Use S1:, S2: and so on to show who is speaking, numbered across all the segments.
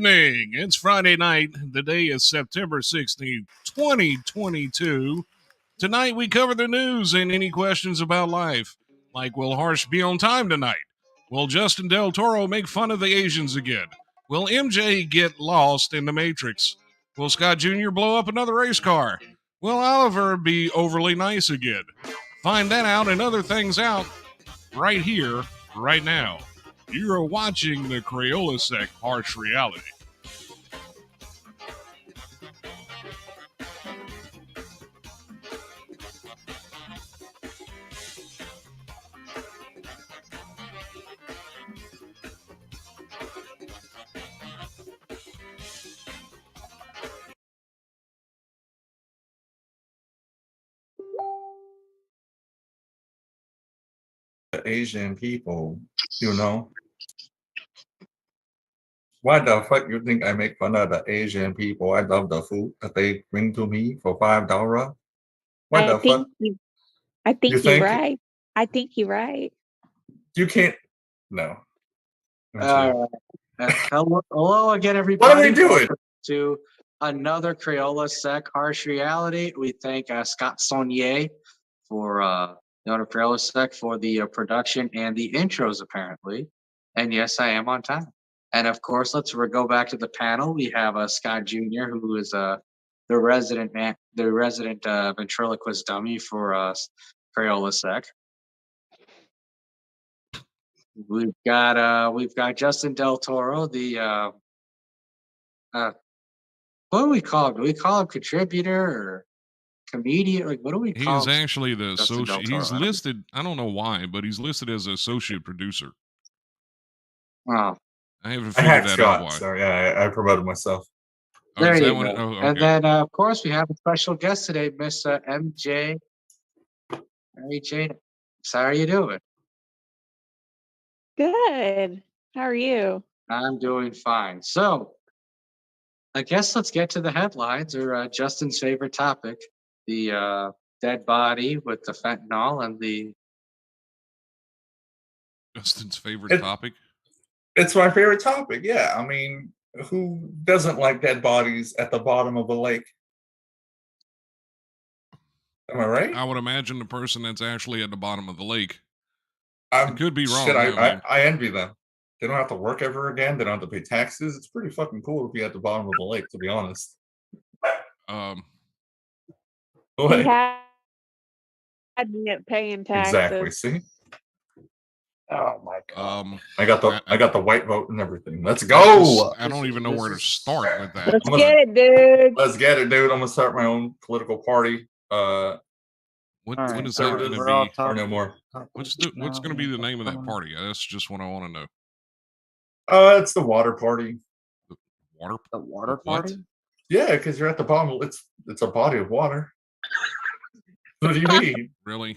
S1: evening. It's Friday night. The day is September 16th, 2022. Tonight we cover the news and any questions about life. Like, will Harsh be on time tonight? Will Justin Del Toro make fun of the Asians again? Will MJ get lost in the Matrix? Will Scott Jr. blow up another race car? Will Oliver be overly nice again? Find that out and other things out right here, right now. You're watching the CrayolaSec Harsh Reality.
S2: Asian people, why the fuck you think I make fun of the Asian people? I love the food that they bring to me for $5. Why the fuck?
S3: I think
S2: You
S3: you're
S2: think?
S3: right. I think you're right.
S2: You can't. No.
S4: Hello again, everybody.
S2: What are we doing?
S4: Welcome to another CrayolaSec Harsh Reality. We thank Scott Sonnier for Owner of CrayolaSec for the production and the intros, apparently. And yes, I am on time. And of course, let's go back to the panel. We have Scott Jr., who is the resident ventriloquist dummy for CrayolaSec. We've got Justin Del Toro, the what do we call him? Do we call him contributor or comedian? Like, what do we call him?
S1: He's actually the associate. He's listed, I don't know why, but he's listed as associate producer.
S4: Oh.
S1: I haven't figured that out why.
S2: Sorry, I promoted myself.
S1: Oh,
S4: there you go.
S1: Oh, okay.
S4: And then, of course, we have a special guest today, Miss MJ. Mary Jane. So how are you doing?
S3: Good. How are you?
S4: I'm doing fine. So, I guess let's get to the headlines, or Justin's favorite topic, the dead body with the fentanyl and the...
S1: Justin's favorite topic?
S2: It's my favorite topic, yeah. I mean, who doesn't like dead bodies at the bottom of a lake? Am I right?
S1: I would imagine the person that's actually at the bottom of the lake.
S2: I
S1: could be wrong.
S2: Shit, I envy them. They don't have to work ever again. They don't have to pay taxes. It's pretty fucking cool to be at the bottom of the lake, to be honest.
S3: He had paying taxes.
S2: Exactly. See.
S4: Oh my god!
S2: I got the white vote and everything. Let's go.
S1: I don't even know where to start with that.
S3: Let's get it, dude.
S2: Let's get it, dude. I'm gonna start my own political party.
S1: What is that going to be?
S2: Or no more.
S1: What's going to be the name of that party? That's just what I want to know.
S2: It's the water party.
S1: The water
S4: party?
S2: Yeah, because you're at the bottom. It's a body of water. What do you mean?
S1: Really?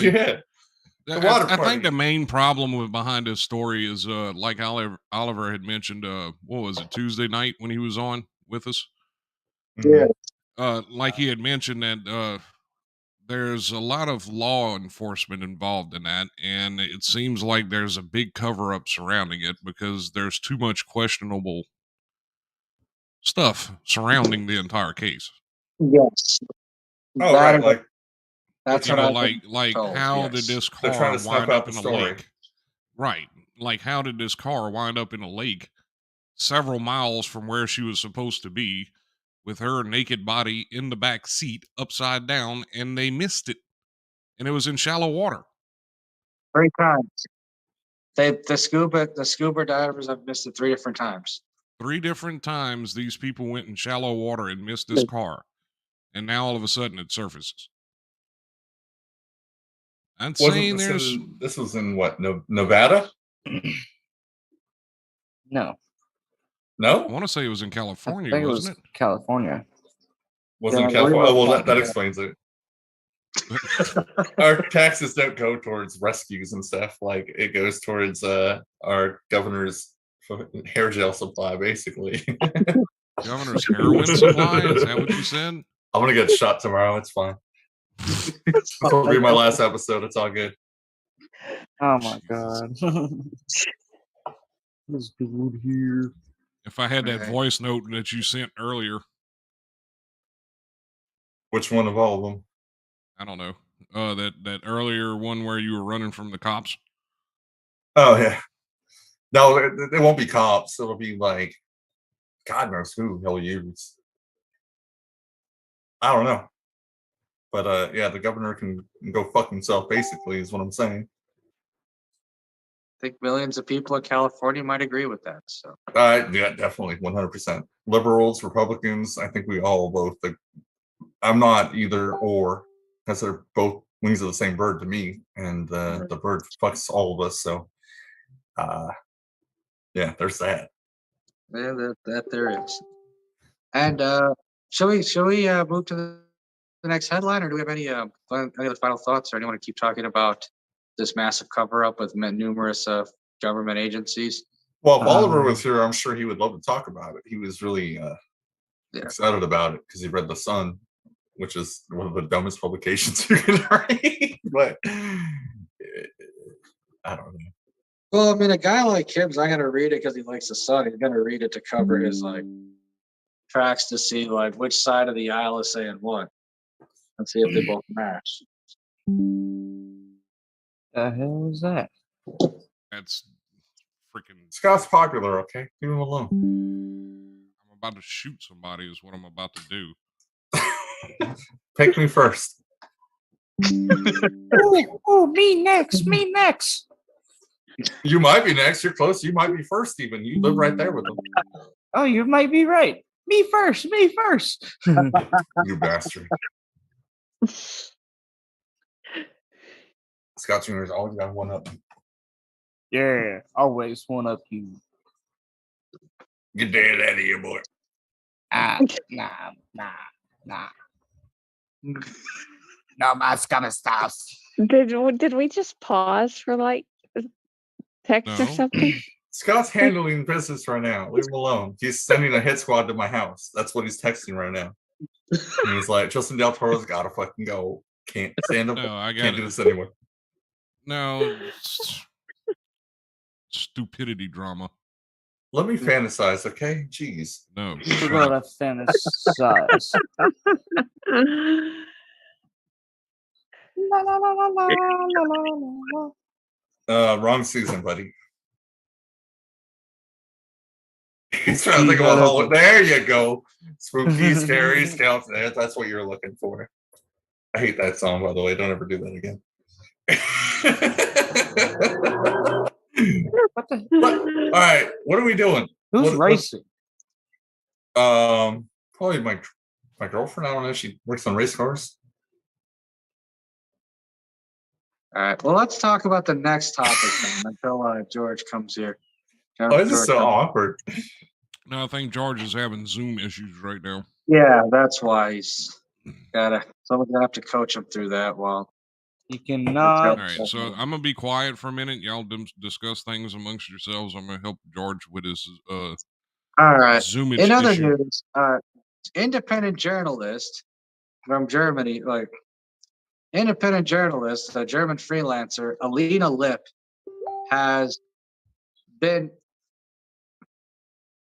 S2: Yeah.
S1: I think the main problem behind this story is, like Oliver had mentioned, what was it, Tuesday night when he was on with us?
S4: Yeah.
S1: Like he had mentioned that there's a lot of law enforcement involved in that, and it seems like there's a big cover-up surrounding it because there's too much questionable stuff surrounding the entire case.
S4: Yes.
S2: Oh, right, like
S4: that's
S1: you
S4: what
S1: know, like
S4: told,
S1: how
S4: yes.
S1: did this
S2: They're trying
S1: car
S2: to
S1: wind
S2: snuff out
S1: up
S2: the
S1: in a
S2: story.
S1: lake? Right. Like, how did this car wind up in a lake several miles from where she was supposed to be with her naked body in the back seat upside down, and they missed it? And it was in shallow water.
S4: 3 times. The scuba divers have missed it 3 different times.
S1: 3 different times these people went in shallow water and missed this car. And now all of a sudden it surfaces. I'm saying
S2: this was in what, Nevada?
S5: No.
S2: No?
S1: I want to say it was in California, wasn't it?
S5: California.
S2: Was it in California? Oh, well, that explains it. Our taxes don't go towards rescues and stuff. Like, it goes towards our governor's hair gel supply, basically.
S1: Governor's heroin supply? Is that what you said?
S2: I'm gonna get shot tomorrow. It's fine. This will be my last episode. It's all good.
S5: Oh my god. This dude here.
S1: If I had that
S4: Right.
S1: voice note that you sent earlier,
S2: Which one of all of them?
S1: I don't know. That earlier one where you were running from the cops.
S2: Oh yeah. No, it won't be cops. It'll be like God knows who he'll use. I don't know. But yeah, the governor can go fuck himself. Basically, is what I'm saying.
S4: I think millions of people in California might agree with that. So
S2: Yeah, definitely, 100%. Liberals, Republicans. I think we all both. I'm not either or, because they're both wings of the same bird to me, and the bird fucks all of us. So, yeah, there's that.
S4: yeah, that there is. And shall we move to the next headline, or do we have any other final thoughts, or anyone to keep talking about this massive cover up with numerous government agencies?
S2: Well, if Oliver was here, I'm sure he would love to talk about it. He was really excited about it because he read The Sun, which is one of the dumbest publications you can read. But I don't know.
S4: Well, I mean, a guy like him's not gonna read it because he likes The Sun. He's gonna read it to cover his like tracks to see like which side of the aisle is saying what, and see if they both match.
S5: The hell is that?
S1: That's freaking.
S2: Scott's popular, okay? Leave him alone.
S1: I'm about to shoot somebody. Is what I'm about to do.
S2: Pick me first.
S5: Oh, me next. Me next.
S2: You might be next. You're close. You might be first, even. You live right there with them.
S5: Oh, you might be right. Me first. Me first.
S2: You bastard. Scott Jr.'s always got one up.
S5: Yeah, always one up you.
S2: Get that out of here, boy.
S5: Nah. No más kind of stuff.
S3: Did we just pause for like text or
S1: No.
S3: something?
S2: Scott's handling business right now. Leave him alone. He's sending a hit squad to my house. That's what he's texting right now. And he's like, Justin Del Toro's gotta fucking go. Can't stand up.
S1: No, I got
S2: Can't
S1: it.
S2: do this anymore.
S1: No. Stupidity drama.
S2: Let me fantasize, okay? Jeez.
S1: No.
S5: We're
S1: shut
S5: gonna
S1: up.
S5: fantasize. La, la, la, la, la, la, la, la.
S2: Wrong season, buddy. He's trying to think about all. There you go. Spooky, scary, scouts. That's what you're looking for. I hate that song, by the way. Don't ever do that again.
S5: What the?
S2: All right, what are we doing?
S5: Who's racing?
S2: Probably my girlfriend. I don't know. She works on race cars.
S4: All right. Well, let's talk about the next topic then, until George comes here.
S2: Oh, this is so awkward.
S1: No, I think George is having Zoom issues right now.
S4: Yeah, that's why he's someone's gonna have to coach him through that. While
S5: You cannot.
S1: All right, so I'm gonna be quiet for a minute. Y'all discuss things amongst yourselves. I'm gonna help George with his
S4: all right.
S1: Zoom
S4: In other
S1: issue.
S4: news, independent journalist from Germany, a German freelancer, Alina Lipp,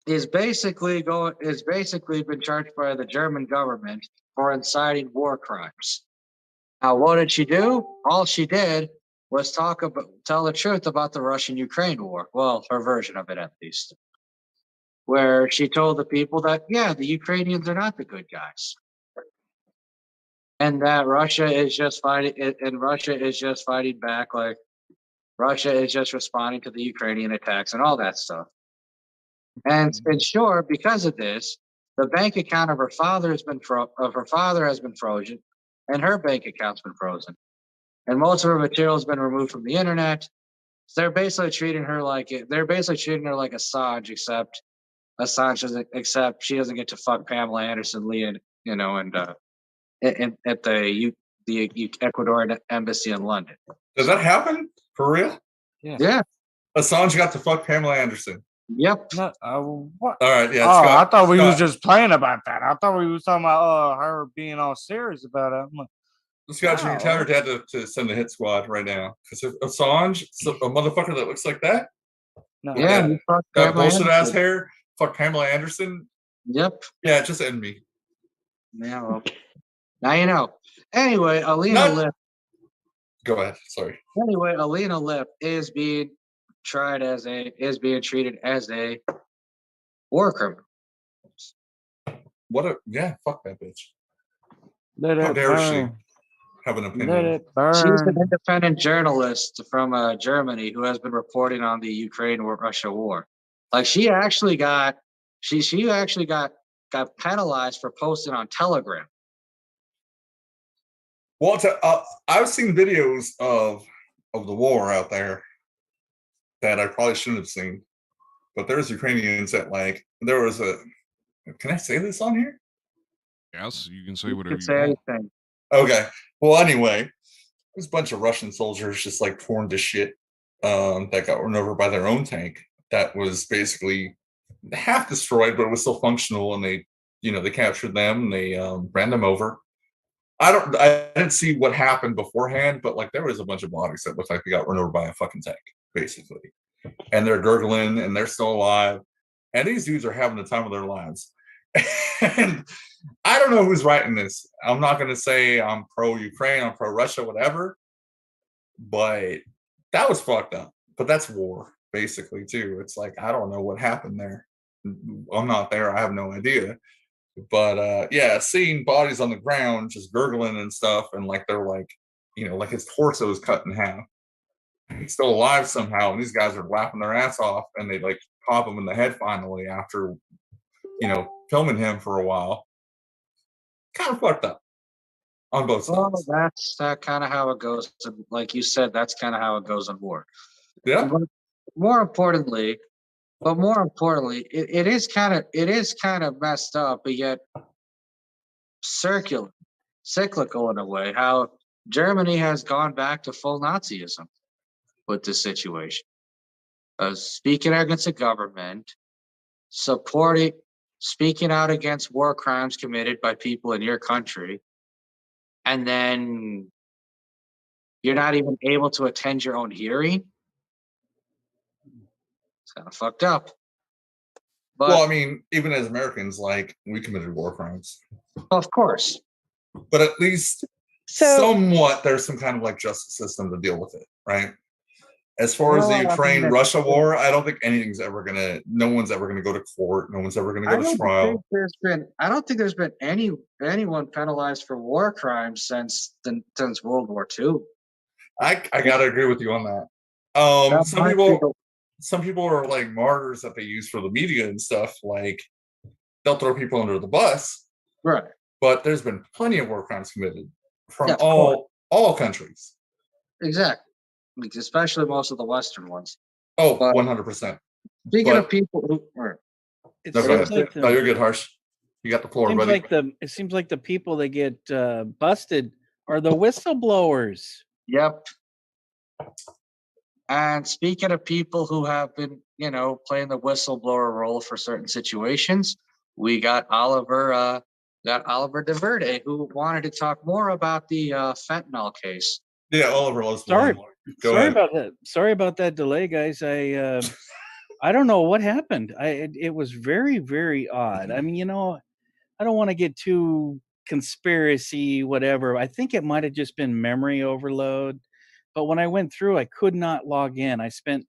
S4: is basically been charged by the German government for inciting war crimes. Now, what did she do? All she did was tell the truth about the Russian-Ukraine war. Well, her version of it, at least, where she told the people that the Ukrainians are not the good guys, and that Russia is just fighting back, like Russia is just responding to the Ukrainian attacks and all that stuff. And in short, because of this, the bank account of her father has been frozen, and her bank account's been frozen, and most of her material has been removed from the internet. So they're basically treating her like Assange, except she doesn't get to fuck Pamela Anderson Lee at the Ecuadorian embassy in London.
S2: Does that happen for real?
S4: Yeah.
S2: Assange got to fuck Pamela Anderson.
S4: Yep.
S5: No, what?
S2: All right. Yeah.
S5: Oh,
S2: Scott,
S5: I thought we
S2: Scott.
S5: was just playing about that. I thought we was talking about her being all serious about it. I'm like,
S2: Scott, you tell her dad to send the hit squad right now. Because if Assange, a motherfucker that looks like that,
S5: No.
S2: With
S4: Yeah,
S2: that,
S4: he fucked
S2: that
S4: Pamela
S2: bullshit ass
S4: Anderson.
S2: hair. Fuck Pamela Anderson.
S4: Yep.
S2: Yeah, just end me.
S4: Yeah, well, now you know. Anyway,
S2: Not- Go ahead. Sorry.
S4: Alina Lip is being treated as a war criminal.
S2: What a fuck that bitch.
S5: Let
S2: How
S5: it
S2: dare she
S5: burn.
S2: have an
S5: Let
S2: opinion?
S5: it
S4: She's an
S5: burn.
S4: independent journalist from Germany who has been reporting on the Ukraine-Russia war. Like she actually got penalized for posting on Telegram.
S2: Well, I've seen videos of the war out there that I probably shouldn't have seen, but there's Ukrainians that there was a. Can I say this on here?
S1: Yes, you can say
S4: You
S1: whatever
S4: could
S1: you
S4: say
S1: want.
S4: anything.
S2: Okay. Well, anyway, there's a bunch of Russian soldiers just torn to shit that got run over by their own tank that was basically half destroyed, but it was still functional, and they captured them and they ran them over. I didn't see what happened beforehand, but there was a bunch of bodies that looked like they got run over by a fucking tank, basically. And they're gurgling and they're still alive. And these dudes are having the time of their lives. And I don't know who's writing this. I'm not going to say I'm pro-Ukraine, I'm pro-Russia, whatever. But that was fucked up. But that's war, basically, too. It's I don't know what happened there. I'm not there. I have no idea. But yeah, seeing bodies on the ground just gurgling and stuff, and they're his torso is cut in half. He's still alive somehow, and these guys are laughing their ass off, and they pop him in the head finally after filming him for a while. Kind of fucked up on both sides.
S4: Well, that's kind of how it goes. Like you said, that's kind of how it goes in war.
S2: Yeah.
S4: But more importantly, it is kind of messed up, but yet cyclical in a way. How Germany has gone back to full Nazism with this situation, speaking against the government, speaking out against war crimes committed by people in your country, and then you're not even able to attend your own hearing. It's kind of fucked up. But
S2: Well, I mean, even as Americans, we committed war crimes,
S4: of course,
S2: but at least somewhat there's some kind of justice system to deal with it, right? As far as the Ukraine-Russia war, I don't think no one's ever gonna go to court. No one's ever gonna go to trial.
S4: I don't think there's been anyone penalized for war crimes since World War II.
S2: I gotta agree with you on that. Some people are martyrs that they use for the media and stuff. They'll throw people under the bus,
S4: right?
S2: But there's been plenty of war crimes committed from all countries.
S4: Exactly. Especially most of the Western ones.
S2: Oh, 100%.
S4: Speaking of people who
S2: no, go ahead. No, you're good, Harsh. You got the floor, buddy.
S5: It seems like the people that get busted are the whistleblowers.
S4: Yep. And speaking of people who have been, playing the whistleblower role for certain situations, we got Oliver DeVerde, who wanted to talk more about the fentanyl case.
S2: Yeah, Oliver was
S5: sorry
S2: ahead.
S5: about that. Sorry about that delay, guys. I don't know what happened. It was very, very odd. I mean, I don't want to get too conspiracy, whatever. I think it might have just been memory overload. But when I went through, I could not log in. I spent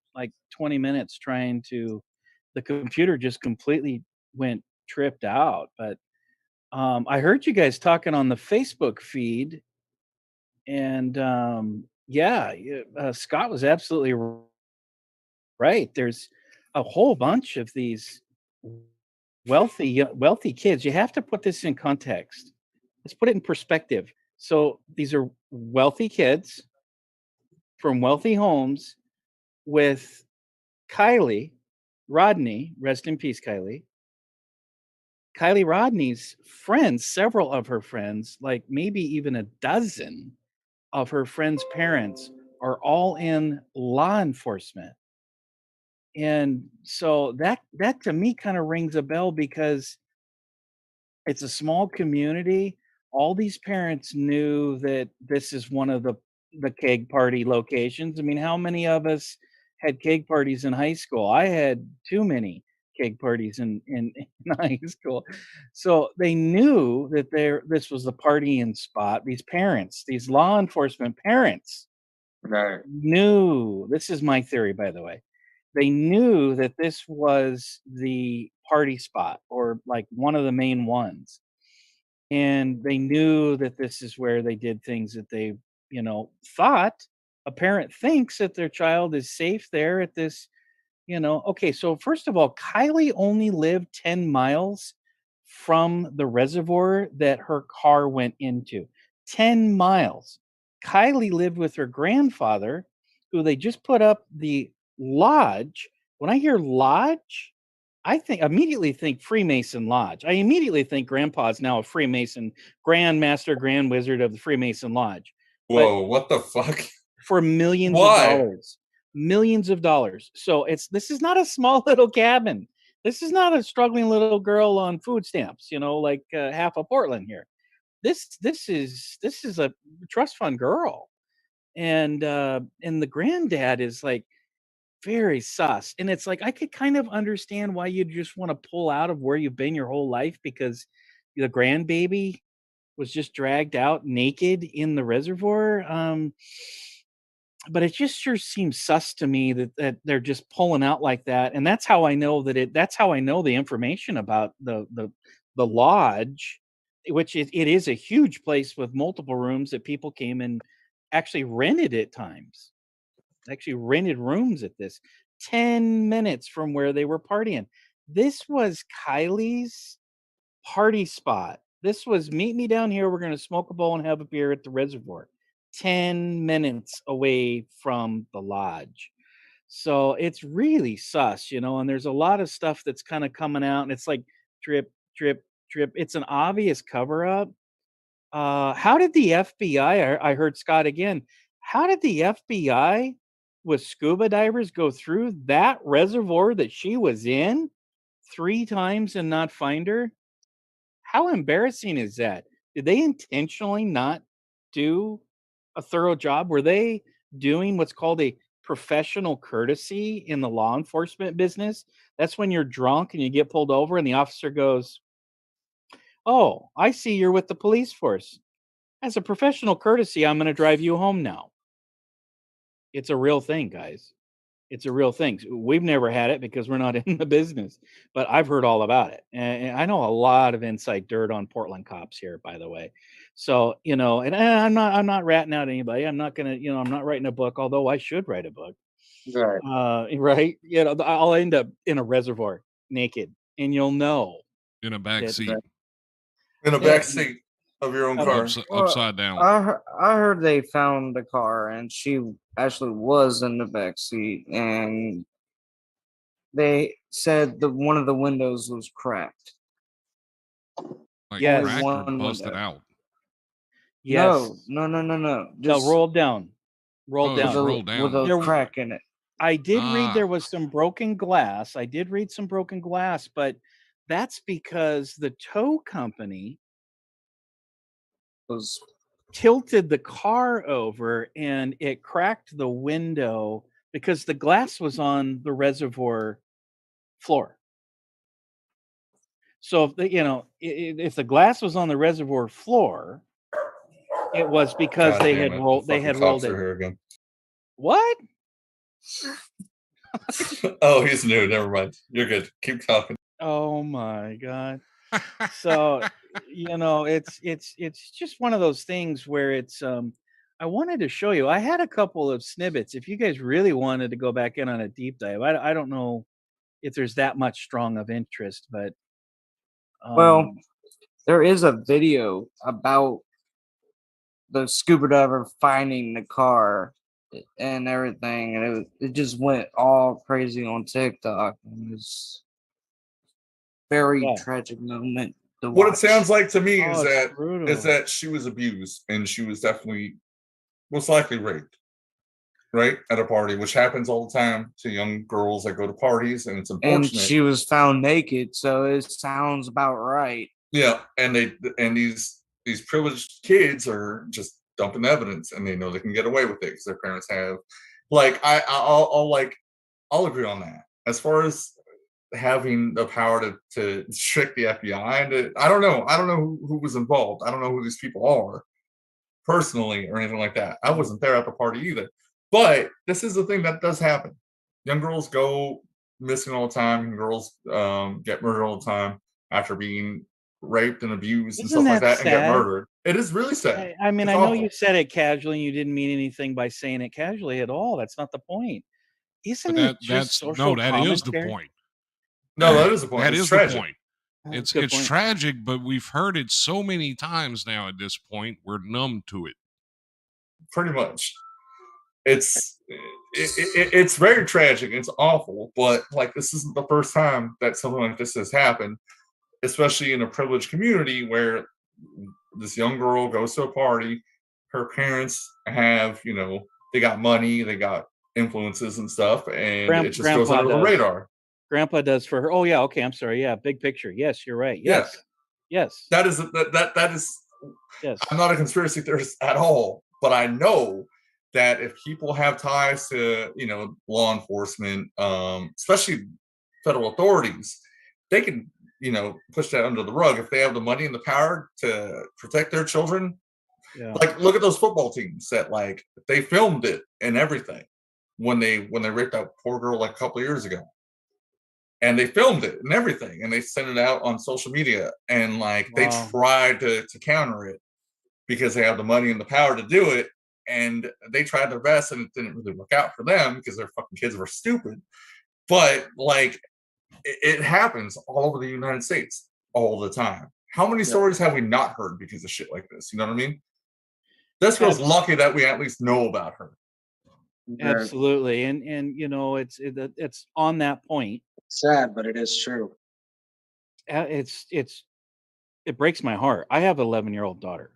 S5: 20 minutes trying to. The computer just completely tripped out. But I heard you guys talking on the Facebook feed, and Scott was absolutely right. There's a whole bunch of these wealthy kids. You have to put this in context. Let's put it in perspective. So these are wealthy kids from wealthy homes with Rodney, rest in peace, Kylie Rodney's friends, several of her friends, maybe even a dozen of her friends' parents are all in law enforcement. And so that to me kind of rings a bell because it's a small community. All these parents knew that this is one of the keg party locations. I mean, how many of us had keg parties in high school. I had too many keg parties in high school. So they knew that this was the partying spot. These parents, these law enforcement parents
S4: Right.
S5: knew, this is my theory, by the way. They knew that this was the party spot or like one of the main ones. And they knew that this is where they did things that they, thought a parent thinks that their child is safe there at this, okay, so first of all, Kylie only lived 10 miles from the reservoir that her car went into. 10 miles. Kylie lived with her grandfather, who they just put up the lodge. When I hear lodge, immediately think Freemason Lodge. I immediately think Grandpa's now a Freemason, Grand Master, Grand Wizard of the Freemason Lodge. But
S2: Whoa, what the fuck?
S5: for millions of
S2: Why?
S5: dollars. Millions of dollars. So this is not a small little cabin. This is not a struggling little girl on food stamps, like half of Portland here. This is a trust fund girl. And the granddad is like very sus. And it's like I could kind of understand why you'd just want to pull out of where you've been your whole life, because the grandbaby was just dragged out naked in the reservoir. But it just sure seems sus to me that they're just pulling out like that. And that's how I know that's how I know the information about the lodge, which it is a huge place with multiple rooms that people came and actually rented at times. Actually rented rooms at this 10 minutes from where they were partying. This was Kylie's party spot. This was meet me down here. We're going to smoke a bowl and have a beer at the reservoir. 10 minutes away from the lodge. So it's really sus, and there's a lot of stuff that's kind of coming out, and it's like drip, drip, drip. It's an obvious cover up. How did the FBI, I heard Scott again, how did the FBI with scuba divers go through that reservoir that she was in 3 times and not find her? How embarrassing is that? Did they intentionally not do a thorough job? Were they doing what's called a professional courtesy in the law enforcement business? That's when you're drunk and you get pulled over and the officer goes, "Oh, I see you're with the police force. As a professional courtesy, I'm going to drive you home now." It's a real thing, guys. It's a real thing. We've never had it because we're not in the business, but I've heard all about it. And I know a lot of inside dirt on Portland cops here, by the way. So, and I'm not ratting out anybody. I'm not going to, I'm not writing a book, although I should write a book.
S4: Right.
S5: Right. I'll end up in a reservoir naked and you'll know.
S1: In a back
S5: That-
S1: seat,
S2: In a
S5: Yeah.
S2: back seat of your own car.
S1: upside down.
S6: I heard they found the car and she actually was in the back seat, and they said that one of the windows was cracked.
S1: Like
S5: Yes.
S1: cracked or
S6: One
S1: busted
S6: window.
S1: out.
S5: Yes.
S6: No.
S5: No,
S6: Just
S5: rolled down. Rolled
S1: Oh,
S6: with
S1: just
S5: down.
S1: rolled down.
S6: with a
S5: There-
S6: crack in it.
S5: I did read there
S1: Ah.
S5: was some broken glass. I did read some broken glass, but that's because the tow company
S6: Was
S5: tilted the car over and it cracked the window because the glass was on the reservoir floor. So if if the glass was on the reservoir floor, it was because
S2: God
S5: they
S2: damn
S5: had
S2: it,
S5: rolled
S2: the
S5: they had
S2: fucking
S5: rolled
S2: cops are
S5: it.
S2: here again.
S5: What?
S2: Oh, he's new. Never mind. You're good. Keep talking.
S5: Oh my god. So it's just one of those things where it's I wanted to show you. I had a couple of snippets. If you guys really wanted to go back in on a deep dive, I don't know if there's that much strong of interest, but
S6: well, there is a video about the scuba diver finding the car and everything, and it just went all crazy on TikTok. And it's very
S5: Yeah.
S6: tragic moment to
S2: What it
S6: watch.
S2: sounds like to me
S5: Oh,
S2: is
S5: it's brutal.
S2: that she was abused and she was definitely most likely raped, right? At a party, which happens all the time to young girls that go to parties, and it's
S6: And
S2: unfortunate.
S6: she was found naked, so it sounds about right.
S2: Yeah, and these privileged kids are just dumping evidence, and they know they can get away with it because their parents have, like, I'll like I'll agree on that. As far as having the power to trick the FBI, and I don't know. I don't know who was involved. I don't know who these people are personally or anything like that. I wasn't there at the party either. But this is the thing that does happen. Young girls go missing all the time, and girls get murdered all the time after being raped and abused and
S5: Isn't
S2: stuff like
S5: that
S2: that and get
S5: sad?
S2: murdered. It is really sad.
S5: I mean,
S2: It's
S5: I know
S2: awful.
S5: you said it casually and you didn't mean anything by saying it casually at all. That's not the point.
S1: But
S5: Isn't it just
S1: that's no,
S5: social
S1: that is the
S5: commentary?
S1: point.
S2: No, that is the point.
S1: That
S2: It's
S1: is the
S2: tragic.
S1: point.
S5: That's a good
S1: It's
S5: point.
S1: tragic, but we've heard it so many times now at this point, we're numb to it.
S2: Pretty much. It's very tragic. It's awful, but like this isn't the first time that something like this has happened, especially in a privileged community where this young girl goes to a party, her parents have, they got money, they got influences and stuff, and it just goes
S5: Grandpa
S2: under the
S5: does.
S2: radar.
S5: Grandpa does for her. Oh yeah, okay. I'm sorry. Yeah, big picture. Yes, you're right.
S2: Yeah.
S5: Yes, yes,
S2: That is that is.
S5: yes.
S2: I'm not a conspiracy theorist at all, but I know that if people have ties to, law enforcement, especially federal authorities, they can, push that under the rug if they have the money and the power to protect their children.
S5: Yeah.
S2: Like, look at those football teams that like they filmed it and everything when they raped that poor girl like a couple of years ago. And they filmed it and everything, and they sent it out on social media, and like they
S5: Wow.
S2: tried to counter it because they have the money and the power to do it, and they tried their best, and it didn't really work out for them because their fucking kids were stupid. But like, it happens all over the United States all the time. How many stories have we not heard because of shit like this? You know what I mean? This girl's lucky that we at least know about her.
S5: Absolutely, and it's on that point.
S4: Sad, but it is true.
S5: It breaks my heart. I have an 11-year-old daughter,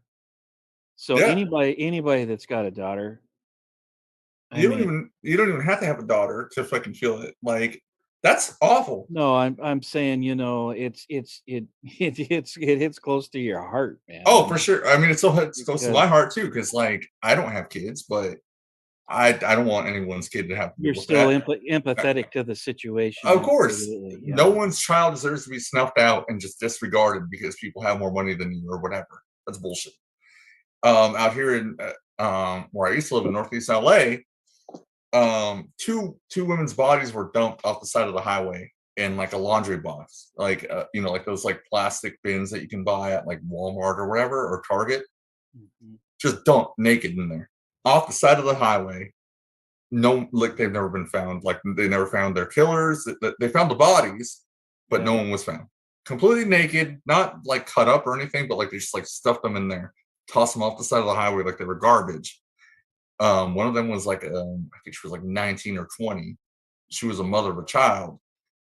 S5: so
S2: Yeah.
S5: anybody that's got a daughter,
S2: You don't even have to have a daughter to fucking feel it. Like, that's awful.
S5: No, I'm saying, it hits close to your heart, man.
S2: Oh, for sure. I mean, it's close to
S5: because
S2: my heart too, because like I don't have kids, but I don't want anyone's kid to have to
S5: You're
S2: deal with
S5: still
S2: that.
S5: empathetic to the situation.
S2: Of course,
S5: Absolutely, yeah.
S2: no one's child deserves to be snuffed out and just disregarded because people have more money than you or whatever. That's bullshit. Out here in where I used to live in Northeast LA, two women's bodies were dumped off the side of the highway in like a laundry box, like like those like plastic bins that you can buy at like Walmart or whatever or Target.
S5: Mhm.
S2: Just dumped naked in there off the side of the highway. No, like they've never been found. Like they never found their killers. They found the bodies, but no one was found. Completely naked, not like cut up or anything, but like they just like stuffed them in there, tossed them off the side of the highway like they were garbage. One of them was like, I think she was like 19 or 20. She was a mother of a child.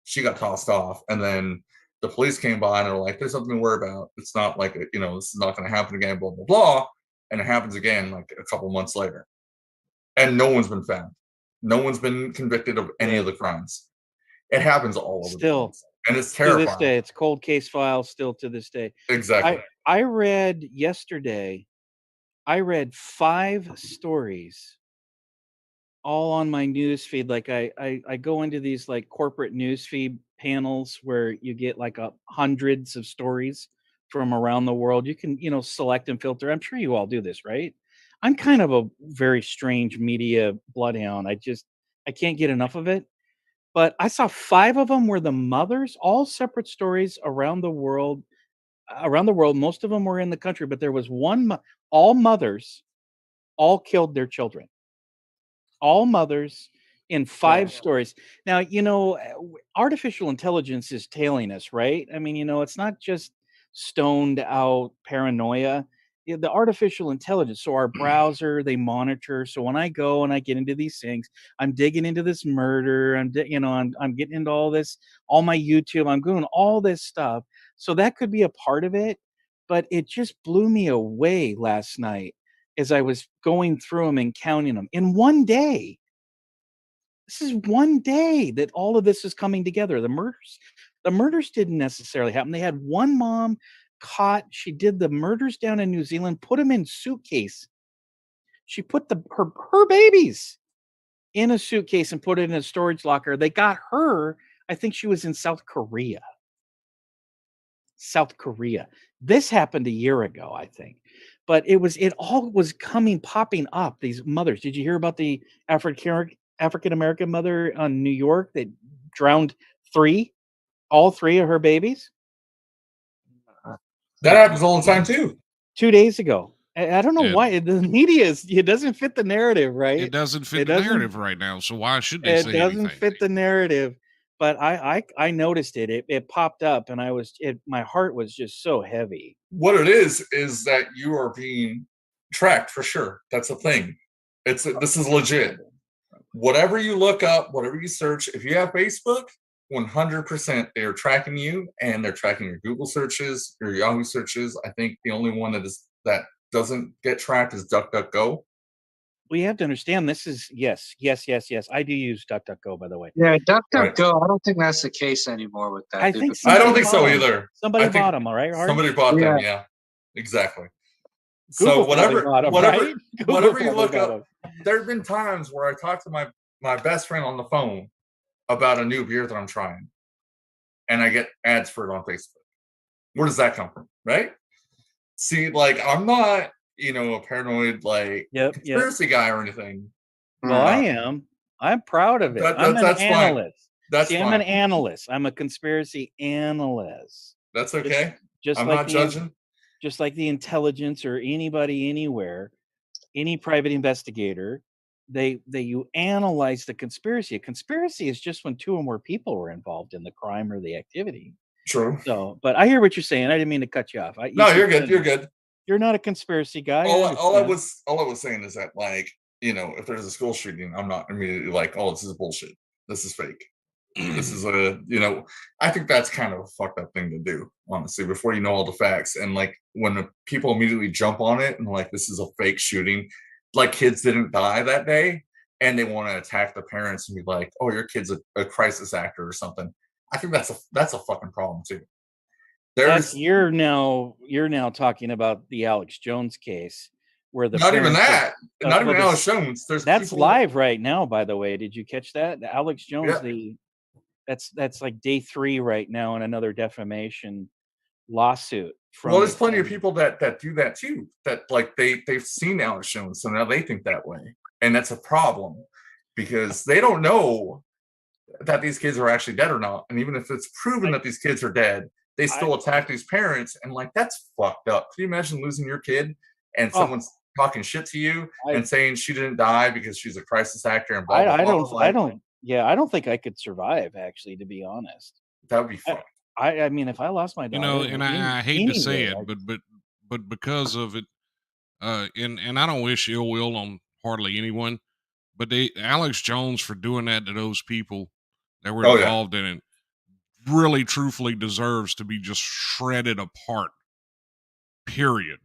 S2: She got tossed off, and then the police came by and they're like, "There's something to worry about. It's not like this is not going to happen again." Blah blah blah, and it happens again like a couple months later, and no one's been found. No one's been convicted of any of the crimes. It happens all over the place, and it's
S5: To this
S2: terrifying.
S5: day, it's cold case file still to this day.
S2: Exactly.
S5: I read yesterday, I read 5 stories all on my news feed. Like I go into these like corporate news feed panels where you get like hundreds of stories from around the world. You can, select and filter. I'm sure you all do this, right? I'm kind of a very strange media bloodhound. I can't get enough of it. But I saw 5 of them were the mothers, all separate stories around the world. Around the world, most of them were in the country, but there was all mothers, all killed their children. All mothers in 5 stories. Now, artificial intelligence is tailing us, right? I mean, it's not just stoned out paranoia. The artificial intelligence. So our browser, they monitor. So when I go and I get into these things, I'm digging into this murder. I'm getting into all this, all my YouTube. I'm doing all this stuff. So that could be a part of it. But it just blew me away last night as I was going through them and counting them in one day. This is one day that all of this is coming together. The murders didn't necessarily happen. They had one mom caught. She did the murders down in New Zealand, put them in suitcase. She put her babies in a suitcase and put it in a storage locker. They got her. I think she was in South Korea. South Korea. This happened a year ago, I think. But it all was popping up. These mothers. Did you hear about the African American mother in New York that drowned all three of her babies
S2: That happens all the time too.
S5: 2 days ago? I don't know
S1: Yeah.
S5: why the media it doesn't fit the narrative, right?
S1: It doesn't fit
S5: It
S1: the
S5: doesn't-
S1: narrative right now, so why should they
S5: It
S1: say
S5: doesn't
S1: anything?
S5: fit the narrative. But I noticed it. It popped up, and my heart was just so heavy.
S2: What it is that you are being tracked for sure. That's a thing. This is legit. Whatever you look up, whatever you search, if you have Facebook, 100% they are tracking you, and they're tracking your Google searches, your Yahoo searches. I think the only one that doesn't get tracked is DuckDuckGo.
S5: We have to understand this is yes. I do use DuckDuckGo, by the way.
S4: Yeah,
S2: Right.
S4: DuckDuckGo. I don't think that's the case anymore with that.
S5: I
S4: dude,
S5: think
S4: because-
S2: I don't
S5: somebody
S2: think so
S5: bought 'em.
S2: either.
S5: Somebody
S2: I think
S5: bought them, all right? Harsh?
S2: Somebody bought them,
S4: Yeah.
S2: yeah. Exactly.
S5: Google
S2: So whatever,
S5: probably bought 'em,
S2: whatever,
S5: right? Google
S2: whatever you
S5: probably
S2: look
S5: bought
S2: up,
S5: 'em.
S2: there have been times where I talk to my best friend on the phone about a new beer that I'm trying, and I get ads for it on Facebook. Where does that come from, right? See, like I'm not, a paranoid
S5: Yep.
S2: conspiracy guy or anything.
S5: Well, I am. I'm proud of it. I'm an
S2: That's fine.
S5: analyst.
S2: That's
S5: See,
S2: fine.
S5: I'm an analyst. I'm a conspiracy analyst.
S2: That's okay.
S5: Just
S2: I'm
S5: like
S2: not judging.
S5: Just like the intelligence or anybody anywhere, any private investigator, you analyze the conspiracy. A conspiracy is just when two or more people were involved in the crime or the activity.
S2: True.
S5: So, but I hear what you're saying. I didn't mean to cut you off.
S2: No, you're good. You're good.
S5: You're not a conspiracy guy.
S2: All I
S5: understand.
S2: was saying is that, like, if there's a school shooting, I'm not immediately like, oh, this is bullshit. This is fake. This is I think that's kind of a fucked up thing to do, honestly, before you know all the facts. And like when the people immediately jump on it and like, this is a fake shooting, like kids didn't die that day, and they want to attack the parents and be like, oh, your kid's a crisis actor or something. I think that's a fucking problem too.
S5: You're now talking about the Alex Jones case where the
S2: not even
S5: parents
S2: that, not even Alex Jones.
S5: That's live right now, by the way. Did you catch that? The Alex Jones,
S2: Yeah.
S5: that's like day 3 right now in another defamation lawsuit.
S2: Well, there's plenty of people that do that too. That like they've seen Alex Jones, so now they think that way, and that's a problem because they don't know that these kids are actually dead or not. And even if it's proven that these kids are dead, they still attack these parents, and like that's fucked up. Can you imagine losing your kid and someone's talking shit to you and saying she didn't die because she's a crisis actor and blah blah blah?
S5: I don't think I could survive, actually, to be honest.
S2: That would be fucked.
S5: I mean, if I lost my daughter,
S1: and I hate to say it, but because of it, and I don't wish ill will on hardly anyone, but Alex Jones, for doing that to those people that were involved in it, really truthfully deserves to be just shredded apart. Period.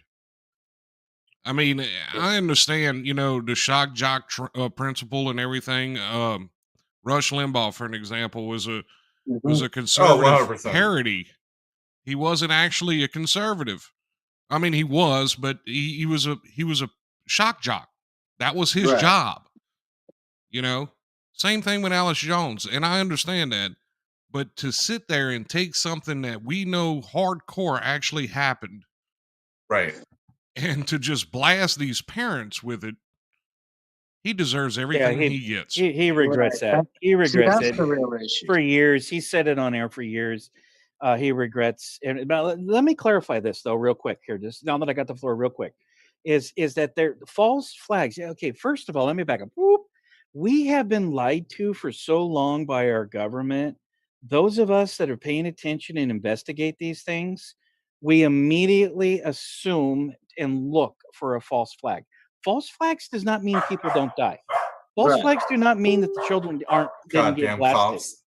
S1: I mean, I understand, the shock jock principle and everything. Rush Limbaugh, for an example, was a conservative parody. He wasn't actually a conservative. I mean, he was, but he was a shock jock. That was his job. Same thing with Alex Jones, and I understand that. But to sit there and take something that we know hardcore actually happened,
S2: right,
S1: and to just blast these parents with it, he deserves everything he gets.
S5: He regrets that. He regrets it
S4: the real issue.
S5: for years. He said it on air for years. He regrets. And let me clarify this though, real quick here. Just now that I got the floor, real quick, is that there false flags? Yeah, okay. First of all, let me back up. Whoop. We have been lied to for so long by our government. Those of us that are paying attention and investigate these things, we immediately assume and look for a false flag. False flags does not mean people don't die. False flags do not mean that the children didn't get blasted. Cops.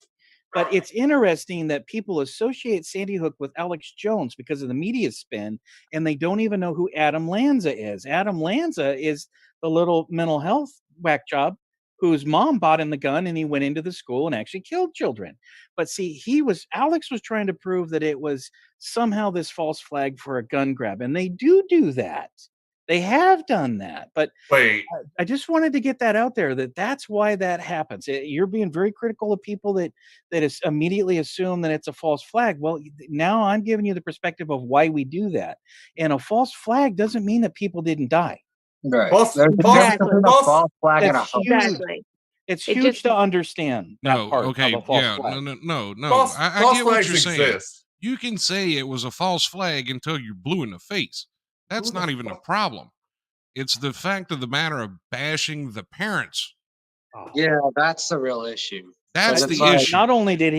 S5: But it's interesting that people associate Sandy Hook with Alex Jones because of the media spin, and they don't even know who Adam Lanza is. Adam Lanza is the little mental health whack job whose mom bought him the gun, and he went into the school and actually killed children. But see, Alex was trying to prove that it was somehow this false flag for a gun grab, and they do that. They have done that, but
S2: Wait,
S5: I just wanted to get that out there that's why that happens. You're being very critical of people that is immediately assume that it's a false flag. Well, now I'm giving you the perspective of why we do that. And a false flag doesn't mean that people didn't die.
S4: Right.
S2: False-
S4: There's a
S2: false-
S4: difference between a
S2: false-
S4: false flag and a
S5: That's
S4: hoax.
S5: huge.
S3: Exactly.
S5: It's
S3: It
S5: huge
S3: just-
S5: to understand that
S1: No,
S5: part
S1: okay,
S5: of a false
S1: yeah,
S5: flag.
S1: no.
S2: false,
S1: I
S2: false
S1: get what
S2: flags
S1: you're saying.
S2: exist.
S1: You can say it was a false flag until you're blue in the face. That's
S2: Who the
S1: not even a
S2: fuck-
S1: problem. It's the fact of the matter of bashing the parents.
S5: Oh.
S4: Yeah, that's the real issue.
S1: That's
S4: But
S1: the
S4: it's like-
S1: issue.
S5: Not only did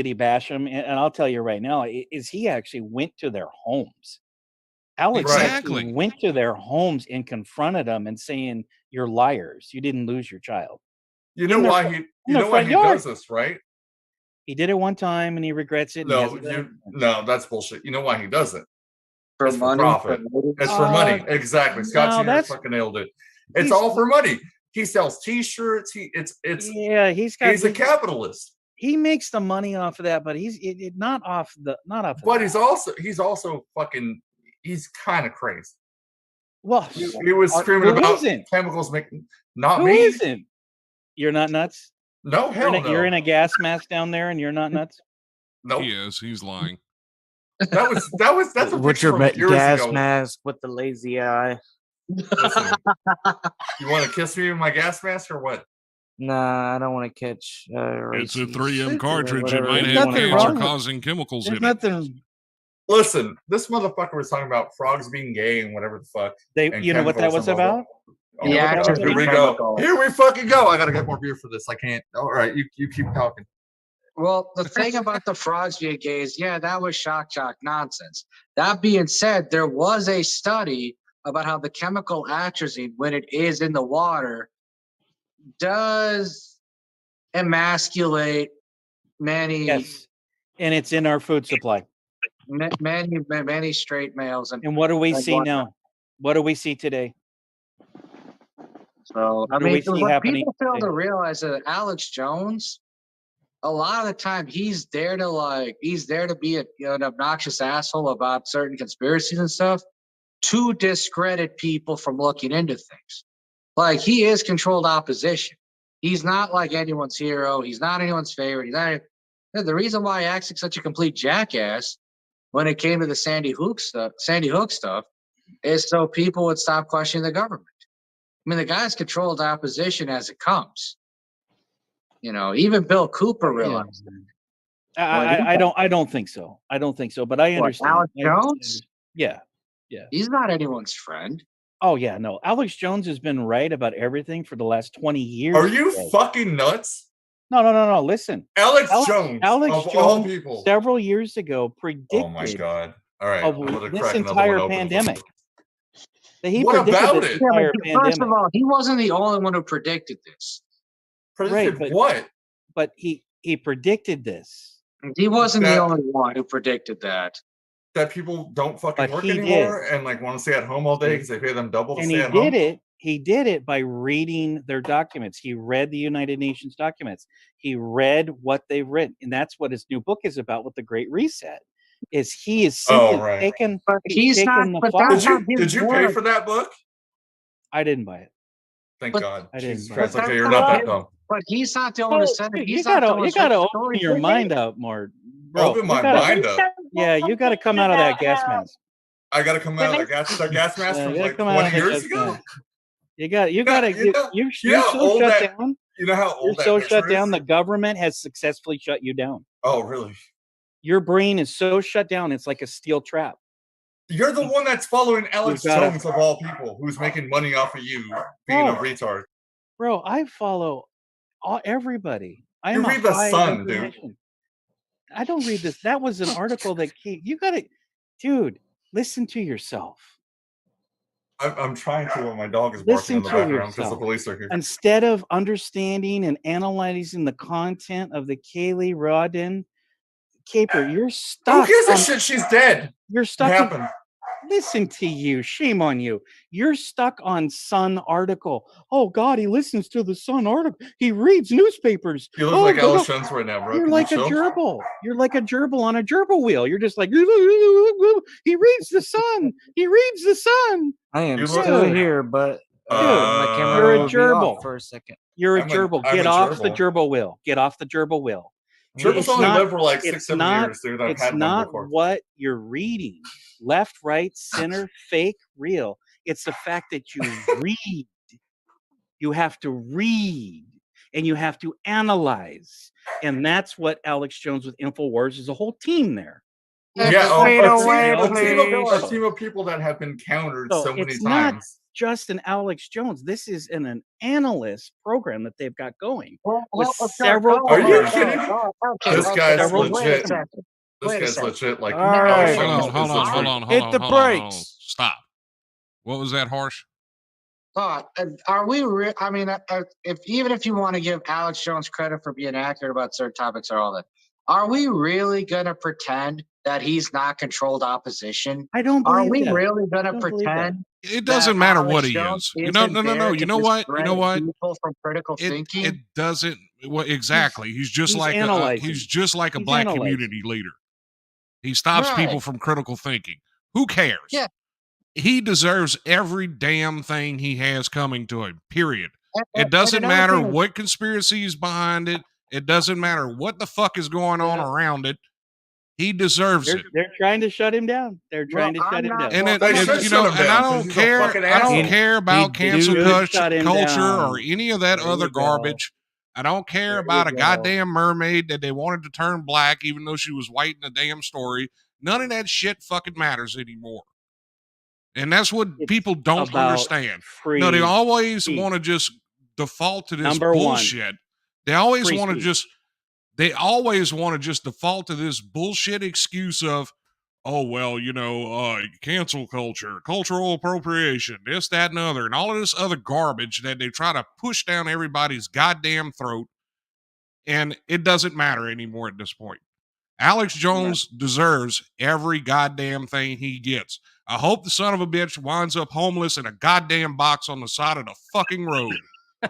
S5: he bash them, and I'll tell you right now, is he actually went to their homes. Alex
S1: Exactly.
S5: actually went to their homes and confronted them and saying, "You're liars. You didn't lose your child."
S2: You know
S5: in their-
S2: why he?
S5: in
S2: You
S5: their
S2: know why
S5: front
S2: he
S5: yard.
S2: does this, right?
S5: He did it one time and he regrets it. and he
S2: No,
S5: hasn't done it since.
S2: no, that's bullshit. You know why he does it?
S4: For
S2: It's for
S4: money,
S2: profit.
S4: for
S2: It's for money.
S5: Uh,
S2: Exactly. Scott
S5: no,
S2: Senior
S5: that's-
S2: fucking nailed it. It's
S5: he's-
S2: all for money. He sells T-shirts. It's
S5: Yeah, he's
S2: a capitalist.
S5: he makes the money off of that, but he's not off the of
S2: But
S5: that.
S2: he's also fucking. He's kind of crazy.
S5: Well,
S2: He was screaming
S5: who
S2: about
S5: isn't?
S2: chemicals making. Not
S5: Who
S2: me.
S5: isn't? You're not nuts.
S2: No, hell no.
S5: You're in a gas mask down there, and you're not nuts.
S2: Nope.
S1: Yes, he's lying.
S2: That's a
S6: with
S2: picture
S6: your
S2: from years
S6: gas
S2: ago.
S6: mask with the lazy eye.
S2: Listen, you want to kiss me with my gas mask or what?
S6: Nah, I don't want to catch.
S1: It's a
S6: races
S1: 3M
S6: or
S1: cartridge. It
S6: whatever
S1: might
S6: you
S5: There's
S1: have
S6: wanna
S5: nothing
S6: call
S1: cancer
S5: wrong
S6: it.
S1: causing chemicals
S5: There's
S1: in it.
S5: nothing.
S2: Listen, this motherfucker was talking about frogs being gay and whatever the fuck. And
S5: You know what that
S2: chemicals
S5: was
S2: and blah, blah.
S5: about?
S2: Oh
S5: You know
S2: my
S5: what that
S2: God,
S5: was
S2: here we
S5: about?
S2: go.
S4: Chemicals.
S2: Here we fucking go. I gotta get more beer for this. I can't. All right, you keep talking.
S4: Well, the thing about the frogs being gay is, yeah, that was shock nonsense. That being said, there was a study about how the chemical atrazine, when it is in the water, does emasculate many,
S5: Yes, and it's in our food supply.
S4: many straight males.
S5: And what do we
S4: and
S5: see
S4: whatnot.
S5: now? What do we see today?
S4: So, I
S5: What do
S4: mean,
S5: we see
S4: what
S5: happening
S4: people fail
S5: today?
S4: to realize that Alex Jones, a lot of the time, he's there to be an obnoxious asshole about certain conspiracies and stuff to discredit people from looking into things. Like, he is controlled opposition. He's not like anyone's hero. He's not anyone's favorite. He's not. The reason why he acts like such a complete jackass when it came to the Sandy Hook stuff, is so people would stop questioning the government. I mean, the guy's controlled opposition as it comes. You know, even Bill Cooper realized that.
S5: I don't think so. I don't think so. But I
S4: What,
S5: understand.
S4: Alex
S5: I-
S4: Jones?
S5: Yeah.
S4: He's not anyone's friend.
S5: Oh yeah. No. Alex Jones has been right about everything for the last 20 years.
S2: Are you
S5: today.
S2: fucking nuts?
S5: No. Listen.
S2: Alex Jones,
S5: Alex
S2: of
S5: Jones
S2: all people.
S5: several years ago predicted
S2: Oh my God! All right,
S5: of
S2: I'm gonna
S5: this
S2: crack another
S5: entire
S2: one open.
S5: pandemic. That he
S2: What
S5: predicted
S2: about
S5: this
S2: it?
S4: Yeah,
S5: entire
S4: but
S5: pandemic.
S4: first of all, he wasn't the only one who predicted this.
S2: Predicted
S5: but-
S2: what?
S5: But he predicted this.
S4: He wasn't the
S2: That-
S4: only one who predicted that.
S2: That people don't fucking
S5: But
S2: work
S5: he
S2: anymore and like want to stay at home all day because they pay them double to
S5: And
S2: stay
S5: he
S2: at home.
S5: did it. He did it by reading their documents. He read the United Nations documents. He read what they've written, and that's what his new book is about. With the Great Reset, is he is simply
S2: right.
S5: taken.
S4: But he's not.
S5: taken the
S4: But
S5: file.
S4: that's not his
S2: Did you pay
S4: work.
S2: for that book?
S5: I didn't buy it.
S2: Thank
S4: But-
S2: God.
S5: I didn't
S2: Jesus
S5: buy
S2: Christ.
S4: it.
S2: Okay, you're
S4: But
S2: not
S4: that's
S2: that
S4: not
S2: dumb.
S4: But he's not the one who said it.
S5: Dude,
S4: He's
S5: you
S4: not the
S5: gotta
S4: one
S5: you
S4: who said
S5: gotta
S4: the
S5: open
S4: story.
S5: your mind up more, bro.
S2: Open my
S5: you gotta,
S2: mind up.
S5: Yeah, you got to come out of that gas mask.
S2: I gotta come out of that gas mask
S5: Yeah,
S2: from
S5: you gotta
S2: like
S5: come out
S2: 20
S5: of that
S2: years
S5: gas
S2: ago.
S5: mask. You got
S2: you know
S5: you're
S2: how
S5: so
S2: old
S5: shut
S2: that-
S5: down.
S2: You know how
S5: You're
S2: old that
S5: so
S2: picture
S5: shut down.
S2: is?
S5: The government has successfully shut you down.
S2: Oh, really?
S5: Your brain is so shut down. It's like a steel trap.
S2: You're the one that's following Alex
S5: gotta-
S2: Jones of all people, who's making money off of you being a
S5: Oh.
S2: retard.
S5: Bro, I follow everybody. I
S2: You
S5: am a
S2: read The
S5: high
S2: Sun, dude.
S5: information. I don't read this. That was an article that you got to, dude. Listen to yourself.
S2: I'm trying to when my dog is barking
S5: Listen
S2: in the
S5: to
S2: background because the
S5: yourself.
S2: police are here.
S5: Instead of understanding and analyzing the content of the Kaylee Rodden caper, you're
S2: Who
S5: stuck.
S2: gives a shit? She's dead.
S5: You're
S2: It
S5: stuck.
S2: happened.
S5: Listen to you. Shame on you. You're stuck on Sun article. Oh God, he listens to the Sun article. He reads newspapers.
S2: You look
S5: Oh,
S2: like
S5: God.
S2: Alex Jones right now, bro.
S5: You're
S2: Can
S5: like
S2: you
S5: a
S2: chill?
S5: gerbil. You're like a gerbil on a gerbil wheel. You're just like, he reads the Sun. He reads the Sun.
S6: I am
S2: You look-
S6: still
S5: Dude.
S6: here, but
S5: Dude,
S6: my camera
S5: you're a
S6: will be off
S5: gerbil.
S6: for a second.
S5: You're a
S2: I'm
S5: gerbil.
S2: a
S5: Get off the
S2: gerbil.
S5: gerbil wheel. Get off the gerbil wheel.
S2: Gerbils
S5: It's
S2: only
S5: not-
S2: live for like
S5: it's
S2: 6-7
S5: not-
S2: years, dude. I've
S5: It's
S2: had one
S5: not
S2: before.
S5: what you're reading. Left, right, center, fake, real. It's the fact that you read. You have to read and you have to analyze. And that's what Alex Jones with InfoWars is, a whole team there.
S2: Yeah,
S6: Fade
S2: a
S6: away,
S2: team
S6: please.
S2: of people that have been countered
S5: So
S2: so many
S5: it's not
S2: times.
S5: just an Alex Jones. This is an analyst program that they've got going.
S4: Well,
S5: With
S4: well,
S5: several
S2: Are you
S5: programs.
S2: kidding?
S4: Okay,
S2: This guy's
S5: several
S2: legit.
S5: programs.
S2: This
S4: Wait a
S2: guy's
S4: second.
S2: legit. Like,
S6: All right.
S2: Alex Jones
S1: Hold
S2: is the
S1: on, hold
S2: truth.
S1: on, hold
S6: Hit
S1: on,
S6: the
S1: hold on, hold on.
S6: brakes.
S1: Stop. What was that, Harsh?
S4: Are we? I mean, even if you want to give Alex Jones credit for being accurate about certain topics or all that, are we really gonna pretend that he's not controlled opposition?
S5: I don't
S4: Are
S5: believe
S4: we
S5: that.
S4: really gonna
S5: don't believe that.
S4: pretend?
S1: It doesn't matter
S4: Alex
S1: what he
S4: Jones
S1: is. You know,
S4: isn't
S1: no.
S4: there
S1: You
S4: to
S1: know what? You know
S4: discredit
S1: what?
S4: People from critical thinking.
S1: It doesn't. Well, exactly. He's just
S5: he's
S1: like
S5: analyzing.
S1: he's just like a
S5: He's
S1: black
S5: analyzing.
S1: community leader. He stops people
S4: Right.
S1: from critical thinking. Who cares?
S4: Yeah.
S1: He deserves every damn thing he has coming to him. Period.
S4: And
S1: It doesn't
S4: another
S1: matter
S4: thing is-
S1: what conspiracy is behind it. It doesn't matter what the fuck is going on around it. He deserves it.
S5: They're trying to shut him down. They're trying to
S4: I'm
S5: shut him
S4: not-
S5: down.
S1: And
S4: Well,
S1: it,
S2: they
S1: it-
S2: should
S1: you
S2: shut
S1: know,
S2: him
S1: and
S2: down,
S1: I
S2: 'cause
S1: don't
S2: he's a
S1: care.
S2: fucking
S1: I don't
S2: asshole.
S1: care about
S5: He
S1: cancel
S5: should shut him
S1: culture
S5: down.
S1: or any of that
S5: There
S1: other
S5: you go.
S1: garbage. I don't care
S5: There
S1: about
S5: you
S1: a
S5: go.
S1: goddamn mermaid that they wanted to turn black, even though she was white in the damn story. None of that shit fucking matters anymore. And that's what
S5: It's
S1: people don't
S5: about
S1: understand.
S5: free
S1: No, they always
S5: speech.
S1: want to just default to this
S5: Number one,
S1: bullshit. They always
S5: free
S1: want to
S5: speech.
S1: just they always want to just default to this bullshit excuse of, oh well, cancel culture, cultural appropriation, this, that, and other, and all of this other garbage that they try to push down everybody's goddamn throat. And it doesn't matter anymore at this point. Alex Jones deserves every goddamn thing he gets. I hope the son of a bitch winds up homeless in a goddamn box on the side of the fucking road.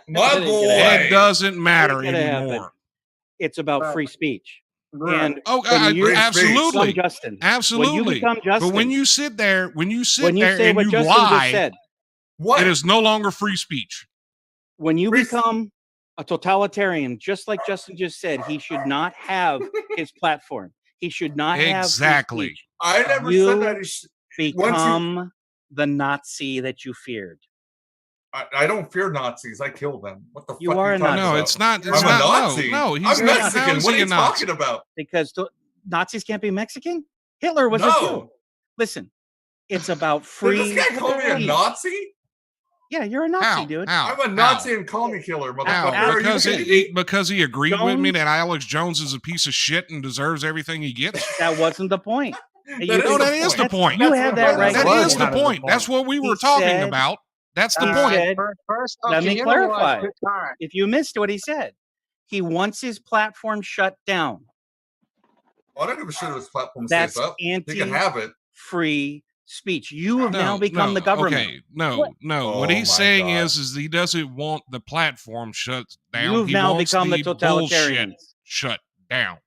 S2: My
S5: It ain't gonna
S2: boy.
S1: It doesn't matter
S5: Ain't gonna happen.
S1: anymore.
S5: It's about
S4: Right.
S5: free speech.
S4: Right.
S5: And
S1: Oh,
S5: when you
S2: Free speech.
S1: absolutely.
S5: become Justin, when you
S1: Absolutely.
S5: become Justin,
S1: But when you sit there,
S5: when you
S1: there
S5: say
S1: and
S5: what
S1: you
S5: Justin just
S1: lie,
S5: said,
S2: What?
S1: it is no longer free speech.
S5: when you
S2: Free-
S5: become a totalitarian, just like Justin just said, he should not have his platform. He should not have
S1: Exactly.
S5: free speech.
S2: I never
S5: You-
S2: said that. Once you-
S5: Become the Nazi that you feared.
S2: I don't fear Nazis. I kill them. What the
S5: You
S2: fuck
S5: are
S2: are
S5: a
S2: you talking
S1: No,
S2: about?
S1: it's not.
S5: You're
S1: It's
S2: I'm a
S1: not.
S2: Nazi.
S1: No, he's
S2: I'm
S1: not.
S2: Mexican.
S1: How is
S2: What are
S1: he
S2: you
S1: a Nazi?
S2: talking about?
S5: Because Nazis can't be Mexican? Hitler was a Jew.
S2: No.
S5: Listen, it's about
S2: Did
S5: free
S2: this guy call me a
S5: speech.
S2: Nazi?
S5: Yeah, you're a Nazi,
S1: How?
S5: dude.
S1: How?
S2: I'm a Nazi and call me killer,
S1: How?
S2: motherfucker.
S1: How?
S2: Are you
S1: Because
S2: kidding me?
S1: because he agreed with me
S5: Jones-
S1: that Alex Jones is a piece of shit and deserves everything he gets.
S5: That wasn't the point.
S2: That
S5: You-
S2: is
S1: No,
S2: the
S1: that is the
S2: point.
S1: point.
S5: You
S2: That's
S5: have
S2: what
S5: that
S2: it
S5: right.
S1: That
S2: was
S1: is the
S2: kind of
S1: point. That's what we were
S5: He
S1: talking
S5: said-
S1: about. That's the
S5: He
S1: point.
S5: said-
S4: First,
S5: Let me
S4: you know what?
S5: clarify.
S4: All right.
S5: If you missed what he said, he wants his platform shut down.
S2: I don't give a shit if his platform
S5: That's
S2: stays up. He can
S5: anti-free
S2: have it.
S5: speech. You have now become the government.
S1: Okay, no. What
S2: Oh
S1: he's
S2: my
S1: saying
S2: God.
S1: is he doesn't want the platform shut down.
S5: You've
S1: He
S5: now
S1: wants
S5: become the
S1: bullshit
S5: totalitarians.
S1: shut down.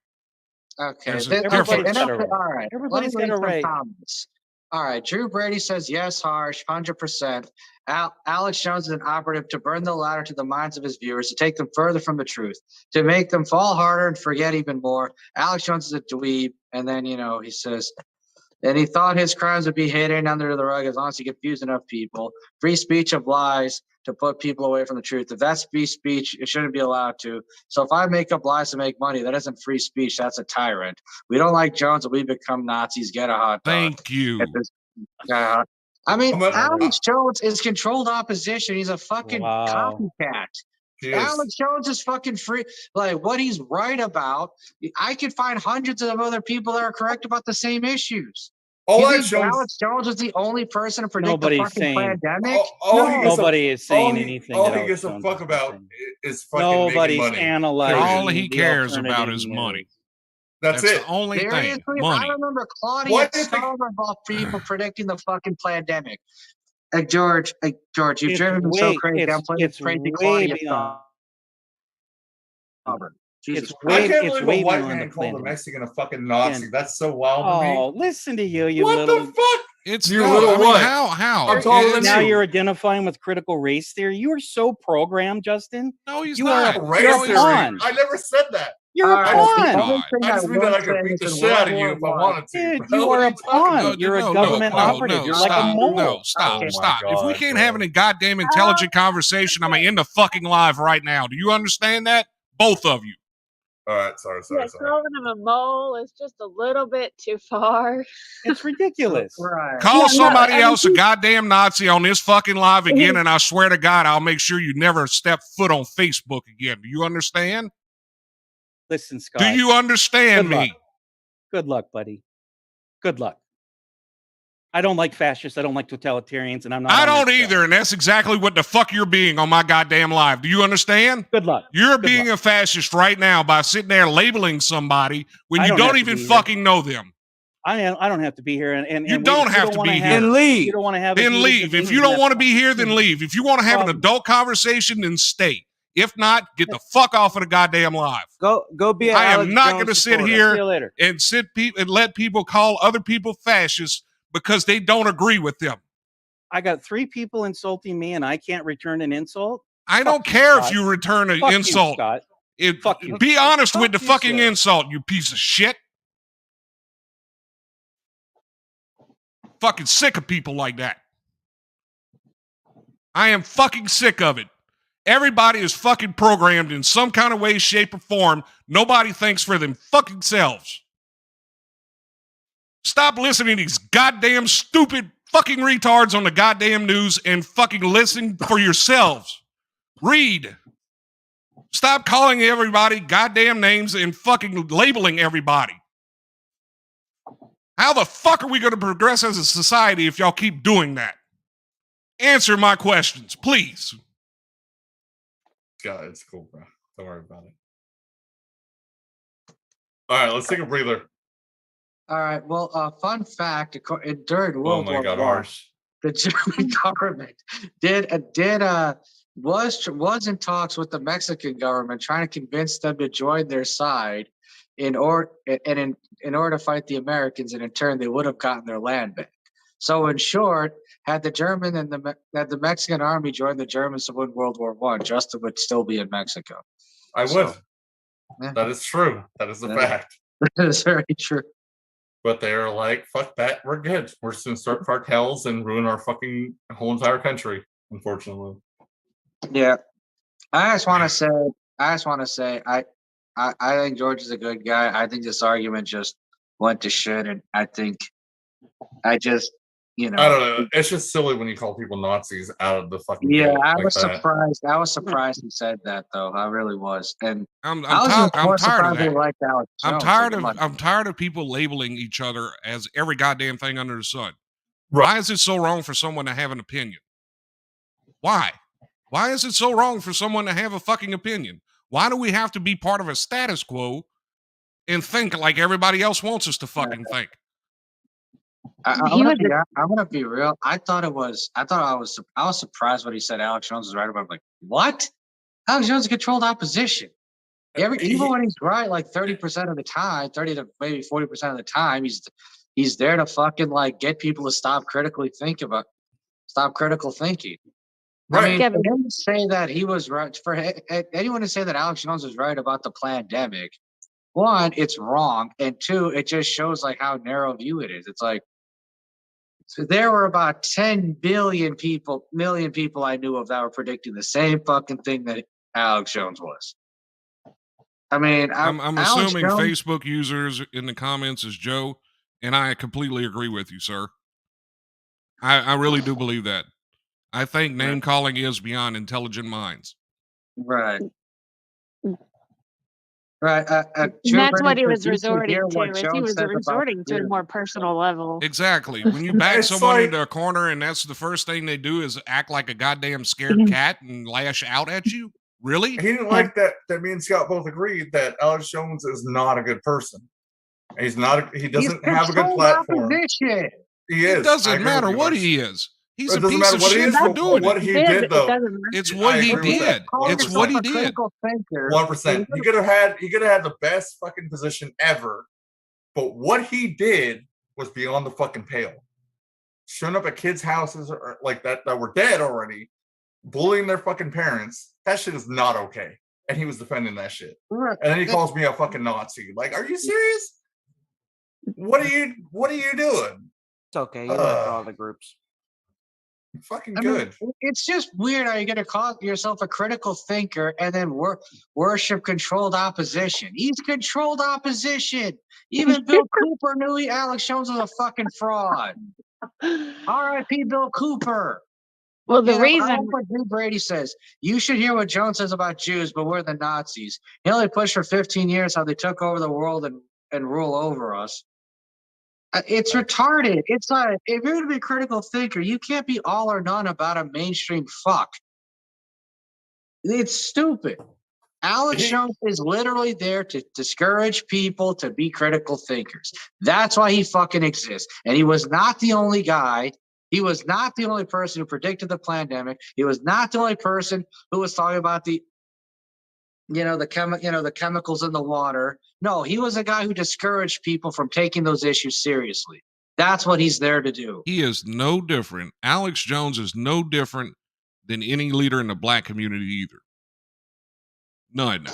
S4: Okay.
S1: There's a
S4: then-
S1: difference.
S4: okay, then
S5: Got it
S4: okay,
S5: right.
S4: all right.
S5: Everybody's
S4: Let me
S5: got
S4: read
S5: it
S4: some
S5: right.
S4: comments. All right. Drew Brady says yes, harsh, 100%. Alex Jones is an operative to burn the ladder to the minds of his viewers, to take them further from the truth, to make them fall harder and forget even more. Alex Jones is a dweeb. And then, he says, and he thought his crimes would be hidden under the rug as long as he confused enough people. Free speech of lies to put people away from the truth. If that's free speech, it shouldn't be allowed to. So if I make up lies to make money, that isn't free speech. That's a tyrant. We don't like Jones, and we become Nazis. Get a hot dog.
S1: Thank you.
S4: Get this guy hot- I mean,
S2: I'm a-
S4: Alex Jones is controlled opposition. He's a fucking
S5: Wow.
S4: copycat.
S2: He is.
S4: Alex Jones is fucking free. Like what he's right about, I could find hundreds of other people that are correct about the same issues.
S2: All
S4: You
S2: that
S4: think
S2: shows.
S4: Alex Jones was the only person to predict
S5: Nobody's
S4: the fucking
S5: saying-
S4: pandemic?
S2: All he
S4: No.
S2: gives a-
S5: Nobody is saying
S2: all he-
S5: anything.
S2: All
S5: that
S2: he
S5: Alex
S2: gives a
S5: Jones
S2: fuck
S5: is
S2: about
S5: saying.
S2: is fucking
S5: Nobody's
S2: making money.
S5: analyzing.
S1: All he
S5: the
S1: cares about is
S5: alternative
S1: money.
S5: news.
S2: That's it.
S1: the only thing.
S4: Seriously,
S1: Money.
S4: I remember Claudia
S2: What if they-
S4: Starmer of all people predicting the fucking pandemic. George, you've
S5: It's
S4: driven me so
S5: way-
S4: crazy. I'm playing
S5: it's
S4: crazy
S5: way
S4: Claudia
S5: beyond.
S4: Starmer. Jesus
S5: It's
S4: Christ.
S5: way-
S2: I can't
S5: it's
S2: believe
S5: way
S2: a white
S5: beyond
S2: man
S5: the
S2: called a
S5: pandemic.
S2: Mexican a fucking Nazi. That's so wild to me.
S5: Oh, listen to you
S2: What
S5: little.
S2: the fuck?
S1: It's
S2: You
S1: no,
S2: little
S1: I mean,
S2: what?
S1: how?
S2: I'm taller than
S5: Now
S2: you.
S5: you're identifying with critical race theory. You are so programmed, Justin.
S1: No, he's
S5: You are
S1: not.
S5: a
S2: Race
S5: you're a
S2: theory.
S5: pawn.
S2: I never said that.
S5: You're
S4: All
S5: a
S4: right,
S1: Oh,
S5: pawn.
S1: God.
S4: everything
S2: I just mean that
S4: will
S2: I could
S4: say
S2: beat
S4: is
S2: the
S4: in
S2: shit out of
S4: World
S2: you if I
S4: War I.
S2: wanted to.
S5: Dude,
S2: bro.
S5: you
S2: What
S5: are a
S2: you talking
S5: pawn.
S2: about?
S5: You're a government operative. You're like a
S1: stop,
S5: mole.
S1: No, stop,
S2: Oh my
S1: stop. If we
S2: God,
S1: can't
S2: bro.
S1: have any goddamn intelligent conversation, I'm gonna end the fucking live right now. Do you understand that? Both of you.
S2: All right, sorry.
S3: Yeah, calling him a mole is just a little bit too far.
S5: It's ridiculous.
S4: Right.
S1: Call
S3: Yeah, no,
S1: somebody
S3: I mean,
S1: else a goddamn Nazi on this fucking live again, and I swear to God, I'll make sure you never step foot on Facebook again. Do you understand?
S5: Listen, Scott.
S1: Do you understand
S5: Good luck.
S1: me?
S5: Good luck, buddy. Good luck. I don't like fascists. I don't like totalitarians, and I'm not.
S1: I
S5: on
S1: don't
S5: their
S1: either,
S5: side.
S1: and that's exactly what the fuck you're being on my goddamn live. Do you understand?
S5: Good luck.
S1: You're
S5: Good
S1: being
S5: luck.
S1: a fascist right now by sitting there labeling somebody when
S5: I
S1: you
S5: don't
S1: don't
S5: have to
S1: even
S5: be here.
S1: fucking know them.
S5: I don't have to be here, and
S1: You
S5: we-
S1: don't
S5: if
S1: have
S5: don't
S1: to
S5: wanna
S1: be
S5: have-
S1: here.
S5: You
S6: And leave.
S5: don't want to have. a
S1: Then
S5: heated
S1: leave. If
S5: debate,
S1: you don't
S5: that's
S1: want to be
S5: fine.
S1: here, then leave. If you want to have an adult conversation, then stay. If not, get the fuck off of the goddamn live.
S6: Go be.
S1: I am not going to sit
S5: See
S1: here
S5: you later.
S1: and and let people call other people fascists because they don't agree with them.
S5: I got 3 people insulting me, and I can't return an insult.
S1: I don't
S5: you,
S1: care if
S5: Scott.
S1: you return an
S5: Fuck you,
S1: insult.
S5: Scott.
S1: It-
S5: Fuck you.
S1: Be honest with the
S6: Fuck you,
S1: fucking
S6: sir.
S1: insult, you piece of shit. Fucking sick of people like that. I am fucking sick of it. Everybody is fucking programmed in some kind of way, shape, or form. Nobody thinks for them fucking selves. Stop listening to these goddamn stupid fucking retards on the goddamn news and fucking listen for yourselves. Read. Stop calling everybody goddamn names and fucking labeling everybody. How the fuck are we going to progress as a society if y'all keep doing that? Answer my questions, please.
S2: God, it's cool, bro. Don't worry about it. All right, let's take a breather.
S4: All right. Well, fun fact: during
S2: Oh
S4: World
S2: my
S4: War
S2: God,
S4: I,
S2: harsh.
S4: the German government was in talks with the Mexican government, trying to convince them to join their side in order to fight the Americans, and in turn they would have gotten their land back. So, in short, had the German and the Mexican army joined the Germans to win World War I, Justin would still be in Mexico.
S2: I
S4: So,
S2: would.
S4: yeah.
S2: That is true. That is a
S4: Yeah.
S2: fact.
S4: That is very true.
S2: But they're like, fuck that. We're good. We're just gonna start cartels and ruin our fucking whole entire country. Unfortunately.
S4: Yeah, I just want to say, I think George is a good guy. I think this argument just went to shit, and I think I just,
S2: I don't know. It's just silly when you call people Nazis out of the fucking
S4: Yeah,
S2: gate
S4: I
S2: like
S4: was
S2: that.
S4: surprised. I was surprised he said that, though. I really was, and
S1: I'm
S4: I was even more
S1: tired of
S4: surprised he
S1: that.
S4: liked Alex
S1: I'm
S4: Jones.
S1: tired
S4: Like,
S1: of
S4: I'm like,
S1: I'm tired of people labeling each other as every goddamn thing under the sun.
S2: Right.
S1: Why is it so wrong for someone to have an opinion? Why? Why is it so wrong for someone to have a fucking opinion? Why do we have to be part of a status quo and think like everybody else wants us to fucking think?
S4: I'm gonna be real. I was surprised when he said Alex Jones was right about. I'm like, what? Alex Jones controlled opposition. Even when he's right, like 30% of the time, 30 to maybe 40% of the time, he's there to fucking like get people to stop critical thinking.
S2: Right.
S4: I mean,
S3: Kevin.
S4: for him to say that he was right, for anyone to say that Alex Jones was right about the pandemic, one, it's wrong, and two, it just shows like how narrow view it is. It's like, so there were about 10 million people I knew of that were predicting the same fucking thing that Alex Jones was. I mean,
S1: I'm
S4: Alex
S1: assuming
S4: Jones,
S1: Facebook users in the comments is Joe, and I completely agree with you, sir. I really do believe that. I think name calling is beyond intelligent minds.
S4: right. Right.
S3: And that's what he was resorting to. Is he was resorting to a more personal level.
S1: Exactly. When you back
S2: It's
S1: someone
S2: like-
S1: into a corner and that's the first thing they do is act like a goddamn scared cat and lash out at you? Really?
S2: He didn't like that me and Scott both agreed that Alex Jones is not a good person. He's not. He
S4: He's
S2: doesn't have a good
S4: controlled
S2: platform.
S4: opposition.
S2: He is.
S1: It
S2: I
S1: doesn't
S2: agree
S1: matter
S2: with you,
S1: what
S2: Harsh.
S1: he is. He's
S2: It
S1: a
S2: doesn't
S1: piece
S2: matter
S1: of
S2: what he
S1: shit
S2: is,
S1: for
S2: but
S1: doing
S2: what
S1: it.
S2: he
S3: Did,
S2: did
S3: it
S2: though.
S3: doesn't matter.
S1: It's what
S2: I
S1: he
S2: agree with
S1: did.
S2: that.
S1: It's
S2: 100%.
S1: what he
S4: a
S1: did.
S4: critical thinker.
S2: 1%. He could have had the best fucking position ever, but what he did was beyond the fucking pale. Showing up at kids' houses or like that were dead already, bullying their fucking parents. That shit is not okay. And he was defending that shit.
S4: Right.
S2: And then he calls me a fucking Nazi. Like, are you serious? What are you doing?
S6: It's okay. You left all the groups.
S2: Fucking
S4: I mean,
S2: good.
S4: it's just weird how you're going to call yourself a critical thinker and then worship controlled opposition. He's controlled opposition. Even Bill Cooper knew Alex Jones was a fucking fraud. R.I.P. Bill Cooper.
S3: Well, the
S4: I
S3: reason
S4: like what Drew Brady says. You should hear what Jones says about Jews, but we're the Nazis. He only pushed for 15 years how they took over the world and rule over us. It's retarded. It's not. If you're going to be a critical thinker, you can't be all or none about a mainstream fuck. It's stupid. Alex Jones is literally there to discourage people to be critical thinkers. That's why he fucking exists. And he was not the only guy. He was not the only person who predicted the pandemic. He was not the only person who was talking about the chemicals in the water. No, he was a guy who discouraged people from taking those issues seriously. That's what he's there to do.
S1: He is no different. Alex Jones is no different than any leader in the black community either. None.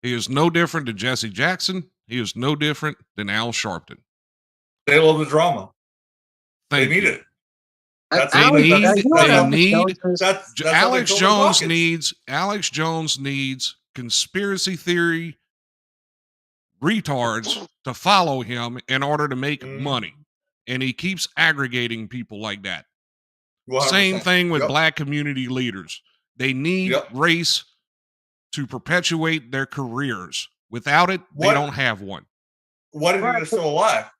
S1: He is no different than Jesse Jackson. He is no different than Al Sharpton.
S2: They love the drama. They need it.
S1: Alex Jones needs conspiracy theory retards to follow him in order to make money. And he keeps aggregating people like that. 100%. Same thing with black community leaders. They need race to perpetuate their careers. Without it, they don't have one.
S2: What if they're still alive?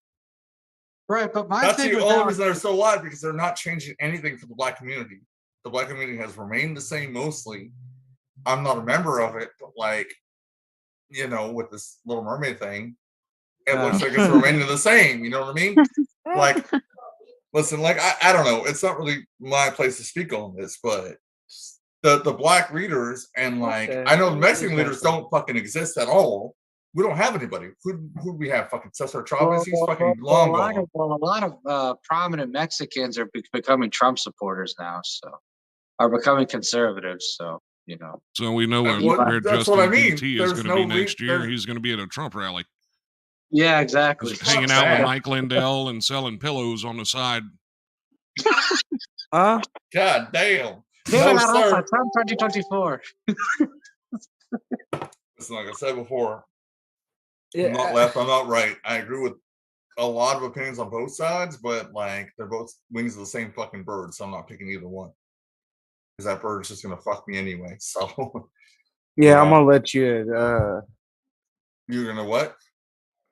S4: Right, but
S2: that's the only reason they're still alive, because they're not changing anything for the black community. The black community has remained the same mostly. I'm not a member of it, but with this Little Mermaid thing, it looks like it's remaining the same. You know what I mean? Like, listen, I don't know. It's not really my place to speak on this, but the black leaders and I know the Mexican leaders don't fucking exist at all. We don't have anybody. Who we have? Fucking Cesar Chavez. He's fucking long gone.
S4: A lot of prominent Mexicans are becoming Trump supporters now, are becoming conservatives. So
S1: So we know where Justin GT is going to be next year. He's going to be at a Trump rally.
S4: Yeah, exactly.
S1: Just hanging out with Mike Lindell and selling pillows on the side.
S2: God damn.
S4: No, sir. Trump 2024.
S2: Listen, like I said before, I'm not left, I'm not right. I agree with a lot of opinions on both sides, but they're both wings of the same fucking bird, so I'm not picking either one. Because that bird is just gonna fuck me anyway. So
S6: yeah, I'm gonna let you
S2: you're gonna what?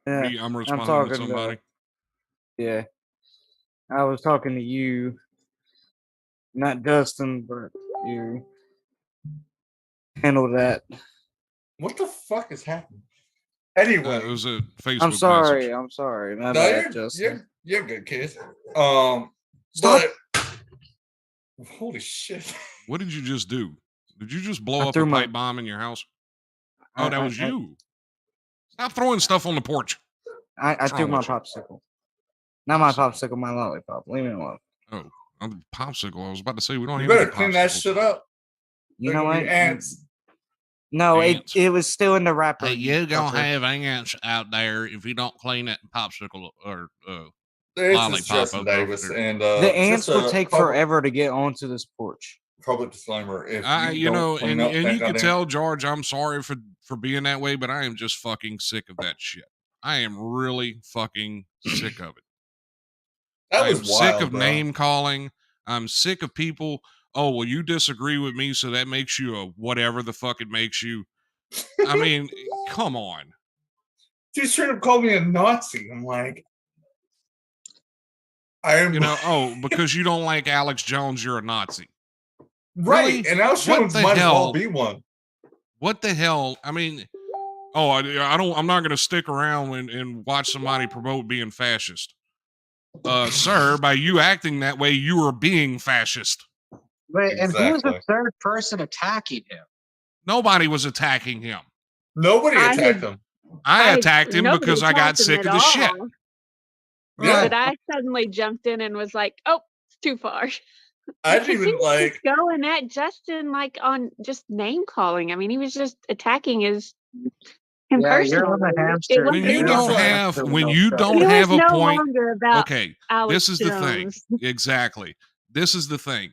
S6: Yeah,
S1: I'm responding to somebody.
S6: Yeah. I was talking to you, not Dustin, but you. Handle that.
S2: What the fuck is happening? Anyway,
S1: it was a Facebook
S6: I'm sorry.
S1: message.
S6: I'm sorry. My bad, Justin.
S2: You're good, kid.
S6: Stop.
S2: But holy shit!
S1: What did you just do? Did you just blow up a pipe bomb in your house? Oh, that was you. Stop throwing stuff on the porch.
S6: I threw my popsicle. Not my popsicle, my lollipop. Leave me alone.
S1: Oh, popsicle. I was about to say we don't
S2: even. You better clean that shit up.
S6: You know what?
S2: Ants.
S6: No, it was still in the wrapper.
S1: Hey, you gonna have ants out there if you don't clean that popsicle or lollipop up
S2: Davis, and
S6: the ants will take forever to get onto this porch.
S2: Public disclaimer: if
S1: and you can tell George, I'm sorry for being that way, but I am just fucking sick of that shit. I am really fucking sick of it. I'm sick of name calling. I'm sick of people. Oh, well, you disagree with me, so that makes you a whatever the fuck it makes you. I mean, come on.
S2: She's trying to call me a Nazi. I'm like, I am.
S1: Because you don't like Alex Jones, you're a Nazi.
S2: Right. Really? And Alex Jones might as well be one.
S1: What the hell? I mean, Oh, I don't. I'm not going to stick around and watch somebody promote being fascist. Sir, by you acting that way, you are being fascist.
S4: Wait, and who was the
S2: Exactly.
S4: third person attacking him?
S1: Nobody was attacking him.
S2: Nobody
S3: I
S2: attacked
S3: had-
S2: him.
S1: I attacked him
S3: nobody
S1: because I got
S3: attacked him
S1: sick
S3: at
S1: of the shit.
S3: all.
S2: Yeah.
S3: But I suddenly jumped in and was like, "Oh, it's too far."
S2: I
S3: Because
S2: didn't
S3: he
S2: even
S3: was
S2: like.
S3: just going at Justin like on just name calling. I mean, he was just attacking him
S4: Yeah, you're
S3: personally.
S4: on the
S3: It
S4: hamster.
S1: When
S3: wasn't
S1: you
S2: It was
S1: don't
S2: like-
S1: have, when
S4: No
S1: you
S4: shut
S1: don't
S3: It
S1: have
S3: was
S1: a
S3: no
S1: point.
S3: longer about
S1: Okay,
S3: Alex
S1: this is the thing.
S3: Jones.
S1: Exactly. This is the thing.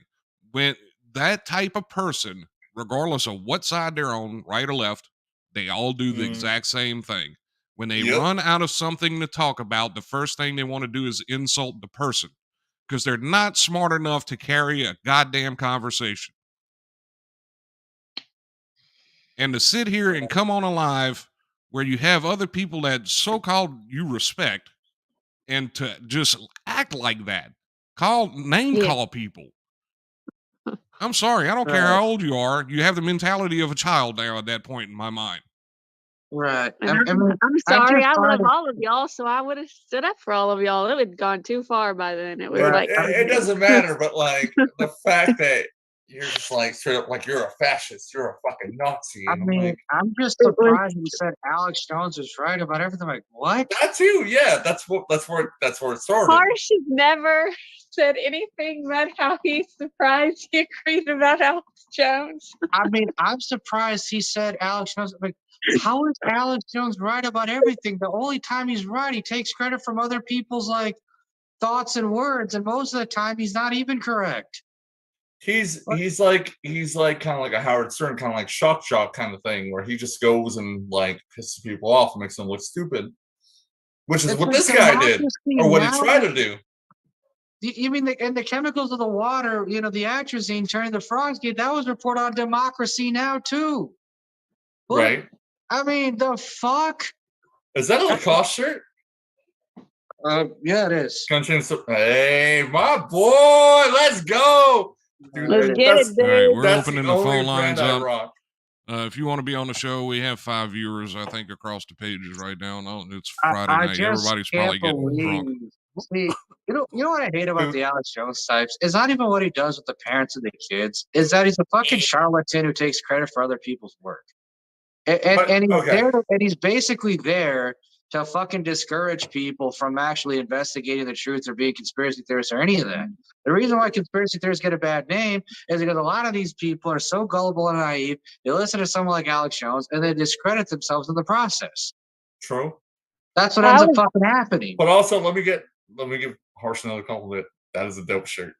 S1: When that type of person, regardless of what side they're on, right or left, they all do the
S2: Mm.
S1: exact same thing. When they
S2: Yep.
S1: run out of something to talk about, the first thing they want to do is insult the person because they're not smart enough to carry a goddamn conversation. And to sit here and come on a live where you have other people that so-called you respect and to just act like that, name
S3: Yeah.
S1: call people. I'm sorry, I don't care how old you are. You have the mentality of a child now at that point in my mind.
S4: Right.
S3: And
S4: I mean,
S3: I'm sorry,
S4: just
S3: I
S4: find
S3: love
S4: it-
S3: all of y'all, so I would have stood up for all of y'all. It would have gone too far by then. It was
S2: It,
S3: like
S2: it doesn't matter, but like the fact that you're just like straight up like you're a fascist, you're a fucking Nazi.
S4: I
S2: And I'm
S4: mean,
S2: like,
S4: I'm just
S3: It was-
S4: surprised you said Alex Jones was right about everything. Like, what?
S2: that too, yeah. That's where it started.
S3: Harsh has never said anything about how he's surprised he agreed about Alex Jones.
S4: I mean, I'm surprised he said Alex Jones. Like, how is Alex Jones right about everything? The only time he's right, he takes credit from other people's like thoughts and words, and most of the time he's not even correct.
S2: He's like kind of like a Howard Stern, kind of like shock jock kind of thing, where he just goes and like pisses people off and makes them look stupid, which is
S4: It's
S2: what
S4: like
S2: this guy did,
S4: democracy
S2: or what he
S4: now.
S2: tried to do.
S4: You mean the chemicals of the water, the atrazine turning the frogs gate, that was reported on Democracy Now! Too. What?
S2: Right?
S4: I mean, the fuck?
S2: Is that a Lacoste shirt?
S4: Yeah, it is.
S2: Hey, my boy, let's go. Dude,
S3: Let's get
S2: that's-
S3: it, dude.
S1: All right, we're
S2: That's
S1: opening
S2: the
S1: the
S2: only
S1: phone lines
S2: brand I
S1: up.
S2: rock.
S1: If you want to be on the show, we have 5 viewers, I think, across the pages right now. No, it's
S4: I
S1: Friday night.
S4: just
S1: Everybody's
S4: can't
S1: probably getting drunk.
S4: believe. See, you know what I hate about the Alex Jones types? It's not even what he does with the parents and the kids. Is that he's a fucking charlatan who takes credit for other people's work. And he's
S2: okay.
S4: there, and he's basically there to fucking discourage people from actually investigating the truth or being conspiracy theorists or any of that. The reason why conspiracy theorists get a bad name is because a lot of these people are so gullible and naive. They listen to someone like Alex Jones and they discredit themselves in the process.
S2: True.
S4: That's what ends up fucking happening.
S2: But also, let me give Harsh another compliment. That is a dope shirt.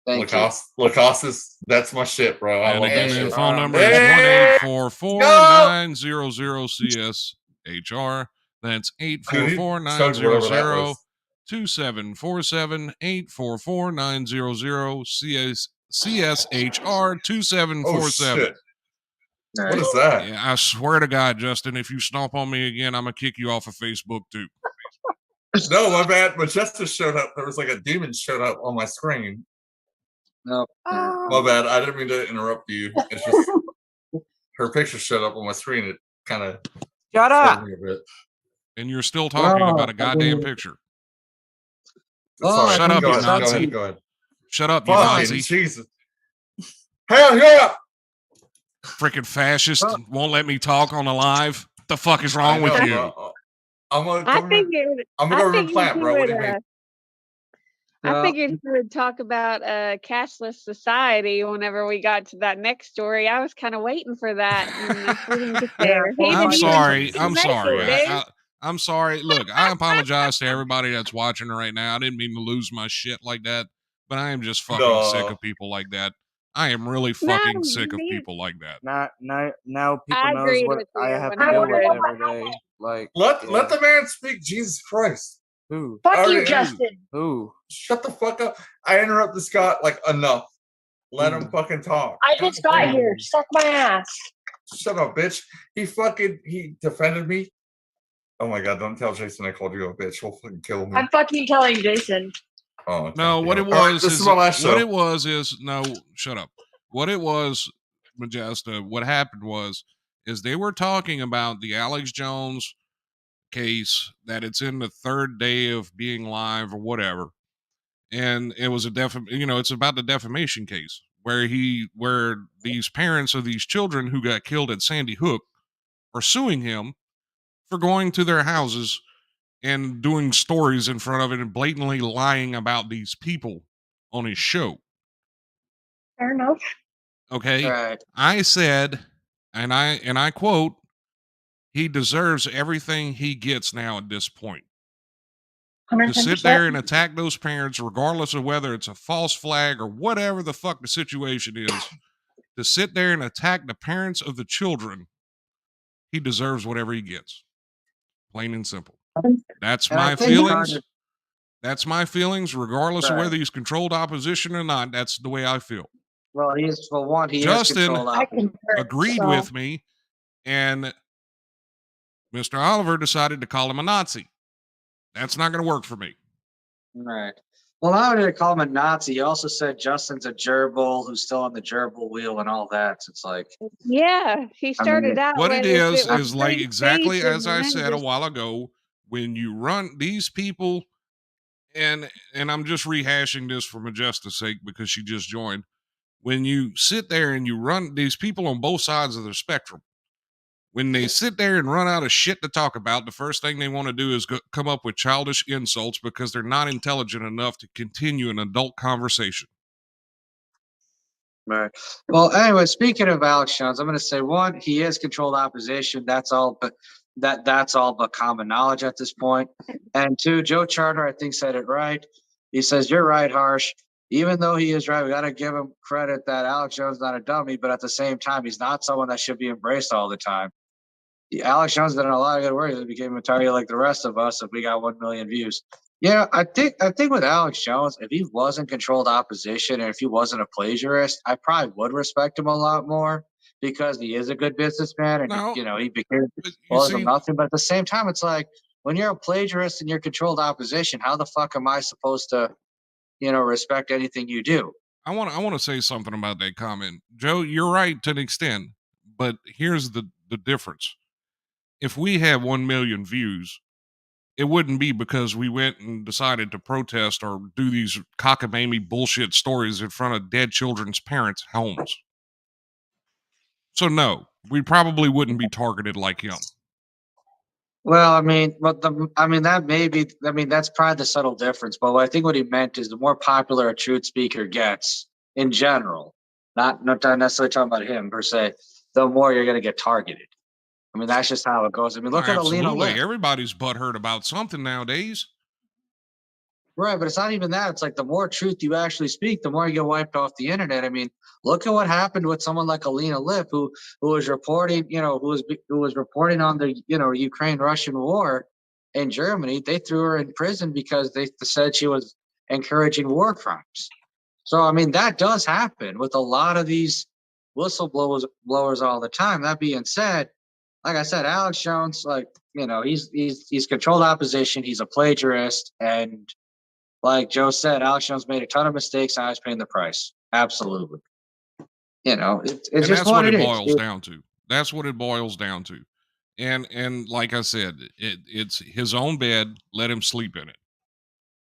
S4: Thank
S2: Lacoste, that's my shit, bro. I
S1: And
S2: love that
S1: again, the
S2: shit.
S1: phone number
S2: Hey!
S1: is 1-844-900-CSHR. That's
S2: Dude, he chugged whatever that was.
S1: 844-900-2747, 844-900-CSHR 2747.
S2: Oh shit!
S4: you.
S2: What is that?
S1: Yeah, I swear to God, Justin, if you stomp on me again, I'm gonna kick you off of Facebook too.
S2: No, my bad. But Justice showed up. There was like a demon showed up on my screen.
S4: No.
S2: My bad. I didn't mean to interrupt you. It's just her picture showed up on my screen. It kind of
S6: Shut up.
S2: me a bit.
S1: And you're still talking
S4: Oh,
S1: about a goddamn
S4: I mean-
S1: picture.
S4: Oh,
S2: Sorry.
S1: shut up,
S2: Go
S1: you
S2: ahead,
S1: Nazi.
S2: Go ahead.
S1: Shut up, you
S2: Fucking
S1: Nazi.
S2: Jesus. Hell yeah!
S1: Freaking fascist
S4: Well-
S1: won't let me talk on the live. What the fuck is wrong with
S2: I know,
S1: you?
S2: bro. I'm a
S3: I
S2: government.
S3: figured.
S2: I'm a
S3: I
S2: government
S3: figured
S2: plant,
S3: he
S2: bro. What
S3: would.
S2: do you mean?
S3: I figured he would talk about a cashless society whenever we got to that next story. I was kind of waiting for that. And we didn't get there. He
S1: I'm
S3: didn't even
S1: sorry.
S3: make
S1: I'm
S3: it,
S1: sorry.
S3: dude.
S1: I'm sorry. Look, I apologize to everybody that's watching right now. I didn't mean to lose my shit like that, but I am just fucking sick
S2: No.
S1: of people like that. I am really
S3: No,
S1: fucking sick of
S3: me-
S1: people like that.
S6: Now people
S3: I
S6: knows
S3: agreed
S6: what
S3: with
S6: I
S3: you
S6: have
S3: when
S6: to
S3: I
S6: deal with
S3: would.
S6: every day. Like
S2: Let
S6: yeah.
S2: the man speak. Jesus Christ.
S6: Who?
S7: Fuck you,
S2: Already-
S7: Justin.
S6: Who?
S2: Shut the fuck up. I interrupted Scott like enough. Let him fucking talk.
S7: I just got here. Suck my ass.
S2: Shut up, bitch. He defended me. Oh my god, don't tell Jason I called you a bitch. He'll fucking kill me.
S7: I'm fucking telling Jason.
S2: Oh, okay.
S1: No, what it
S2: All right,
S1: was
S2: this
S1: is
S2: is my last show.
S1: what it was is no, shut up. What it was, Majesta, what happened was is they were talking about the Alex Jones case, that it's in the third day of being live or whatever. And it was it's about the defamation case where these parents of these children who got killed at Sandy Hook are suing him for going to their houses and doing stories in front of it and blatantly lying about these people on his show.
S7: Fair enough.
S1: Okay.
S4: Right.
S1: I said, and I quote, he deserves everything he gets now at this point. To sit there and attack those parents, regardless of whether it's a false flag or whatever the fuck the situation is, to sit there and attack the parents of the children, he deserves whatever he gets. Plain and simple. That's
S4: And I
S1: my
S4: think
S1: feelings. That's my feelings, regardless of
S4: Right.
S1: whether he's controlled opposition or not. That's the way I feel.
S4: Well, he is
S1: Justin
S4: controlled
S7: I
S4: opposition.
S7: concur.
S1: Agreed
S7: So,
S1: with me, and Mr. Oliver decided to call him a Nazi. That's not going to work for me.
S4: Right. Well, not only did he call him a Nazi, he also said Justin's a gerbil who's still on the gerbil wheel and all that. So it's like,
S3: Yeah, he started out
S1: What
S3: with
S1: it is
S3: was
S1: like
S3: free
S1: exactly
S3: speech,
S1: as
S3: and
S1: I
S3: then
S1: said a
S3: just-
S1: while ago. When you run these people, and I'm just rehashing this for Majesta's sake because she just joined. When you sit there and you run these people on both sides of the spectrum, when they sit there and run out of shit to talk about, the first thing they want to do is come up with childish insults because they're not intelligent enough to continue an adult conversation.
S4: right. Well, anyway, speaking of Alex Jones, I'm going to say one, he is controlled opposition. That's all, but that's all but common knowledge at this point. And two, Joe Charter, I think, said it right. He says, "You're right, Harsh. Even though he is right, we got to give him credit that Alex Jones is not a dummy, but at the same time, he's not someone that should be embraced all the time. Alex Jones did a lot of good work. He became a target like the rest of us if we got 1 million views." Yeah, I think with Alex Jones, if he wasn't controlled opposition and if he wasn't a plagiarist, I probably would respect him a lot more because he is a good businessman and
S1: No,
S4: he became
S1: but you
S4: wasn't
S1: see,
S4: nothing. But at the same time, it's like when you're a plagiarist and you're controlled opposition, how the fuck am I supposed to, respect anything you do?
S1: I want to say something about that comment, Joe. You're right to an extent, but here's the difference. If we have 1 million views, it wouldn't be because we went and decided to protest or do these cockamamie bullshit stories in front of dead children's parents' homes. So no, we probably wouldn't be targeted like him.
S4: Well, that's probably the subtle difference. But I think what he meant is the more popular a truth speaker gets in general, not necessarily talking about him per se, the more you're going to get targeted. I mean, that's just how it goes. I mean, look at Alina
S1: Absolutely.
S4: Lip.
S1: Everybody's butthurt about something nowadays.
S4: Right, but it's not even that. It's like the more truth you actually speak, the more you get wiped off the internet. I mean, look at what happened with someone like Alina Lip, who was reporting, who was reporting on the, Ukraine-Russian war in Germany. They threw her in prison because they said she was encouraging war crimes. So, I mean, that does happen with a lot of these whistleblowers all the time. That being said, like I said, Alex Jones, he's controlled opposition. He's a plagiarist, and like Joe said, Alex Jones made a ton of mistakes. Now he's paying the price. Absolutely. It's
S1: And
S4: just
S1: that's what it
S4: is.
S1: boils down to. That's what it boils down to. And like I said, it's his own bed. Let him sleep in it.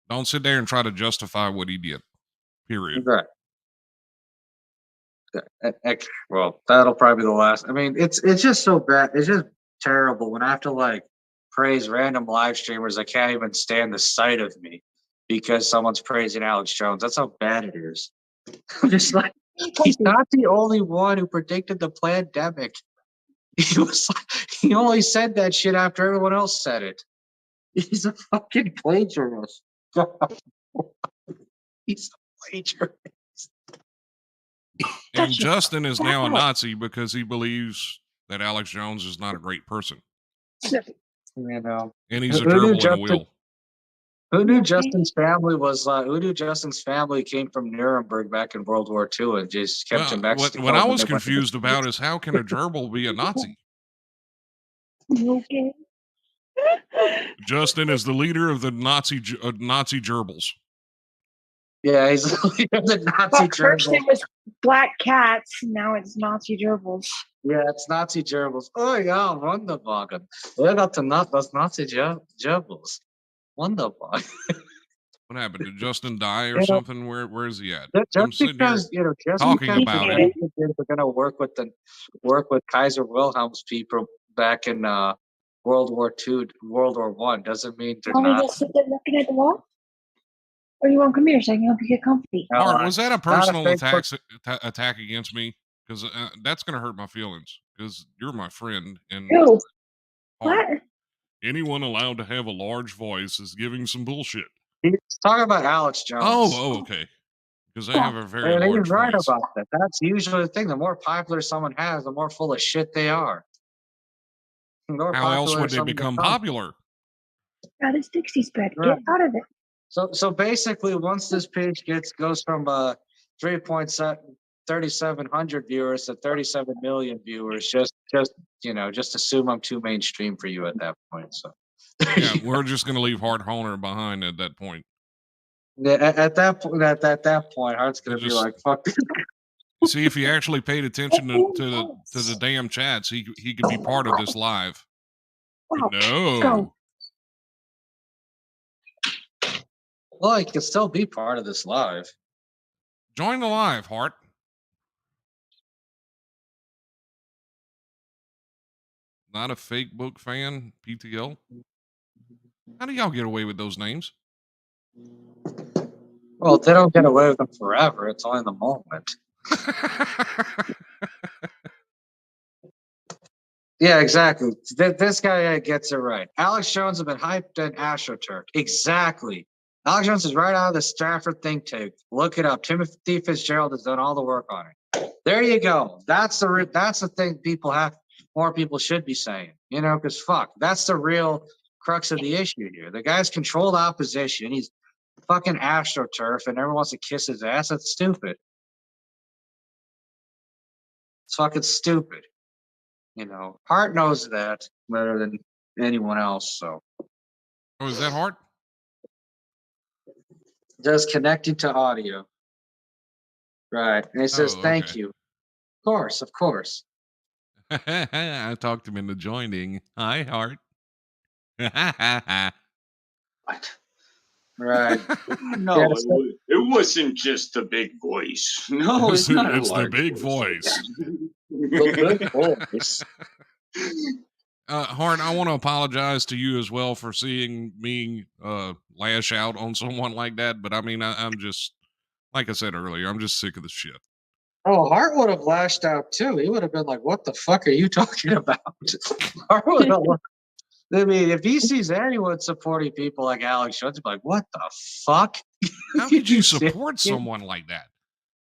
S1: Don't sit there and try to justify what he did. Period.
S4: Right. Well, that'll probably be the last. I mean, it's just so bad. It's just terrible when I have to praise random live streamers. I can't even stand the sight of me because someone's praising Alex Jones. That's how bad it is. I'm just like, he's not the only one who predicted the pandemic. He only said that shit after everyone else said it. He's a fucking plagiarist. He's a plagiarist.
S1: And Justin is now a Nazi because he believes that Alex Jones is not a great person.
S4: And
S1: he's a gerbil in a wheel.
S4: Who knew Justin's family was? Who knew Justin's family came from Nuremberg back in World War II and just kept to Mexico?
S1: What I was confused about is how can a gerbil be a Nazi?
S7: Okay.
S1: Justin is the leader of the Nazi gerbils.
S4: Yeah, he's the leader of the Nazi
S7: But first
S4: gerbil.
S7: it was black cats, now it's Nazi gerbils.
S4: Yeah, it's Nazi gerbils. Oh ja, wunderbar. Wer hat denn das Nazi gerbils? Wunderbar.
S1: What happened? Did Justin die or
S4: You know,
S1: something? Where is he at?
S4: just
S1: I'm sitting here
S4: because just
S1: talking
S4: because
S1: about
S4: the
S1: him.
S4: Canadians were going to work with Kaiser Wilhelm's people back in World War II, World War One, doesn't mean they're
S7: Want me
S4: not.
S7: to sit there looking at the wall? Or you want to come here so I can help you get comfy?
S1: Art, was that a
S4: Not a
S1: personal
S4: Facebook.
S1: attack against me? Because that's going to hurt my feelings. Because you're my friend, and
S7: Who?
S1: Art,
S7: What?
S1: anyone allowed to have a large voice is giving some bullshit.
S4: He's talking about Alex Jones.
S1: Oh, okay. Because I have a very
S4: And he's
S1: large
S4: right
S1: voice.
S4: about that. That's usually the thing. The more popular someone has, the more full of shit they are. The more
S1: How else
S4: popular
S1: would they
S4: someone
S1: become
S4: becomes.
S1: popular?
S7: God, it's Dixie's bed.
S4: Right.
S7: Get out of it.
S4: So basically, once this page goes from 3,700 viewers to 37 million viewers, just assume I'm too mainstream for you at that point. So
S1: Yeah, we're just going to leave Hart Honer behind at that point.
S4: yeah, at that point, Hart's gonna be
S1: Just-
S4: like, "Fuck."
S1: See, if he actually paid attention to the damn chats, he could be part of this live.
S7: Wow.
S1: No.
S7: Go.
S4: Well, he could still be part of this live.
S1: Join the live, Hart. Not a fake book fan, PTL. How do y'all get away with those names?
S4: Well, they don't get away with them forever. It's only the moment. Yeah, exactly. This guy gets it right. Alex Jones has been hyped in AstroTurf. Exactly. Alex Jones is right out of the Stratford think tank. Look it up. Timothy Fitzgerald has done all the work on it. There you go. That's the thing more people should be saying. Because fuck, that's the real crux of the issue here. The guy's controlled opposition. He's fucking AstroTurf, and everyone wants to kiss his ass. That's stupid. It's fucking stupid. Hart knows that better than anyone else. So,
S1: Oh, is that Hart?
S4: just connecting to audio. Right. And it says, thank
S1: okay.
S4: you. Of course.
S1: I talked him into joining. Hi, Hart.
S4: What? Right.
S8: No,
S4: Yes.
S8: it wasn't just the big voice. No, it's not.
S1: It's
S8: a
S1: the
S8: large
S1: big voice.
S4: The good voice.
S1: Hart, I want to apologize to you as well for seeing me lash out on someone like that. But I mean, I'm just, like I said earlier, I'm just sick of the shit.
S4: Oh, Hart would have lashed out too. He would have been like, what the fuck are you talking about? Hart would have. I mean, if he sees anyone supporting people like Alex Jones, he'd be like, what the fuck?
S1: How could you support someone like that?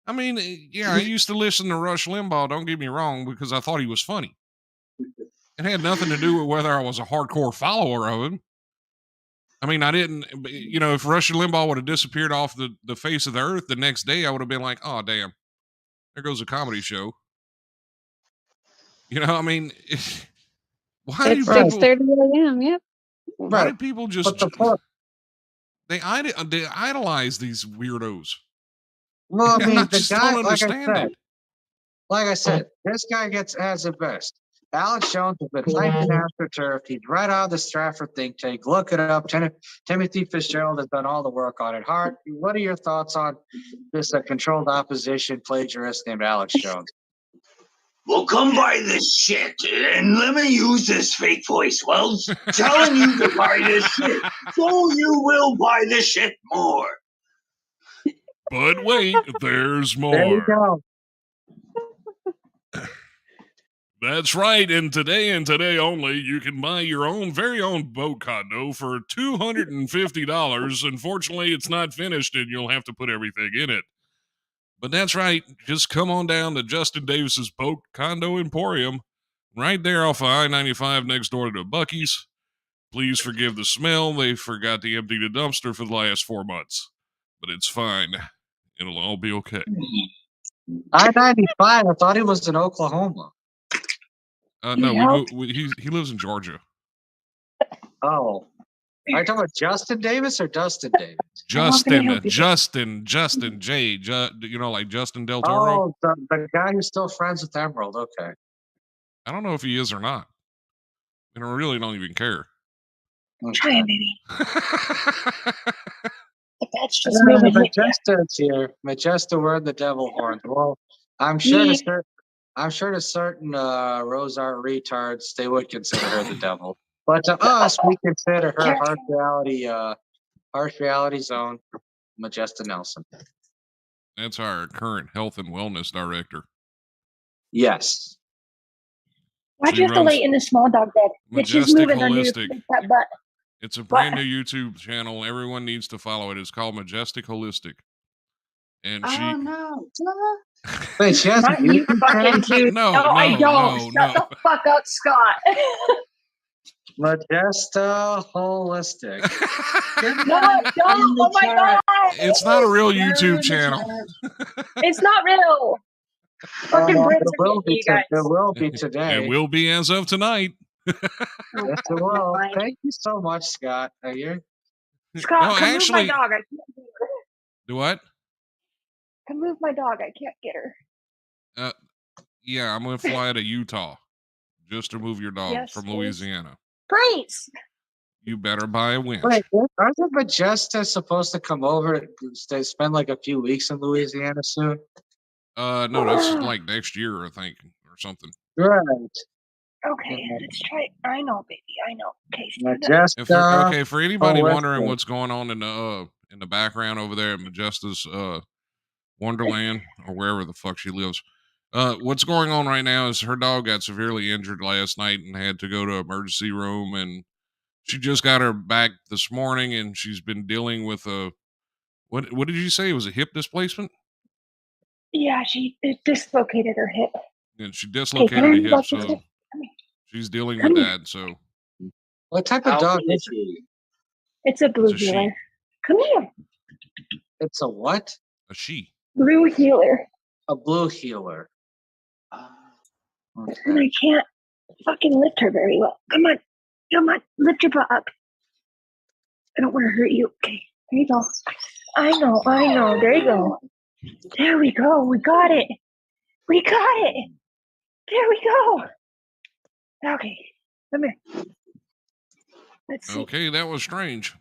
S1: I mean, yeah, I used to listen to Rush Limbaugh, don't get me wrong, because I thought he was funny. It had nothing to do with whether I was a hardcore follower of him. I mean, I didn't, if Rush Limbaugh would have disappeared off the face of the earth the next day, I would have been like, oh, damn, there goes a comedy show. I mean, why
S3: It's
S1: do people,
S3: 6:30 a.m. Yep.
S1: why do people just,
S4: But the point,
S1: they idolize these weirdos?
S4: well, I mean,
S1: I
S4: the
S1: just
S4: guy,
S1: don't understand it.
S4: like I said, this guy has the best. Alex Jones has been hyped in AstroTurf. He's right out of the Stratford think tank. Look it up. Timothy Fitzgerald has done all the work on it. Hart, what are your thoughts on this controlled opposition plagiarist named Alex Jones?
S8: Well, come buy this shit and let me use this fake voice. Well, telling you to buy this shit, so you will buy this shit more.
S1: But wait, there's more.
S4: There you go.
S1: That's right, and today only, you can buy your very own boat condo for $250. Unfortunately, it's not finished, and you'll have to put everything in it. But that's right, just come on down to Justin Davis's Boat Condo Emporium, right there off of I-95 next door to Buc-ee's. Please forgive the smell. They forgot to empty the dumpster for the last 4 months. But it's fine. It'll all be okay.
S4: I-95, I thought he was in Oklahoma.
S1: No, he lives in Georgia.
S4: Oh. Are you talking about Justin Davis or Dustin Davis?
S1: Justin J. Like Justin Del Toro.
S4: Oh, the guy who's still friends with Emerald. Okay.
S1: I don't know if he is or not. And I really don't even care.
S7: Try it, baby. If that's just moving.
S4: Majesta's here. Majesta, we're the devil horns. Well, I'm sure to certain Rose Art retards, they would consider her the devil. But to us, we consider her harsh reality zone, Majesta Nelson.
S1: That's our current health and wellness director.
S4: Yes.
S7: Why'd you have to lay in the small dog bed? If she's moving
S1: Holistic.
S7: That butt.
S1: It's a brand new YouTube channel. Everyone needs to follow it. It's called Majestic Holistic. And she.
S4: No. Wait, she has
S7: Not you fucking dude.
S1: No,
S7: I don't. Shut the fuck up, Scott.
S4: Majesta Holistic.
S7: No, I don't. Oh my god.
S1: It's not a real YouTube channel.
S7: It's not real. Fucking Brits
S4: it will be. It will be today.
S1: It will be as of tonight.
S4: Yes, it will. Thank you so much, Scott.
S7: Scott, come move my dog. I can't get her.
S1: Do what?
S7: Come move my dog. I can't get her.
S1: Yeah, I'm gonna fly to Utah just to move your dog from Louisiana.
S7: Please.
S1: You better buy a winch.
S4: Wait, aren't the Majesta supposed to come over to spend like a few weeks in Louisiana soon?
S1: No, that's like next year, I think, or something.
S4: Right.
S7: Okay, let's try. I know, baby. I know. Okay,
S4: Majesta.
S1: For anybody wondering what's going on in the background over there at Majesta's Wonderland or wherever the fuck she lives, what's going on right now is her dog got severely injured last night and had to go to emergency room, and she just got her back this morning, and she's been dealing with what did you say? It was a hip displacement?
S7: Yeah, she dislocated her hip.
S1: And she dislocated her hip, so she's dealing with that. So,
S4: what type of dog is she?
S7: It's a blue healer. Come here.
S4: It's a what?
S1: A she.
S7: Blue healer.
S4: A blue healer.
S7: Okay. And I can't fucking lift her very well. Come on, lift your butt up. I don't want to hurt you. Okay, there you go. I know. There you go. There we go. We got it. There we go. Okay, come here. Let's see.
S1: Okay, that was strange.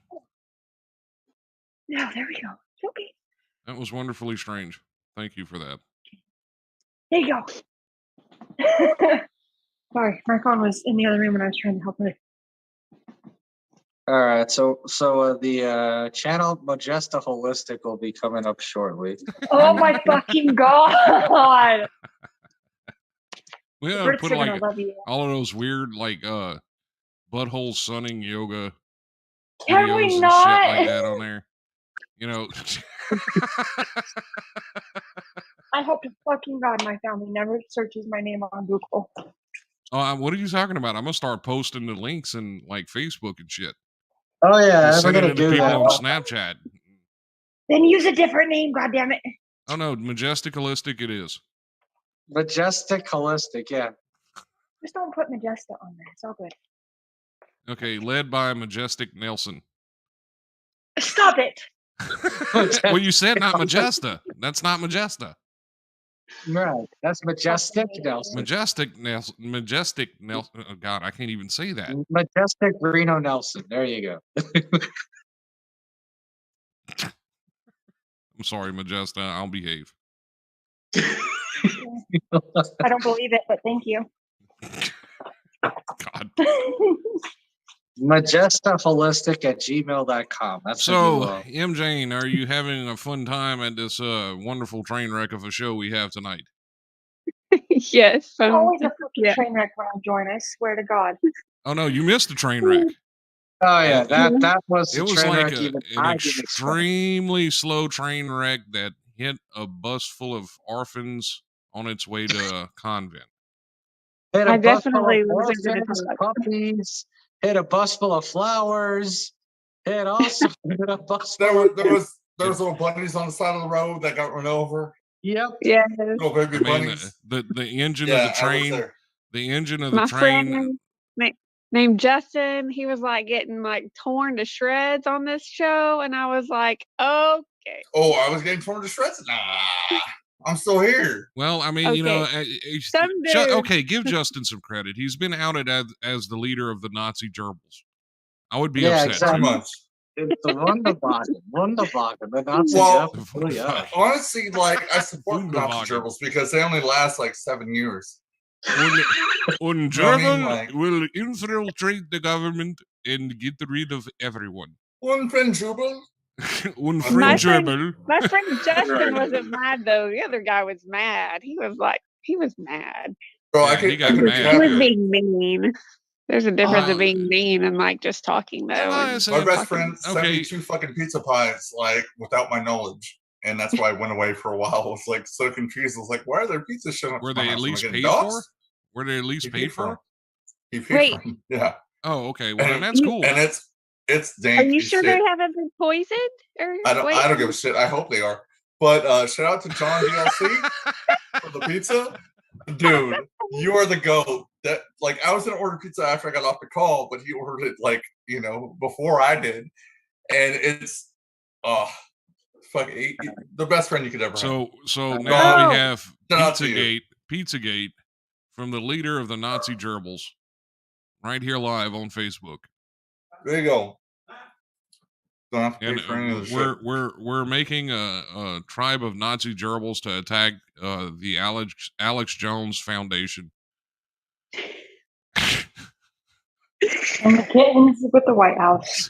S7: Now, there we go. Okay.
S1: That was wonderfully strange. Thank you for that.
S7: There you go. Sorry, my phone was in the other room and I was trying to help her.
S4: All right, so the channel Majesta Holistic will be coming up shortly.
S7: Oh my fucking god!
S1: We gotta put like all of those weird like butthole sunning yoga videos and shit like that on there. You know.
S7: I hope to fucking god my family never searches my name on Google.
S1: Oh, what are you talking about? I'm gonna start posting the links in like Facebook and shit.
S4: Oh yeah,
S1: I'm gonna do people on Snapchat.
S7: Then use a different name, goddammit.
S1: Oh no, Majestic Holistic it is.
S4: Majestic Holistic, yeah.
S7: Just don't put Majesta on there. It's all good.
S1: Okay, led by Majestic Nelson.
S7: Stop it.
S1: Well, you said not Majesta. That's not Majesta.
S4: Right. That's Majestic Nelson.
S1: Majestic Nelson. Oh God, I can't even say that.
S4: Majestic Reno Nelson. There you go.
S1: I'm sorry, Majesta. I'll behave.
S7: I don't believe it, but thank you.
S1: God.
S4: MajestaHolistic@gmail.com. That's
S1: so, M. Jane, are you having a fun time at this wonderful train wreck of a show we have tonight?
S3: Yes.
S7: Always a fucking train wreck when I join, I swear to God.
S1: Oh no, you missed the train wreck.
S4: Oh yeah, that was
S1: it was like an extremely slow train wreck that hit a bus full of orphans on its way to a convent.
S3: I definitely was
S4: puppies. Hit a bus full of flowers. Hit also hit a bus.
S2: There was little bunnies on the side of the road that got run over.
S4: Yep.
S3: Yeah.
S2: Little baby bunnies.
S1: The engine of the train. The engine of the train.
S3: Friend named Justin, he was like getting like torn to shreds on this show, and I was like, okay.
S2: Oh, I was getting torn to shreds. Nah. I'm still here.
S1: Well, I mean, you know,
S3: Some dude.
S1: okay, give Justin some credit. He's been outed as the leader of the Nazi gerbils. I would be upset.
S4: Exactly.
S2: Pretty much.
S4: It's the Wunderwagen, the Nazi
S2: Well,
S4: German. Yeah.
S2: honestly, like I support Nazi gerbils because they only last like 7 years.
S1: Un gerbil will infiltrate the government and get rid of everyone.
S2: Un friend gerbil.
S1: Un friend gerbil.
S3: My friend Justin wasn't mad though. The other guy was mad. He was mad.
S2: Bro,
S1: Yeah, he got mad.
S3: He was being mean. There's a difference of being mean and like just talking though.
S2: My best friend sent me 2 fucking pizza pies like without my knowledge, and that's why I went away for a while. I was like so confused. I was like, why are there pizzas showing up?
S1: Were they at least paid for? Were they at least paid for?
S2: He paid for them. Yeah.
S1: Oh, okay. Well, then that's cool.
S2: And it's dank.
S3: Are you sure they haven't been poisoned? Or
S2: I don't give a shit. I hope they are. But shout out to John DLC for the pizza. Dude, you are the GOAT. That like I was gonna order pizza after I got off the call, but he ordered it like, you know, before I did. And it's the best friend you could ever have.
S1: So now we have Pizzagate from the leader of the Nazi gerbils right here live on Facebook.
S2: There you go. Don't have to
S1: And
S2: pay for any of the shit.
S1: we're making a tribe of Nazi gerbils to attack the Alex Jones Foundation.
S7: And the kittens with the White House.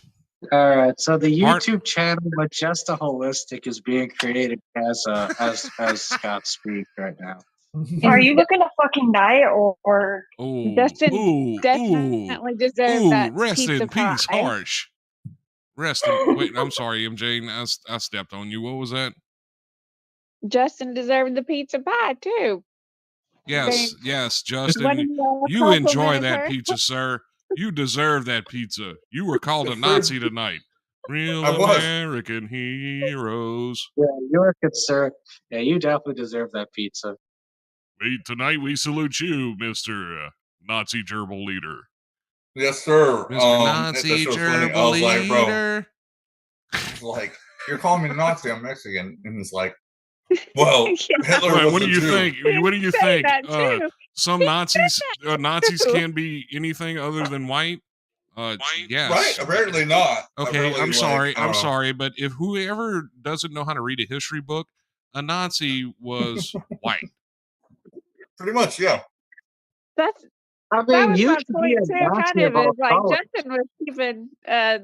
S4: All right, so the YouTube channel Majesta Holistic is being created as Scott speaks right now.
S7: Are you looking to fucking die or
S3: Justin definitely deserves that
S1: rest
S3: pizza
S1: in peace,
S3: pie.
S1: Harsh. Wait, I'm sorry, MJ. I stepped on you. What was that?
S3: Justin deserved the pizza pie too.
S1: Yes, Justin. You enjoy that pizza, sir. You deserve that pizza. You were called a Nazi tonight. Real American heroes.
S4: Yeah, you're good, sir. Yeah, you definitely deserve that pizza.
S1: Tonight we salute you, Mr. Nazi gerbil leader.
S2: Yes, sir.
S1: Mr. Nazi gerbil leader.
S2: Like, you're calling me Nazi, I'm Mexican. And he's like, well, Hitler was
S1: what do you
S2: Jew.
S1: think? What do you think? Some Nazis can't be anything other than white. Yes.
S2: Right? Apparently not.
S1: Okay, I'm sorry, but if whoever doesn't know how to read a history book, a Nazi was white.
S2: Pretty much, yeah.
S3: That was my point too. Kind of is like Justin was keeping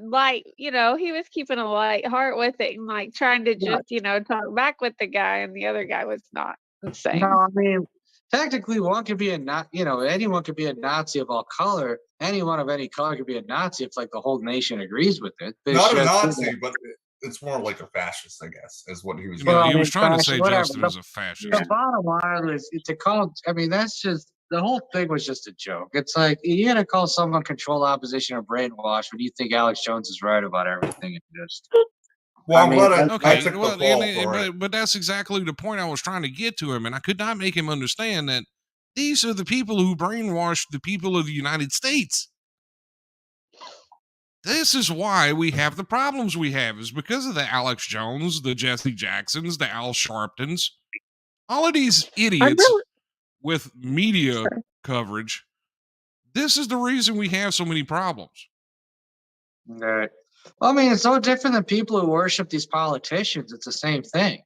S3: light, you know, he was keeping a light heart with it and like trying to just, you know, talk back with the guy, and the other guy was not the same.
S4: No, I mean, technically one could be anyone could be a Nazi of all color. Anyone of any color could be a Nazi if like the whole nation agrees with it. But
S2: not a Nazi, but it's more like a fascist, I guess, is what he was
S1: doing. He was trying to say Justin was a fascist.
S4: The bottom line is to call, I mean, that's just, the whole thing was just a joke. It's like, you're going to call someone control opposition or brainwash when you think Alex Jones is right about everything. It just.
S2: Well,
S1: but that's exactly the point I was trying to get to him, and I could not make him understand that these are the people who brainwashed the people of the United States. This is why we have the problems we have, is because of the Alex Jones, the Jesse Jacksons, the Al Sharptons, all of these idiots with media coverage. This is the reason we have so many problems.
S4: Right. I mean, it's so different than people who worship these politicians. It's the same thing.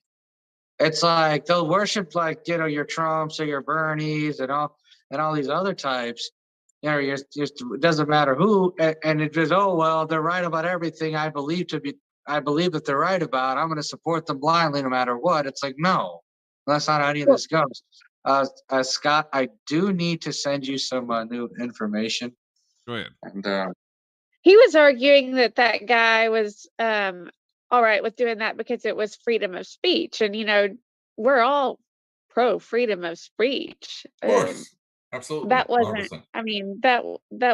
S4: It's like they'll worship, like, you know, your Trumps or your Bernies and all these other types. You know, it doesn't matter who, and it just, oh well, they're right about everything I believe that they're right about. I'm going to support them blindly no matter what. It's like, no, that's not how any of this goes. Scott, I do need to send you some new information.
S1: Go ahead.
S4: And
S3: he was arguing that guy was all right with doing that because it was freedom of speech, and you know, we're all pro freedom of speech.
S2: Of course. Absolutely.
S3: That wasn't 100%. I mean, that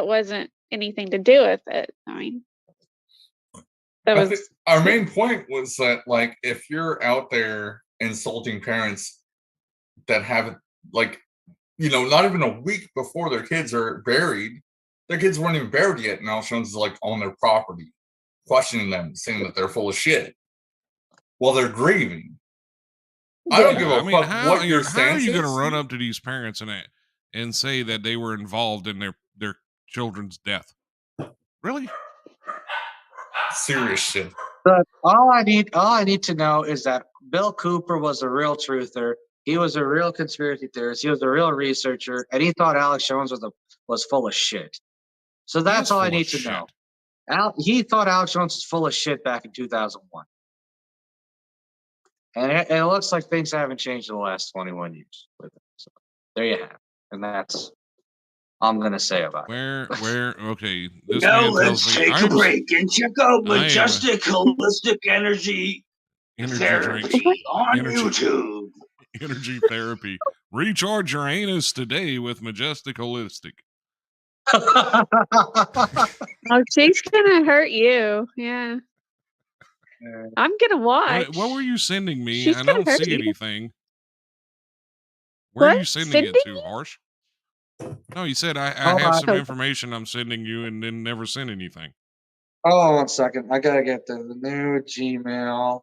S3: wasn't anything to do with it. I mean,
S2: our main point was that, like, if you're out there insulting parents that have, like, you know, not even a week before their kids are buried, their kids weren't even buried yet, and Al Jones is like on their property, questioning them, saying that they're full of shit while they're grieving. I don't give
S1: I
S2: a
S1: mean,
S2: fuck what your
S1: how are
S2: stance
S1: you going to
S2: is.
S1: run up to these parents and say that they were involved in their children's death? Really?
S2: Serious shit.
S4: But all I need to know is that Bill Cooper was a real truther. He was a real conspiracy theorist. He was a real researcher, and he thought Alex Jones was full of shit. So that's all I need to know. He thought Alex Jones was full of shit back in 2001. And it looks like things haven't changed in the last 21 years with it. So there you have it. And that's all I'm going to say about it.
S1: Okay. This
S8: Now
S1: man tells
S8: let's
S1: me
S8: take a break and check out Majestic Holistic Energy
S1: drink.
S8: Therapy on YouTube.
S1: Energy therapy. Recharge your anus today with Majestic Holistic.
S3: Oh, she's gonna hurt you. Yeah. I'm gonna watch.
S1: What were you sending me?
S3: She's
S1: I
S3: gonna
S1: don't
S3: hurt
S1: see
S3: you.
S1: anything. Where are you sending it
S3: Sending
S1: to, Harsh? No, you said I
S4: Hold
S1: have
S4: on.
S1: some information I'm sending you and then never send anything.
S4: Oh, 1 second. I gotta get the new Gmail.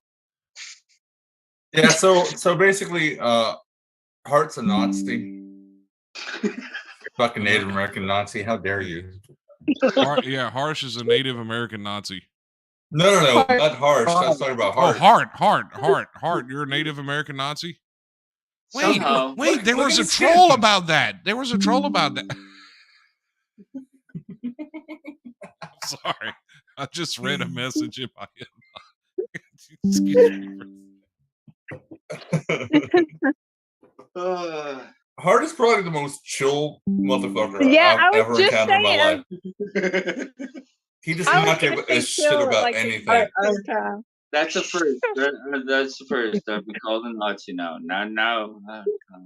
S2: Yeah, so basically, Hart's a Nazi. Fucking Native American Nazi. How dare you?
S1: Harsh is a Native American Nazi.
S2: No, not Harsh. I was talking about Hart.
S1: Oh, Hart. You're a Native American Nazi? Wait, there was a troll about that. There was a troll about that. Sorry. I just read a message in my inbox. Excuse
S2: me. Hart is probably the most chill motherfucker I've ever encountered in my life. He does not give a shit about anything.
S9: That's the first. That's the first. I've been called a Nazi now. Now.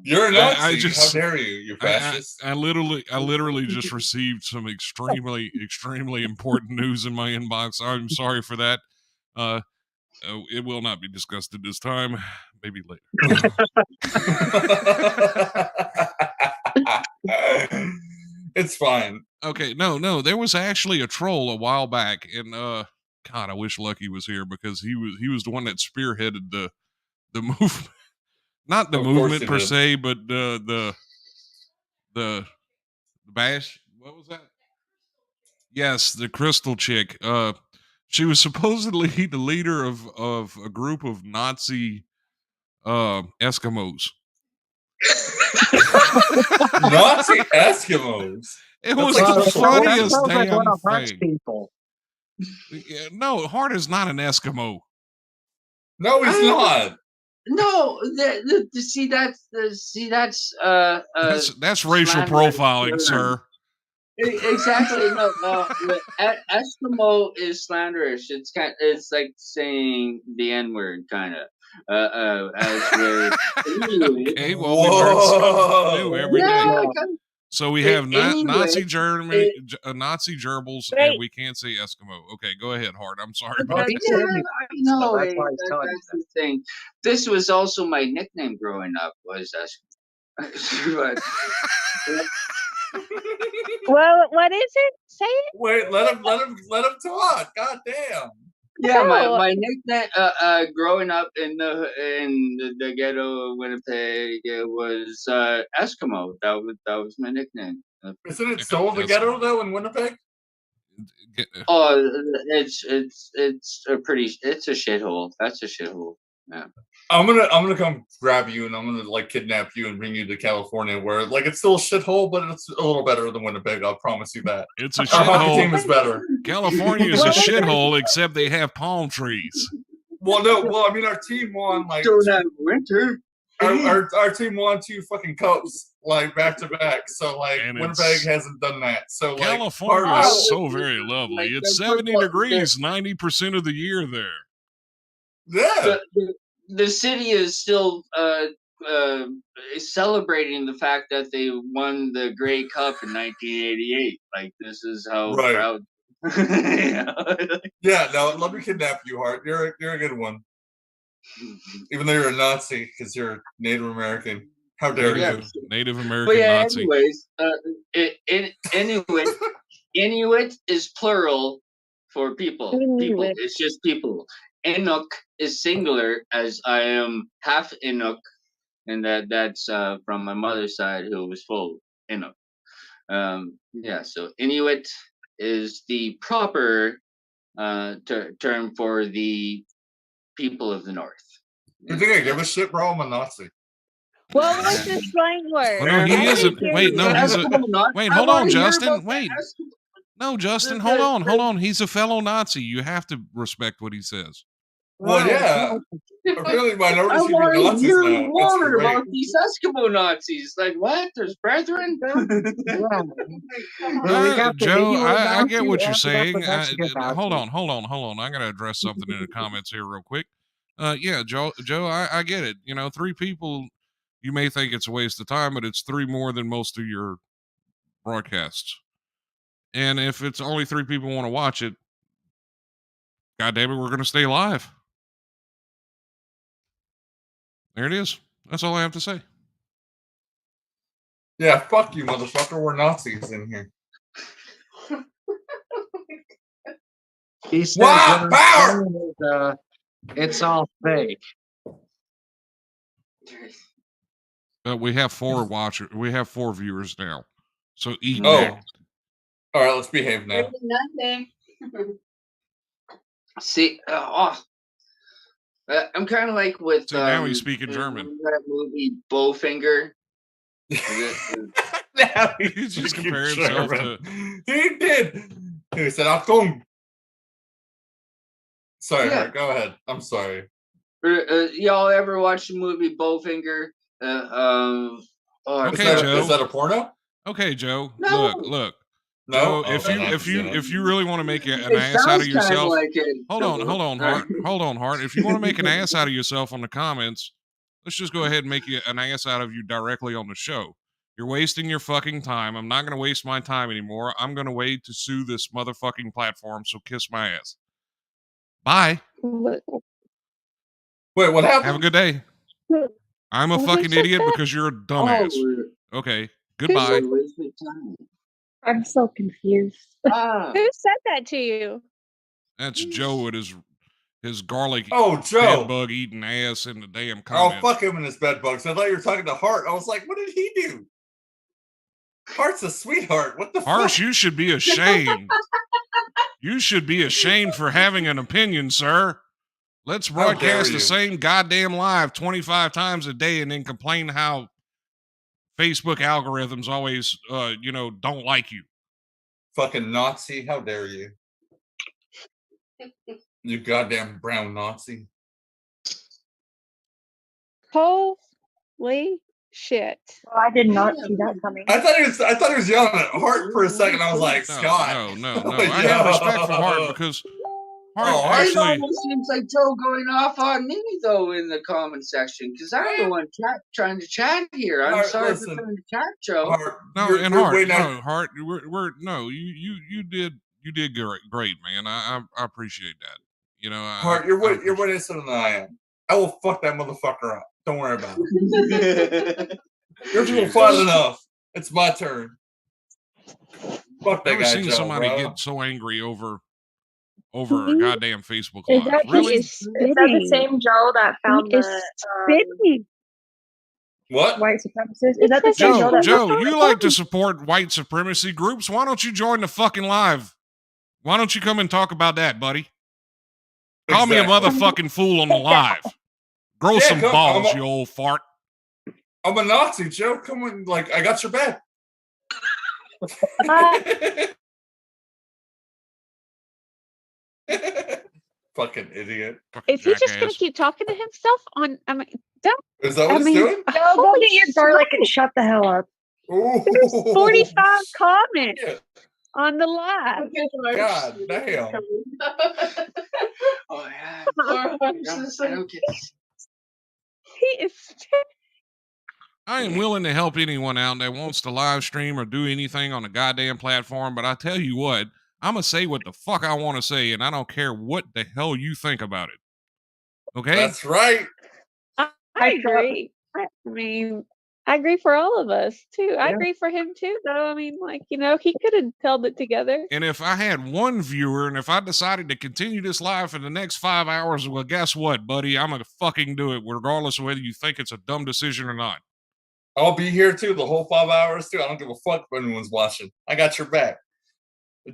S2: You're a Nazi. How dare you? You fascist.
S1: I literally just received some extremely important news in my inbox. I'm sorry for that. It will not be discussed at this time. Maybe later.
S2: It's fine.
S1: Okay, no. There was actually a troll a while back, and God, I wish Lucky was here because he was the one that spearheaded the movement. Not the movement per se, but the bash. What was that? Yes, the crystal chick. She was supposedly the leader of a group of Nazi Eskimos.
S2: Nazi Eskimos.
S1: It was the funniest damn thing.
S4: People.
S1: Yeah, no, Hart is not an Eskimo.
S2: No, he's not.
S9: No, see that's
S1: racial profiling, sir.
S9: Exactly. No. Eskimo is slanderous. It's like saying the N-word, kind of.
S1: Okay, well, we learn something new every day. So we have Nazi Germany, Nazi gerbils, and we can't say Eskimo. Okay, go ahead, Hart. I'm sorry about that.
S9: No, that's the thing. This was also my nickname growing up, was Eskimo.
S3: Well, what is it? Say it.
S2: Wait, let him talk. God damn.
S9: Yeah, my nickname growing up in the ghetto of Winnipeg, it was Eskimo. That was my nickname.
S2: Isn't it still the ghetto though in Winnipeg?
S9: Oh, it's a shithole. That's a shithole. Yeah.
S2: I'm gonna come grab you and I'm gonna like kidnap you and bring you to California, where like it's still a shithole, but it's a little better than Winnipeg. I'll promise you that.
S1: It's a
S2: shithole. Our hockey team is better.
S1: California is a shithole, except they have palm trees.
S2: Well, no. Well, I mean, our team won like
S9: don't have winter.
S2: Our team won 2 fucking cups like back to back. So like Winnipeg hasn't done that. So
S1: California is so very lovely. It's 70 degrees 90% of the year there.
S2: Yeah.
S9: The city is still celebrating the fact that they won the Grey Cup in 1988. Like, this is how proud.
S2: Yeah, no, let me kidnap you, Hart. You're a good one. Even though you're a Nazi, because you're Native American. How dare you?
S1: Native American Nazi.
S9: Anyways, Inuit is plural for people. People. It's just people. Inuk is singular, as I am half Inuk, and that's from my mother's side, who was full Inuk. Yeah, so Inuit is the proper term for the people of the North.
S2: You think I give a shit, bro? I'm a Nazi.
S3: What was the slang word?
S1: Well, no, he
S3: I
S1: isn't.
S3: didn't
S1: Wait,
S3: hear
S1: no,
S3: you.
S1: he's a. Wait, hold on, Justin. Wait.
S9: Eskimo.
S1: No, Justin, hold on. He's a fellow Nazi. You have to respect what he says.
S2: Well, yeah. Apparently, minorities can be Nazis
S9: hear
S2: now. It's
S9: more
S2: great.
S9: about these Eskimo Nazis. Like, what? There's brethren?
S1: Joe, I get what you're saying. Hold on. I got to address something in the comments here real quick. Yeah, Joe, I get it. 3 people, you may think it's a waste of time, but it's 3 more than most of your broadcasts. And if it's only 3 people want to watch it, God damn it, we're going to stay live. There it is. That's all I have to say.
S2: Yeah, fuck you, motherfucker. We're Nazis in here.
S4: He said,
S2: wow, power!
S4: It's all fake.
S1: We have 4 watchers. We have 4 viewers now. So eat
S2: that. All right, let's behave now.
S9: Nothing. See, I'm kind of like with.
S1: So now he's speaking German.
S9: That movie Bowfinger.
S2: Now
S1: he's just comparing himself to.
S2: He did. He said, "Achtung." Sorry,
S9: Yeah.
S2: Go ahead. I'm sorry.
S9: Y'all ever watch the movie Bowfinger?
S1: Okay, Joe.
S2: Is that a porno?
S1: Okay, Joe.
S9: No.
S1: Look.
S2: No.
S1: Joe, if you really want to make an ass out of yourself,
S9: like it.
S1: hold on, Hart. If you want to make an ass out of yourself on the comments, let's just go ahead and make an ass out of you directly on the show. You're wasting your fucking time. I'm not going to waste my time anymore. I'm going to wait to sue this motherfucking platform. So kiss my ass. Bye.
S2: Wait, what happened?
S1: Have a good day. I'm a fucking idiot because you're a dumbass. Okay. Goodbye.
S7: I'm so confused.
S3: Who said that to you?
S1: That's Joe at his garlic
S2: Joe.
S1: bed bug eating ass in the damn
S2: Oh,
S1: comments.
S2: fuck him and his bed bugs. I thought you were talking to Hart. I was like, what did he do? Hart's a sweetheart. What the
S1: Harsh,
S2: fuck?
S1: you should be ashamed. You should be ashamed for having an opinion, sir. Let's broadcast the same goddamn live 25 times a day and then complain how Facebook algorithms always, don't like you.
S2: Fucking Nazi. How dare you? You goddamn brown Nazi.
S3: Holy shit.
S7: Well, I did not see that coming.
S2: I thought he was yelling at Hart for a second. I was like, Scott.
S1: No. I have respect for Hart because Hart
S9: It almost seems like Joe going off on me though in the comment section because I'm the one trying to chat here. I'm sorry for trying to chat, Joe.
S1: Hart, you did great, man. I appreciate that.
S2: Hart, you're way innocent than I am. I will fuck that motherfucker up. Don't worry about it. You're people fun enough. It's my turn. Fuck that guy.
S1: I've never seen somebody get so angry over a goddamn Facebook Live. Really?
S7: Is that the same Joe that found the
S2: what?
S7: white supremacists? Is that the same Joe that
S1: Joe, you like to support white supremacy groups? Why don't you join the fucking live? Why don't you come and talk about that, buddy? Call me a motherfucking fool on the live. Grow some balls, you old fart.
S2: I'm a Nazi, Joe. Come on, I got your back. Fucking idiot.
S3: Is he just gonna keep talking to himself on?
S2: Is that what he's doing?
S7: No, go get your garlic and shut the hell up.
S3: There's 45 comments on the live.
S2: God damn.
S9: Oh yeah. I don't get this.
S3: He is.
S1: I am willing to help anyone out that wants to live stream or do anything on the goddamn platform, but I tell you what, I'm going to say what the fuck I want to say, and I don't care what the hell you think about it. Okay?
S2: That's right.
S3: I agree. I mean, I agree for all of us too. I agree for him too, though. I mean, like, you know, he could have held it together.
S1: And if I had one viewer, and if I decided to continue this live for the next 5 hours, well, guess what, buddy? I'm gonna fucking do it, regardless of whether you think it's a dumb decision or not.
S2: I'll be here too the whole 5 hours too. I don't give a fuck if anyone's watching. I got your back.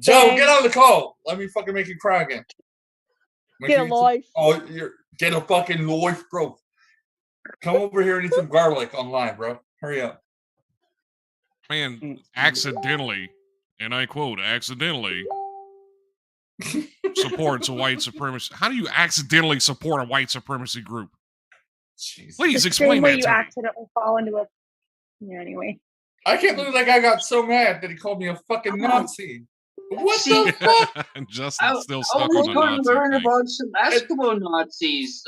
S2: Joe, get on the call. Let me fucking make you cry again.
S3: Get a life.
S2: Get a fucking life, bro. Come over here and eat some garlic online, bro. Hurry up.
S1: Man, accidentally, and I quote, accidentally supports a white supremacy. How do you accidentally support a white supremacy group?
S2: Jeez.
S1: Please explain that to me.
S7: You accidentally fall into a... Yeah, anyway.
S2: I can't believe that guy got so mad that he called me a fucking Nazi. What the fuck?
S1: Justin's still
S9: I
S1: stuck on
S9: was
S1: the
S9: going to
S1: Nazi
S9: learn
S1: thing.
S9: about some Eskimo Nazis.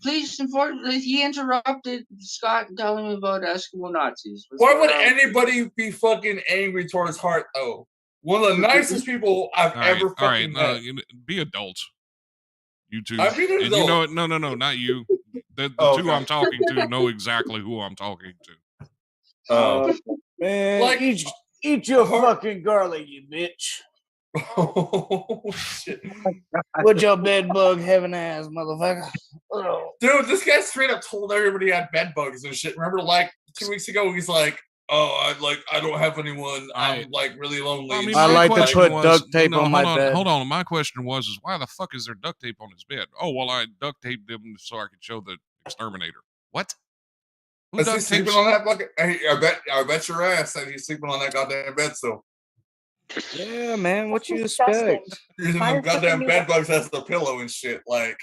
S9: Please inform. He interrupted Scott telling me about Eskimo Nazis.
S2: Why would anybody be fucking angry towards Hart though? One of the nicest people I've ever fucking met.
S1: Be adults. You two.
S2: I'm being an
S1: And you know
S2: adult.
S1: it. No, not you. The
S2: Oh,
S1: two
S2: okay.
S1: I'm talking to know exactly who I'm talking to.
S2: Oh,
S6: Man,
S2: like
S6: eat your fucking garlic, you bitch.
S2: oh shit,
S6: With your bed bug having ass, motherfucker. Oh.
S2: dude! This guy straight up told everybody he had bed bugs and shit. Remember, like 2 weeks ago, he's like, "Oh, I don't have anyone. I'm like really lonely."
S1: I mean,
S6: I like to put duct tape on my bed.
S1: Hold on. My question was, why the fuck is there duct tape on his bed? Oh, well, I duct taped them so I could show the exterminator. What?
S2: Is he sleeping on that bucket? I bet your ass that he's sleeping on that goddamn bed still.
S6: Yeah, man. What you expect?
S2: Using them goddamn bed bugs as the pillow and shit. Like,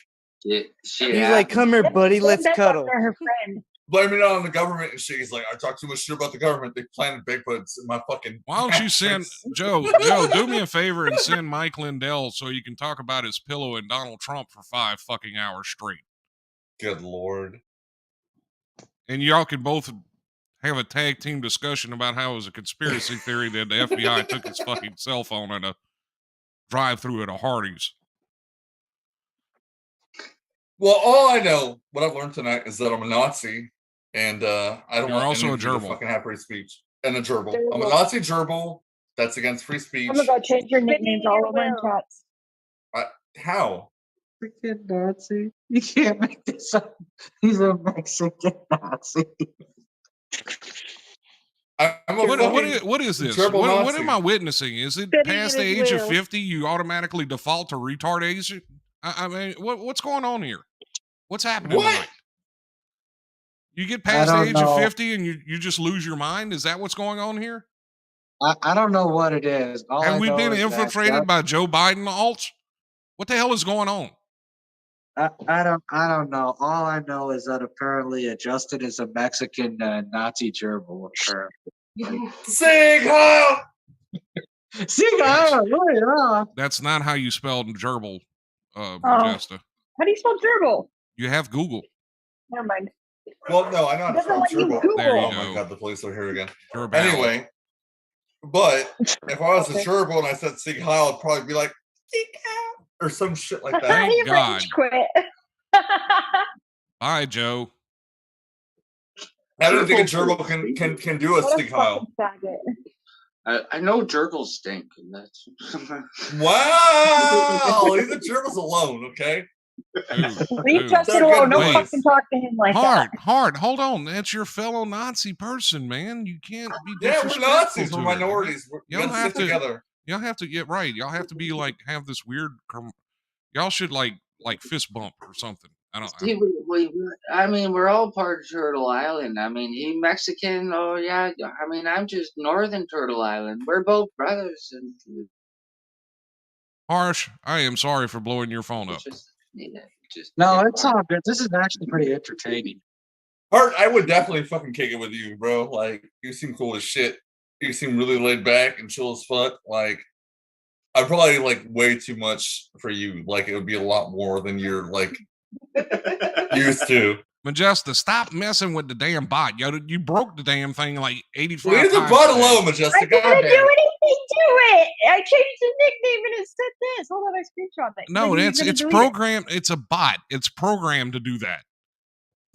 S9: shit.
S6: He's like, "Come here, buddy. Let's cuddle."
S7: Her friend.
S2: Blaming it on the government and shit. He's like, I talk too much shit about the government. They planted Bigfoots in my fucking.
S1: Why don't you send Joe? Do me a favor and send Mike Lindell so you can talk about his pillow and Donald Trump for 5 fucking hours straight.
S2: Good lord.
S1: And y'all can both have a tag team discussion about how it was a conspiracy theory that the FBI took his fucking cell phone at a drive-through at a Hardee's.
S2: Well, all I know, what I've learned tonight, is that I'm a Nazi, and I don't
S1: You're
S2: want
S1: also
S2: any
S1: a
S2: of you to
S1: gerbil.
S2: fucking have free speech. And a gerbil. I'm a Nazi gerbil that's against free speech.
S7: I'm gonna go change your nicknames all over in chats.
S2: How?
S4: Mexican Nazi. You can't make this up. He's a Mexican Nazi.
S1: What is this? What am I witnessing? Is it past the age of 50 you automatically default to retardation? I mean, what's going on here? What's happening tonight? You get past the age of 50 and you just lose your mind? Is that what's going on here?
S4: I don't know what it is.
S1: Have we been infiltrated by Joe Biden alts? What the hell is going on?
S4: I don't know. All I know is that apparently Justin is a Mexican Nazi gerbil.
S2: Sig Heil!
S4: Sig Heil!
S1: That's not how you spelled gerbil, Majesta.
S7: How do you spell gerbil?
S1: You have Google.
S7: Never mind.
S2: Well, no, I know how to spell gerbil.
S1: There you
S2: oh
S1: go.
S2: My god, the police are here again.
S1: Gerbil.
S2: Anyway, but if I was a gerbil and I said Sig Heil, I'd probably be like, Sig Heil! Or some shit like that.
S1: Thank God.
S7: Quit.
S1: Bye, Joe.
S2: I don't think a gerbil can do a Sig Heil.
S9: I know gerbils stink. And that's
S2: wow! Leave the gerbils alone, okay?
S7: Leave Justin alone. Don't fucking talk to him like that.
S1: Hard. Hold on. That's your fellow Nazi person, man. You can't be disrespectful.
S2: Yeah, we're Nazis. We're minorities. We're gonna sit together.
S1: Y'all have to get right. Y'all have to be like have this weird. Y'all should like fist bump or something. I
S9: mean, we're all part of Turtle Island. I mean, he Mexican. Oh yeah. I mean, I'm just Northern Turtle Island. We're both brothers. And
S1: Harsh, I am sorry for blowing your phone up.
S4: No, it's all good. This is actually pretty entertaining.
S2: Hart, I would definitely fucking kick it with you, bro. Like, you seem cool as shit. You seem really laid back and chill as fuck. Like, I'm probably like way too much for you. Like, it would be a lot more than you're like used to.
S1: Majesta, stop messing with the damn bot. You broke the damn thing like 85
S2: Leave the
S1: times.
S2: bot alone, Majesta.
S7: I didn't do anything to it. I changed the nickname and it said this. Hold on, I screenshot that.
S1: No, it's programmed. It's a bot. It's programmed to do that.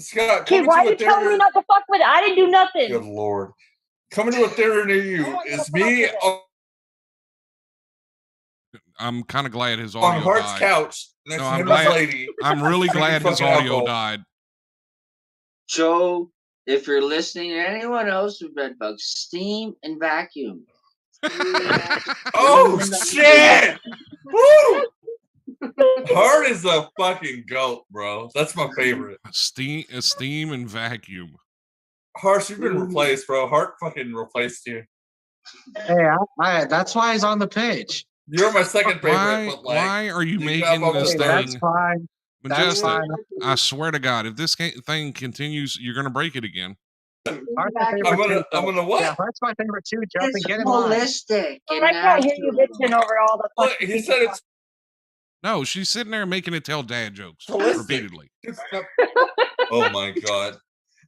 S2: Scott,
S7: Okay,
S2: coming
S7: why
S2: to
S7: are
S2: a
S7: you telling me
S2: theater.
S7: not to fuck with it? I didn't do nothing.
S2: Good lord. Coming to a theater near you is me
S1: I'm kind of glad his
S2: on
S1: audio
S2: Hart's
S1: died.
S2: couch next
S1: No,
S2: to
S1: I'm
S2: him and his
S1: glad.
S2: lady.
S1: I'm really
S2: drinking
S1: glad his
S2: fucking
S1: audio
S2: alcohol.
S1: died.
S9: Joe, if you're listening, or anyone else with bedbugs, steam and vacuum.
S2: Oh shit! Woo! Hart is a fucking goat, bro. That's my favorite.
S1: Steam and vacuum.
S2: Harsh, you've been replaced, bro. Hart fucking replaced you.
S4: Hey, that's why he's on the page.
S2: You're my second favorite, but like,
S1: why are you making
S2: got
S1: this
S2: bumped
S4: That's
S1: thing?
S4: fine. That's
S1: Majestic,
S4: fine.
S1: I swear to God, if this thing continues, you're gonna break it again.
S4: Hart's my favorite too.
S2: I'm gonna what?
S4: Yeah, Hart's my favorite too. Jump
S9: It's
S4: and get in line.
S9: holistic.
S7: And I can't hear you bitching over all the
S2: Look,
S7: fucking
S2: he
S7: people.
S2: said it's
S1: No, she's sitting there making it tell dad jokes
S2: holistic.
S1: repeatedly.
S2: Oh my god.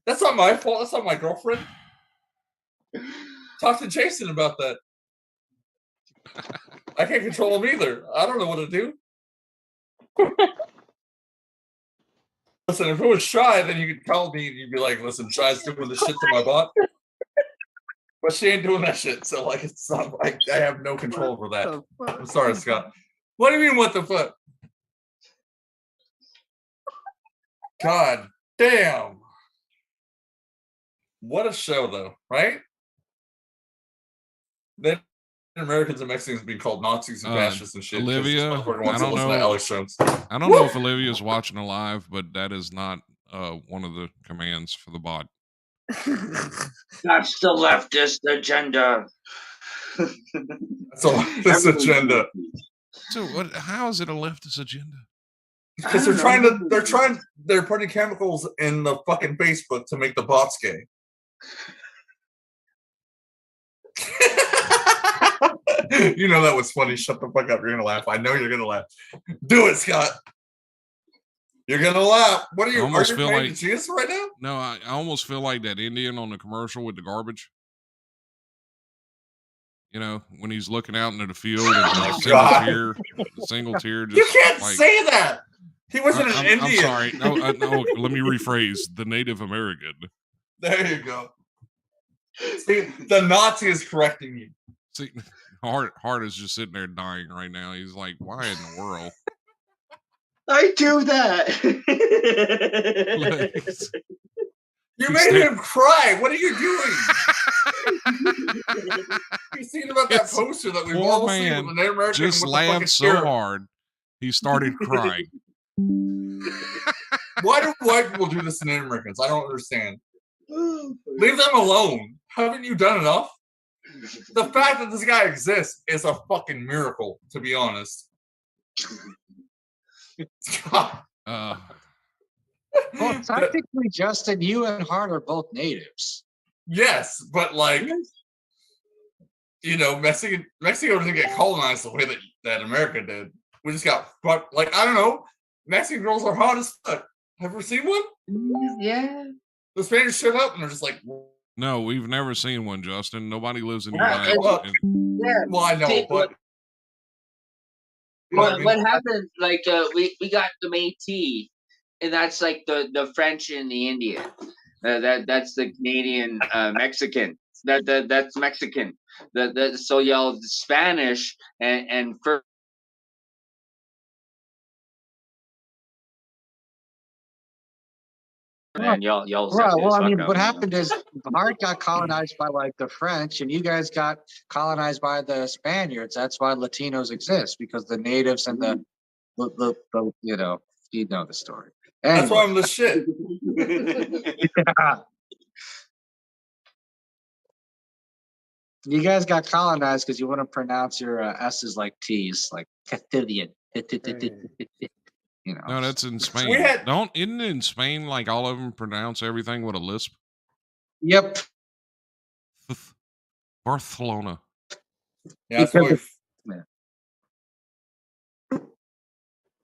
S2: That's not my fault. That's not my girlfriend. Talk to Jason about that. I can't control him either. I don't know what to do. Listen, if it was Shy, then you could call me and you'd be like, listen, Shy's doing the shit to my bot. But she ain't doing that shit. So, like, it's not like I have no control over that. I'm sorry, Scott. What do you mean, what the fuck? God damn. What a show, though, right? Then Americans and Mexicans being called Nazis and fascists and shit.
S1: Olivia,
S2: I don't know. Alex Jones.
S1: I don't know if Olivia's watching alive, but that is not one of the commands for the bot.
S9: That's the leftist agenda.
S2: That's a leftist agenda.
S1: So, how is it a leftist agenda?
S2: Because they're putting chemicals in the fucking Facebook to make the bots gay. You know that was funny. Shut the fuck up. You're gonna laugh. I know you're gonna laugh. Do it, Scott. You're gonna laugh. What are you? Are you praying to Jesus right now?
S1: No, I almost feel like that Indian on the commercial with the garbage. You know, when he's looking out into the field and a single tear. Just
S2: you can't say that. He wasn't an Indian.
S1: I'm sorry. No, let me rephrase. The Native American.
S2: There you go. See, the Nazi is correcting you.
S1: See, Hart is just sitting there dying right now. He's like, why in the world?
S9: I do that.
S2: You made him cry. What are you doing? You've seen about that poster that we've all seen with the Native American
S1: just laughed so hard he started crying.
S2: Why do white people do this to Native Americans? I don't understand. Leave them alone. Haven't you done enough? The fact that this guy exists is a fucking miracle, to be honest.
S4: Well, technically, Justin, you and Hart are both natives.
S2: Yes, but like, you know, Mexico doesn't get colonized the way that America did. We just got fucked. Like, I don't know. Mexican girls are hot as fuck. Have you ever seen one?
S9: Yeah.
S2: The Spaniards showed up and they're just like,
S1: no, we've never seen one, Justin. Nobody lives in the
S9: Yeah,
S1: United States.
S2: Well, I know, but
S9: what happened? Like, we got the Métis, and that's like the French and the Indian. That's the Canadian Mexican. That's Mexican. So y'all Spanish and and y'all.
S4: Right. Well, I mean, what happened is Hart got colonized by like the French, and you guys got colonized by the Spaniards. That's why Latinos exist, because the natives and the you know the story. Anyway.
S2: That's why I'm the shit.
S4: Yeah. You guys got colonized because you want to pronounce your S's like T's, like Castilian. You know.
S1: No, that's in Spain. Isn't it in Spain like all of them pronounce everything with a lisp?
S4: Yep.
S1: Barcelona.
S2: Yeah, that's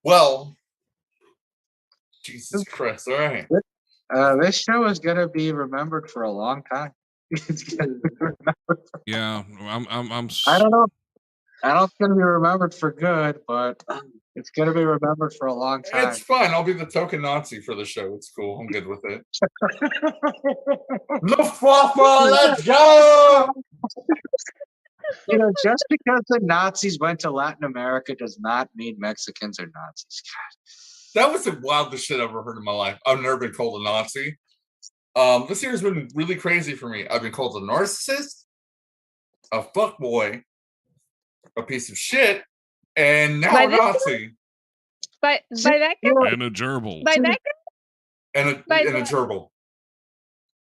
S2: Well, Jesus Christ! All right.
S4: This show is gonna be remembered for a long time. It's gonna be remembered.
S1: Yeah, I'm.
S4: I don't know. I don't think it'll be remembered for good, but it's going to be remembered for a long time.
S2: It's fine. I'll be the token Nazi for the show. It's cool. I'm good with it. Luftwaffe, let's go!
S4: Just because the Nazis went to Latin America does not mean Mexicans are Nazis. God.
S2: That was the wildest shit I've ever heard in my life. I've never been called a Nazi. This year's been really crazy for me. I've been called a narcissist, a fuckboy, a piece of shit, and now a Nazi.
S3: By that guy?
S1: And a gerbil.
S3: By that guy?
S2: And a gerbil.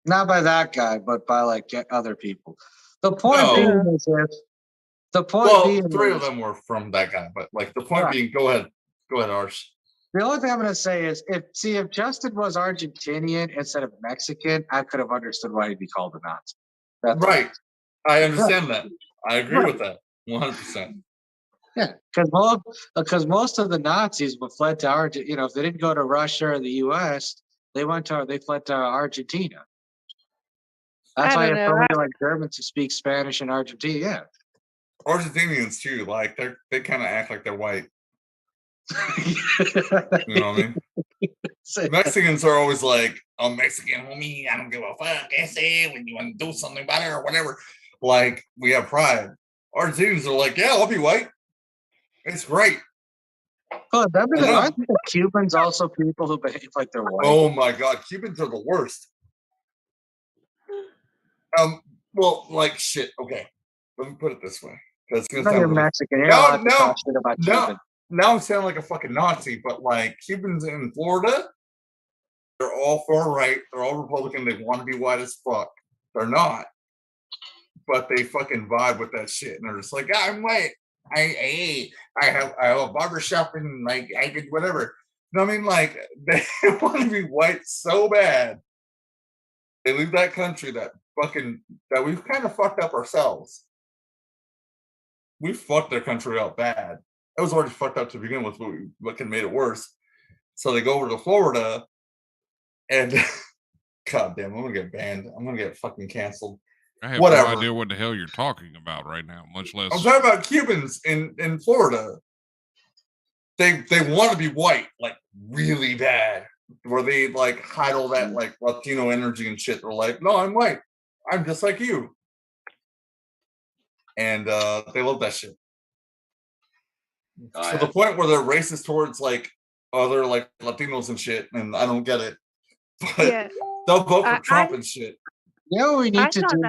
S4: Not by that guy, but by like other people. The point being is
S2: three of them were from that guy, but like the point being, go ahead, Arsh.
S4: The only thing I'm going to say is, if Justin was Argentinian instead of Mexican, I could have understood why he'd be called a Nazi.
S2: Right. I understand that. I agree with that 100%.
S4: Yeah, because most of the Nazis fled to Argentina. If they didn't go to Russia or the U.S., they fled to Argentina. That's why you have so many like Germans who speak Spanish in Argentina. Yeah,
S2: Argentinians too. Like they kind of act like they're white. You know what I mean? Mexicans are always like, "I'm Mexican, homie. I don't give a fuck. I say when you want to do something about it or whatever." Like we have pride. Argentinians are like, "Yeah, I'll be white. It's great."
S4: Aren't the Cubans also people who behave like they're white?
S2: Oh my god, Cubans are the worst. Well, like shit. Okay, let me put it this way. Because
S4: you're Mexican.
S2: Now I'm sounding like a fucking Nazi, but like Cubans in Florida, they're all far right. They're all Republican. They want to be white as fuck. They're not, but they fucking vibe with that shit, and they're just like, I'm white. I have a barbershop and like I did whatever. You know what I mean? Like they want to be white so bad. They leave that country that we've kind of fucked up ourselves. We fucked their country up bad. It was already fucked up to begin with, but what can made it worse. So they go over to Florida, and god damn, I'm gonna get banned. I'm gonna get fucking canceled.
S1: I have no idea what the hell you're talking about right now, much less.
S2: I'm talking about Cubans in Florida. They want to be white, like really bad, where they like hide all that like Latino energy and shit. They're like, no, I'm white. I'm just like you. And they love that shit. To the point where they're racist towards like other like Latinos and shit, and I don't get it. But they'll vote for Trump and shit.
S4: You know what we need to do?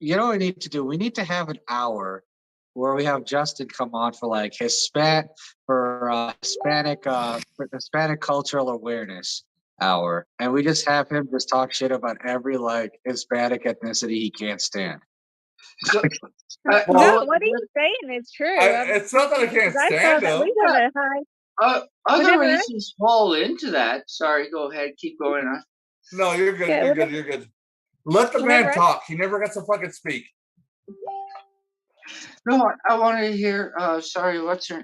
S4: You know what we need to do? We need to have an hour where we have Justin come on for like Hispanic cultural awareness hour, and we just have him just talk shit about every like Hispanic ethnicity he can't stand.
S3: No, what are you saying is true.
S2: It's not that I can't stand them.
S9: Other races fall into that. Sorry, go ahead. Keep going on.
S2: No, you're good. You're good. Let the man talk. He never gets to fucking speak.
S9: No, I wanted to hear. Sorry, what's her?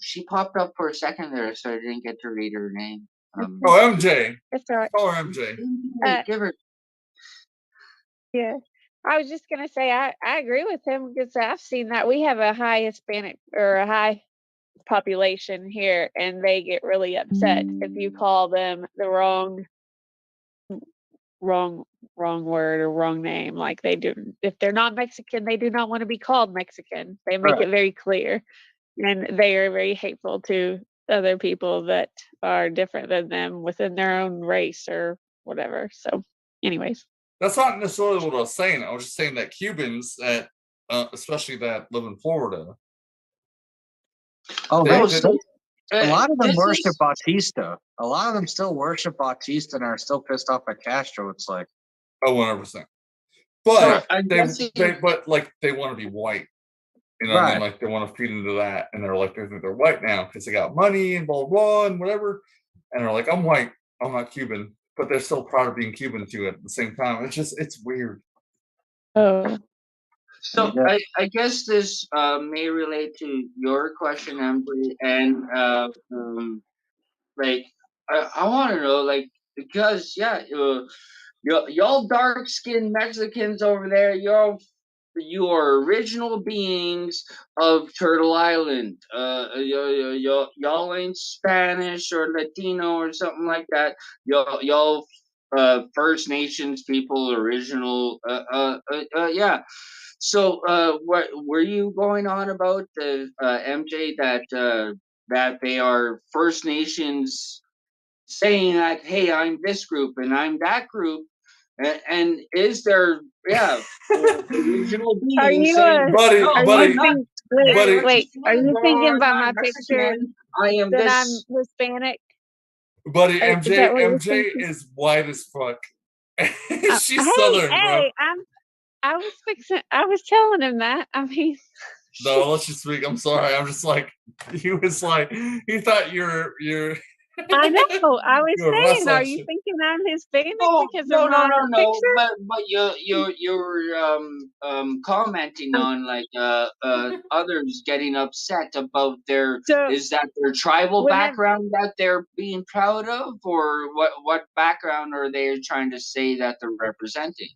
S9: She popped up for a second there, so I didn't get to read her name.
S2: MJ.
S3: That's all right.
S2: Call her MJ.
S9: Give her.
S3: Yeah, I was just gonna say I agree with him because I've seen that we have a high Hispanic or a high population here, and they get really upset if you call them the wrong word or wrong name. Like they do, if they're not Mexican, they do not want to be called Mexican. They make it very clear, and they are very hateful to other people that are different than them within their own race or whatever. So, anyways.
S2: That's not necessarily what I was saying. I was just saying that Cubans, especially that live in Florida.
S4: A lot of them worship Bautista. A lot of them still worship Bautista and are still pissed off at Castro. It's like,
S2: 100%. But they want to be white. You know what I mean? Like they want to feed into that, and they're like, they think they're white now because they got money and blah blah and whatever. And they're like, I'm white. I'm not Cuban. But they're still proud of being Cuban too at the same time. It's weird.
S3: Oh.
S9: So I guess this may relate to your question, Embry, and like I want to know, like, because y'all dark skinned Mexicans over there, y'all your original beings of Turtle Island. Y'all ain't Spanish or Latino or something like that. Y'all First Nations people, original. Yeah. So, what were you going on about, the MJ, that they are First Nations saying that, hey, I'm this group and I'm that group, and is there, yeah, original
S3: Are
S9: beings
S3: you
S9: saying,
S2: Buddy,
S9: no,
S3: are
S9: I'm
S3: you
S2: buddy,
S9: not.
S3: think wait,
S2: buddy,
S3: wait, are you thinking
S9: I'm
S3: about
S9: not
S3: my picture
S9: Mexican. I am
S3: that I'm
S9: this.
S3: Hispanic?
S2: buddy,
S3: Is that what you're
S2: MJ
S3: thinking?
S2: is white as fuck. She's
S3: Hey,
S2: Southern, bro.
S3: hey, I was telling him that. I mean,
S2: No, I'll let you speak. I'm sorry. I'm just like, he was like, he thought you're
S3: I know. I was
S2: you're
S3: saying, are you
S2: Russian.
S3: thinking I'm Hispanic
S9: No,
S3: because of
S9: no, no,
S3: my
S9: no, no.
S3: picture?
S9: But you're commenting
S3: Um,
S9: on, like, others getting upset about their,
S3: so
S9: is that their tribal
S3: whenever
S9: background that they're being proud of, or what background are they trying to say that they're representing?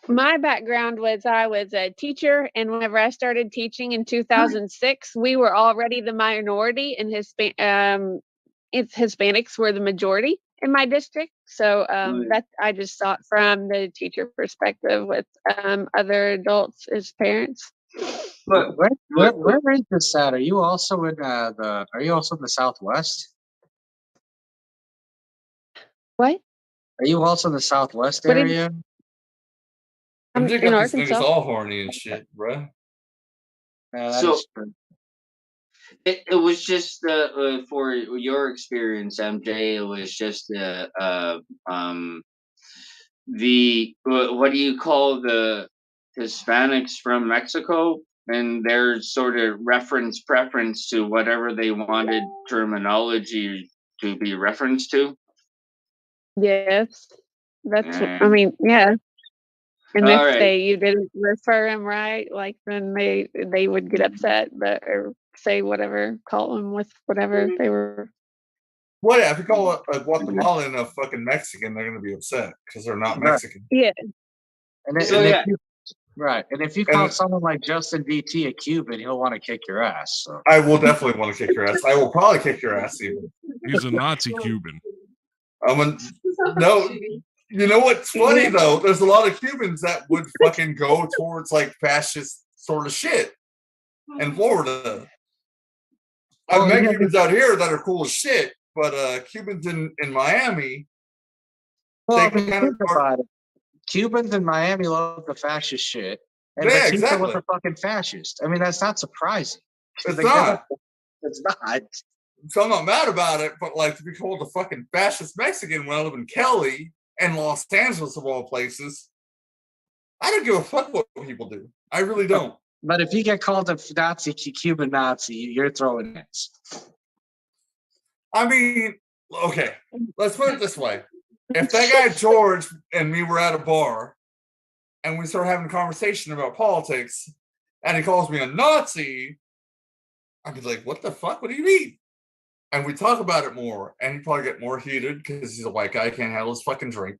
S3: my background was I was a teacher, and whenever I started teaching in 2006, we were already the minority, and Hispanics were the majority in my district. So that I just thought from the teacher perspective with other adults as parents.
S9: But
S4: Where is this at? Are you also in Are you also in the Southwest?
S3: What?
S4: Are you also in the Southwest
S3: What did
S4: area?
S3: I'm
S2: MJ
S3: in
S2: got these niggas
S3: Arkansas?
S2: all horny and shit, bro.
S4: Yeah, that
S9: so
S4: is true.
S9: it was just, for your experience, MJ. It was just what do you call the Hispanics from Mexico, and their sort of preference to whatever they wanted terminology to be referenced to.
S3: Yes. That's I
S9: And
S3: mean, yeah. And
S9: all
S3: if
S9: right,
S3: you didn't refer them right, like then they would get upset, but or say whatever, call them with whatever they were.
S2: Well, yeah, if you call a Guatemalan a fucking Mexican, they're gonna be upset because they're not
S4: Right.
S2: Mexican.
S3: Yeah.
S4: And,
S9: so
S4: and if
S9: yeah,
S4: you right, and if you call
S2: And
S4: someone like Justin VT a Cuban, he'll want to kick your ass. So
S2: I will definitely want to kick your ass. I will probably kick your ass even.
S1: He's a Nazi Cuban.
S2: No, you know what's funny though? There's a lot of Cubans that would fucking go towards like fascist sort of shit in Florida. I've met Cubans out here that are cool as shit, but Cubans in Miami,
S4: well,
S2: they kind of
S4: think about it. Cubans in Miami love the fascist shit, and
S2: yeah,
S4: Batista was
S2: exactly.
S4: a fucking fascist. I mean, that's not surprising.
S2: It's
S4: They
S2: not.
S4: It's not.
S2: So I'm not mad about it, but like to be called a fucking fascist Mexican when I live in Kelly and Los Angeles of all places, I don't give a fuck what people do. I really don't.
S4: But if you get called a Nazi, Cuban Nazi, you're throwing hands.
S2: I mean, okay, let's put it this way. If that guy George and me were at a bar and we start having a conversation about politics and he calls me a Nazi, I'd be like, what the fuck? What do you mean? And we talk about it more, and he'd probably get more heated because he's a white guy, can't handle his fucking drink,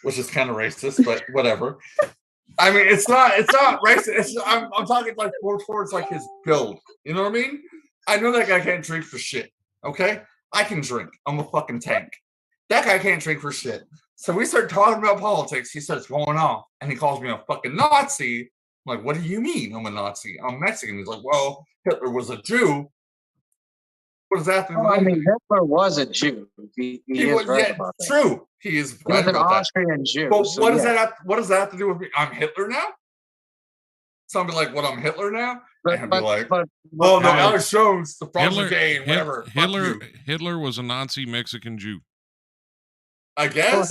S2: which is kind of racist, but whatever. I mean, it's not racist. I'm talking like more towards like his build. You know what I mean? I know that guy can't drink for shit. Okay, I can drink. I'm a fucking tank. That guy can't drink for shit. So we start talking about politics. He starts going off, and he calls me a fucking Nazi. I'm like, what do you mean I'm a Nazi? I'm Mexican. He's like, well, Hitler was a Jew. What does that have to do with
S4: I mean,
S2: anything?
S4: Hitler was a Jew. He is
S2: was,
S4: right
S2: yeah,
S4: about that.
S2: true. He is
S4: He was
S2: right
S4: an
S2: about that.
S4: Austrian Jew.
S2: But
S4: so
S2: what does
S4: yeah.
S2: that have? What does that have to do with me? I'm Hitler now. Somebody like, what? I'm Hitler now. And I'd be like, well, no, Alex Jones, the frozen game, whatever.
S1: Hitler was a Nazi Mexican Jew.
S2: I guess.
S4: Well,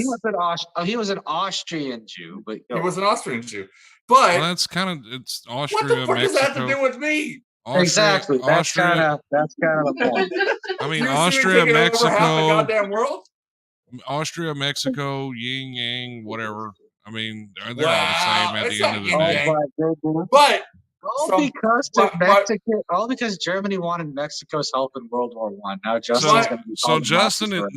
S4: he was an Austrian Jew, but
S2: he was an Austrian Jew. But
S1: well, that's kind of it's Austria.
S2: What the fuck
S1: Mexico.
S2: does that have to do with me?
S4: Exactly. That's kind of the point.
S1: I mean,
S2: you
S1: Austria, Mexico,
S2: over half the goddamn world.
S1: Austria, Mexico, yin yang, whatever. I mean, they're all the same at the end of the day.
S2: But
S4: all because Germany wanted Mexico's help in World War I. Now Justin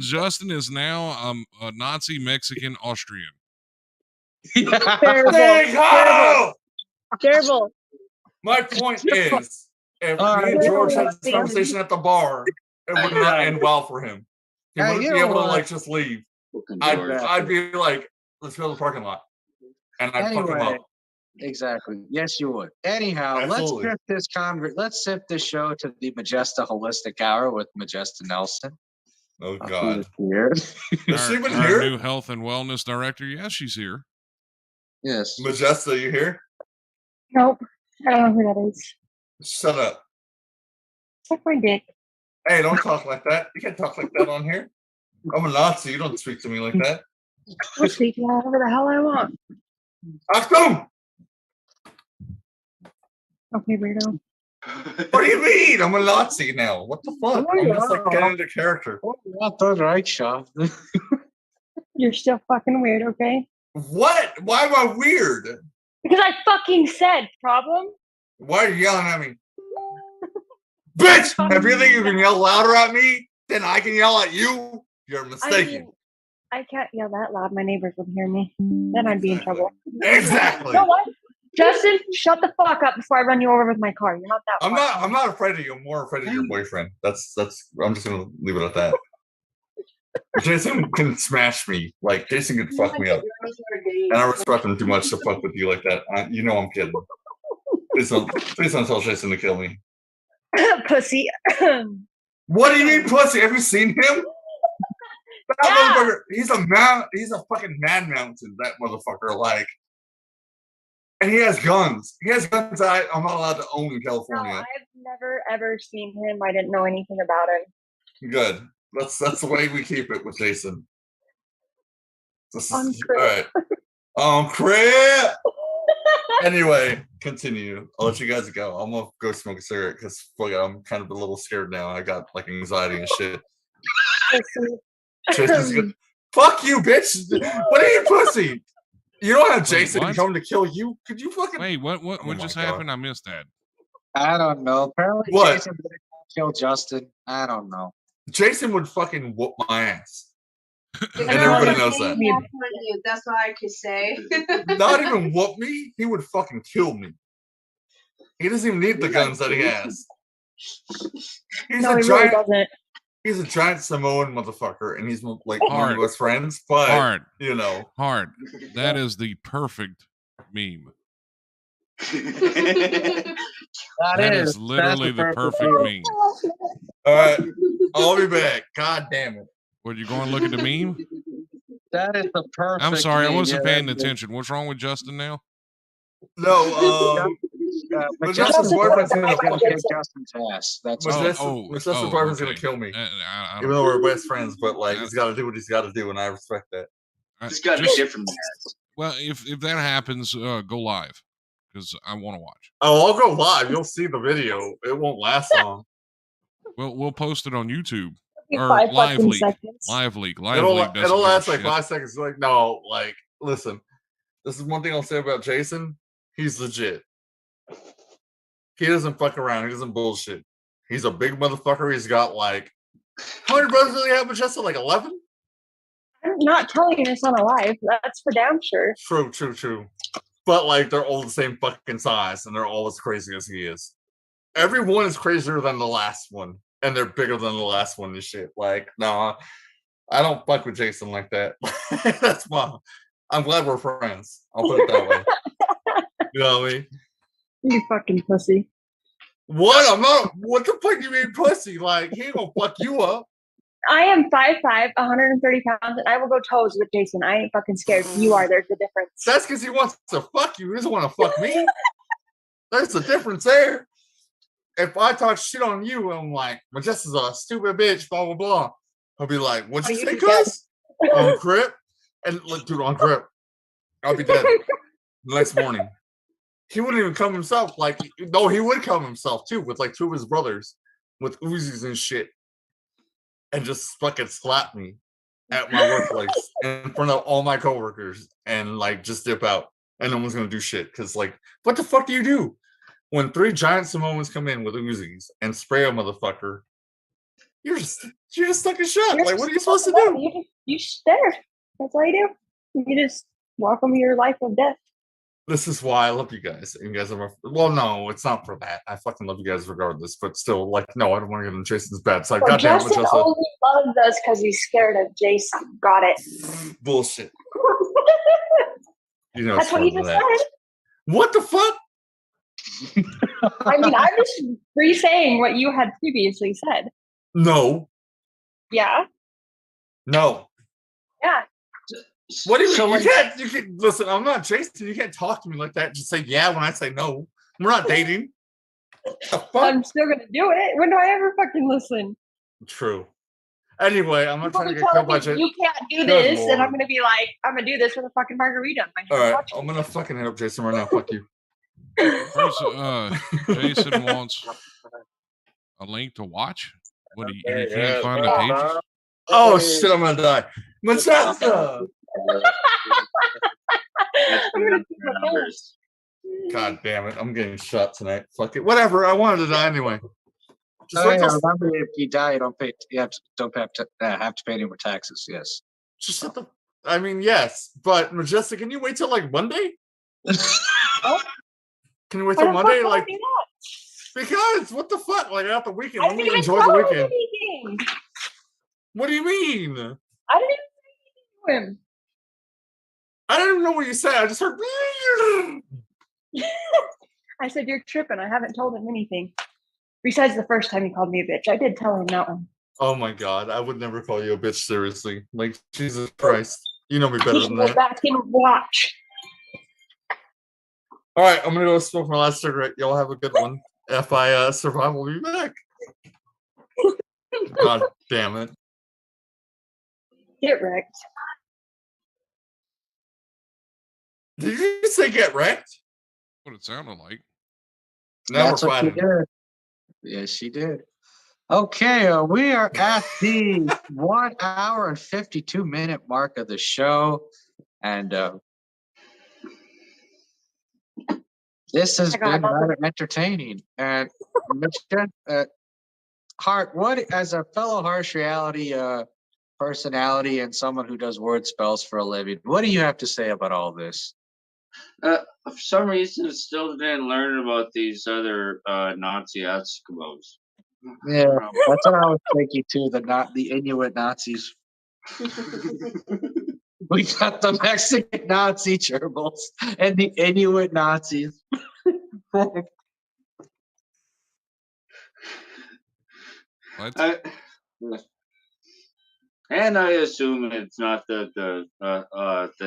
S1: Justin is now a Nazi Mexican Austrian.
S3: Terrible.
S2: Big
S3: Terrible.
S2: ho!
S3: Terrible.
S2: My point is, if
S4: All
S2: me
S4: right,
S2: and
S3: you
S2: George
S3: know
S2: had this
S3: what?
S2: conversation at the bar, it would not end well for him. He
S4: Hey,
S2: wouldn't
S4: you
S2: be
S4: know
S2: able to
S4: what?
S2: like just leave.
S9: Fucking
S2: I'd
S9: George.
S2: be like, let's go to the parking lot, and I'd fuck him
S4: Anyway,
S2: up.
S4: exactly. Yes, you would. Anyhow,
S2: Absolutely.
S4: let's shift this show to the Majesta Holistic Hour with Majesta Nelson.
S2: Oh
S4: Who
S2: God,
S4: is here.
S2: is she even
S1: Our
S2: here?
S1: new health and wellness director. Yes, she's here.
S4: Yes.
S2: Majesta, you here?
S7: Nope. I don't know who that is.
S2: Shut up.
S7: Suck my dick.
S2: Hey, don't talk like that. You can't talk like that on here. I'm a Nazi. You don't speak to me like that.
S7: I'll speak whatever the hell I want.
S2: Achtung!
S7: Okay, weirdo.
S2: What do you mean? I'm a Nazi now. What the fuck?
S4: Oh,
S2: I'm just like
S4: yeah.
S2: getting into character.
S4: Oh, not the right shot.
S7: You're still fucking weird, okay?
S2: What? Why am I weird?
S7: Because I fucking said problem.
S2: Why are you yelling at me? Bitch! If you think you can yell louder at me than I can yell at you, you're
S7: I
S2: mistaken.
S7: mean, I can't yell that loud. My neighbors would hear me. Then I'd be in trouble.
S2: Exactly.
S7: You know what? Justin, shut the fuck up before I run you over with my car. You're not that.
S2: I'm not afraid of you. I'm more afraid of your boyfriend. That's I'm just gonna leave it at that. Jason can smash me. Like Jason could fuck me up. And I respect him too much to fuck with you like that. You know I'm kidding. Please don't tell Jason to kill me.
S7: Pussy.
S2: What do you mean, pussy? Have you seen him? That motherfucker, he's a fucking man mountain, that motherfucker. Like, and he has guns. He has guns that I'm not allowed to own in
S7: No,
S2: California.
S7: I've never ever seen him. I didn't know anything about him.
S2: Good. That's the way we keep it with Jason.
S7: On
S2: All right. Crap. Anyway, continue. I'll let you guys go. I'm gonna go smoke a cigarette because I'm kind of a little scared now. I got like anxiety and shit. Jason's good. Fuck you, bitch. What are you, pussy? You don't have Jason coming to kill you. Could you fucking
S1: wait? What just happened? I missed that.
S4: I don't know. Apparently,
S2: What?
S4: Jason didn't kill Justin. I don't know.
S2: Jason would fucking whoop my ass. And
S10: I
S2: everybody
S10: was
S2: knows that.
S10: hanging out on you. That's all I could say.
S2: Not even whoop me. He would fucking kill me. He doesn't even need the guns that he has. He's
S7: No,
S2: a
S7: he really doesn't.
S2: He's a giant Samoan motherfucker, and he's like one of us friends. But you know,
S1: that is the perfect meme.
S4: That
S1: is literally the perfect meme.
S2: All right, I'll be back. God damn it!
S1: Were you going to look at the meme?
S4: That is the perfect.
S1: I'm sorry,
S4: meme.
S1: I wasn't
S4: Yeah,
S1: paying attention. What's wrong with Justin now?
S2: No,
S4: but
S2: Justin's boyfriend's gonna
S4: kick
S2: fucking
S4: Justin's ass. That's
S2: Justin's boyfriend's gonna kill me. Even though we're best friends, but like he's got to do what he's got to do, and I respect that.
S9: Just got a different ass.
S1: Well, if that happens, go live because I want to watch.
S2: Oh, I'll go live. You'll see the video. It won't last long.
S1: We'll post it on YouTube or
S7: 5
S1: live
S7: fucking
S1: leak.
S7: seconds.
S1: Live leak.
S2: It'll last like 5 seconds. Like no, like listen. This is one thing I'll say about Jason. He's legit. He doesn't fuck around. He doesn't bullshit. He's a big motherfucker. He's got like how many brothers do they have? Just like 11.
S7: I'm not telling you this on a live. That's for damn sure.
S2: True. But like they're all the same fucking size, and they're all as crazy as he is. Everyone is crazier than the last one, and they're bigger than the last one and shit. Like, nah, I don't fuck with Jason like that. That's why I'm glad we're friends. I'll put it that way. You know what I mean?
S7: You fucking pussy.
S2: What? I'm not. What the fuck do you mean, pussy? Like, he ain't gonna fuck you up.
S7: I am 5'5", 130 pounds, and I will go toes with Jason. I ain't fucking scared. You are. There's the difference.
S2: That's because he wants to fuck you. He doesn't want to fuck me. There's the difference there. If I talk shit on you, I'm like, Majesta's a stupid bitch, blah, blah, blah. He'll be like, what'd you say, cuz? On Crip? And look, dude, on Crip. I'll be dead the next morning. He wouldn't even come himself. Like, no, he would come himself, too, with like 2 of his brothers with Uzis and shit. And just fucking slap me at my workplace in front of all my coworkers and like just dip out. And no one's gonna do shit. Cause like, what the fuck do you do? When 3 giant Samoans come in with Uzis and spray a motherfucker, you're just stuck in shot. Like, what are you supposed to do?
S7: You stare. That's all you do. You just welcome your life of death.
S2: This is why I love you guys. You guys are well, no, it's not for that. I fucking love you guys regardless, but still, like, no, I don't want to get in Jason's bed. So,
S7: Well,
S2: goddamn,
S7: Justin only loves us because he's scared of Jason. Got it.
S2: Bullshit. You know,
S7: that's what you just said.
S2: What the fuck?
S7: I mean, I'm just re-saying what you had previously said.
S2: No.
S7: Yeah.
S2: No.
S7: Yeah.
S2: What do you mean? You can't listen. I'm not Jason. You can't talk to me like that. Just say yeah when I say no. We're not dating.
S7: I'm still gonna do it. When do I ever fucking listen?
S2: True. Anyway, I'm not trying to get
S7: telling
S2: killed by
S7: me you can't do this, and I'm gonna be like, I'm gonna do this with a fucking margarita.
S2: All right, I'm gonna fucking hit up Jason right now. Fuck you.
S1: Jason wants a link to watch. What he can't find the pages?
S2: Oh shit! I'm gonna die. Manchester. God damn it! I'm getting shot tonight. Fuck it. Whatever. I wanted to die anyway.
S4: Just remember, if you die, you don't pay. You don't have to pay any more taxes. Yes.
S2: Just shut the. I mean, yes, but Majestic, can you wait till like Monday? Can you wait till Monday? Like, because what the fuck? Like, I got the weekend. Let me enjoy the weekend. What do you mean?
S7: I didn't even say anything to him.
S2: I don't even know what you said. I just heard.
S7: I said you're tripping. I haven't told him anything. Besides the first time he called me a bitch, I did tell him that one.
S2: Oh my god, I would never call you a bitch. Seriously, like Jesus Christ, you know me better than that.
S7: Go back and watch.
S2: All right, I'm gonna go smoke my last cigarette. Y'all have a good one. If I survive, we'll be back. God damn it!
S7: Get wrecked.
S2: Did you say get wrecked?
S1: What it sounded like.
S2: Now
S4: That's
S2: we're
S4: what she
S2: fighting.
S4: did. Yes, she did. Okay, we are at the 1 hour and 52-minute mark of the show, and this has been rather entertaining. And Hart, what, as a fellow harsh reality personality and someone who does word spells for a living, what do you have to say about all this?
S9: For some reason, I still didn't learn about these other Nazi Eskimos.
S4: Yeah, that's what I was thinking too. The Inuit Nazis. We got the Mexican Nazi gerbils and the Inuit Nazis.
S9: And I assume it's not the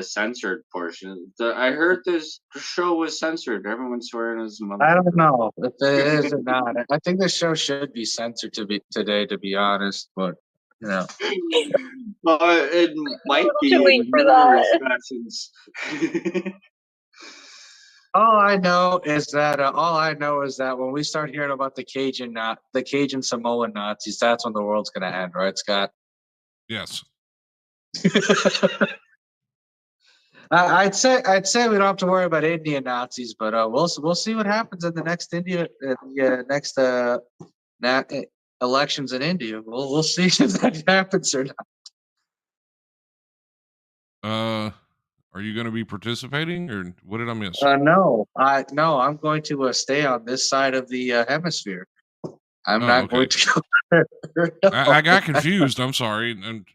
S9: censored portion. I heard this show was censored. Everyone's swearing as mother.
S4: I don't know if it is or not. I think the show should be censored today, to be honest. But you know,
S9: it might be in numerous fashions.
S4: all I know is that when we start hearing about the Cajun Samoan Nazis, that's when the world's gonna end, right, Scott?
S1: Yes.
S4: I'd say we don't have to worry about Indian Nazis, but we'll see what happens in the next elections in India. We'll see if that happens or not.
S1: Are you going to be participating, or what did I miss?
S4: No, I'm going to stay on this side of the hemisphere. I'm not going to go there. No.
S1: I got confused. I'm sorry. And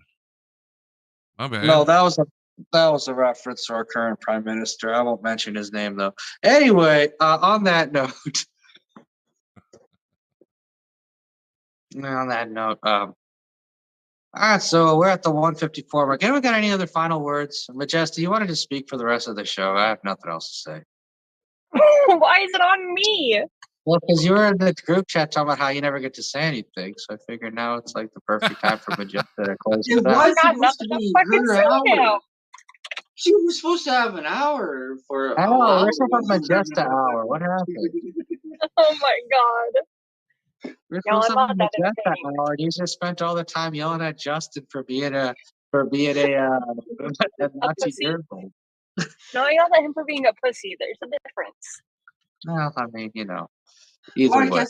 S1: my bad.
S4: No, that was a reference to our current prime minister. I won't mention his name though. Anyway, on that note, all right, so we're at the 154 mark. Anyone got any other final words? Majesty, you wanted to speak for the rest of the show. I have nothing else to say.
S7: Why is it on me?
S4: Well, because you were in the group chat talking about how you never get to say anything, so I figured now it's like the perfect time for Majesty to close it out.
S9: was supposed to be her hour. She was supposed to have an hour for.
S4: I know, we're supposed to have Majesty hour. What happened?
S7: Oh my god.
S4: We're supposed to have Majesty hour, and you just spent all the time yelling at Justin for being a Nazi gerbil.
S7: No, I yelled at him for being a pussy. There's a difference.
S4: Well, I mean, you know, either way.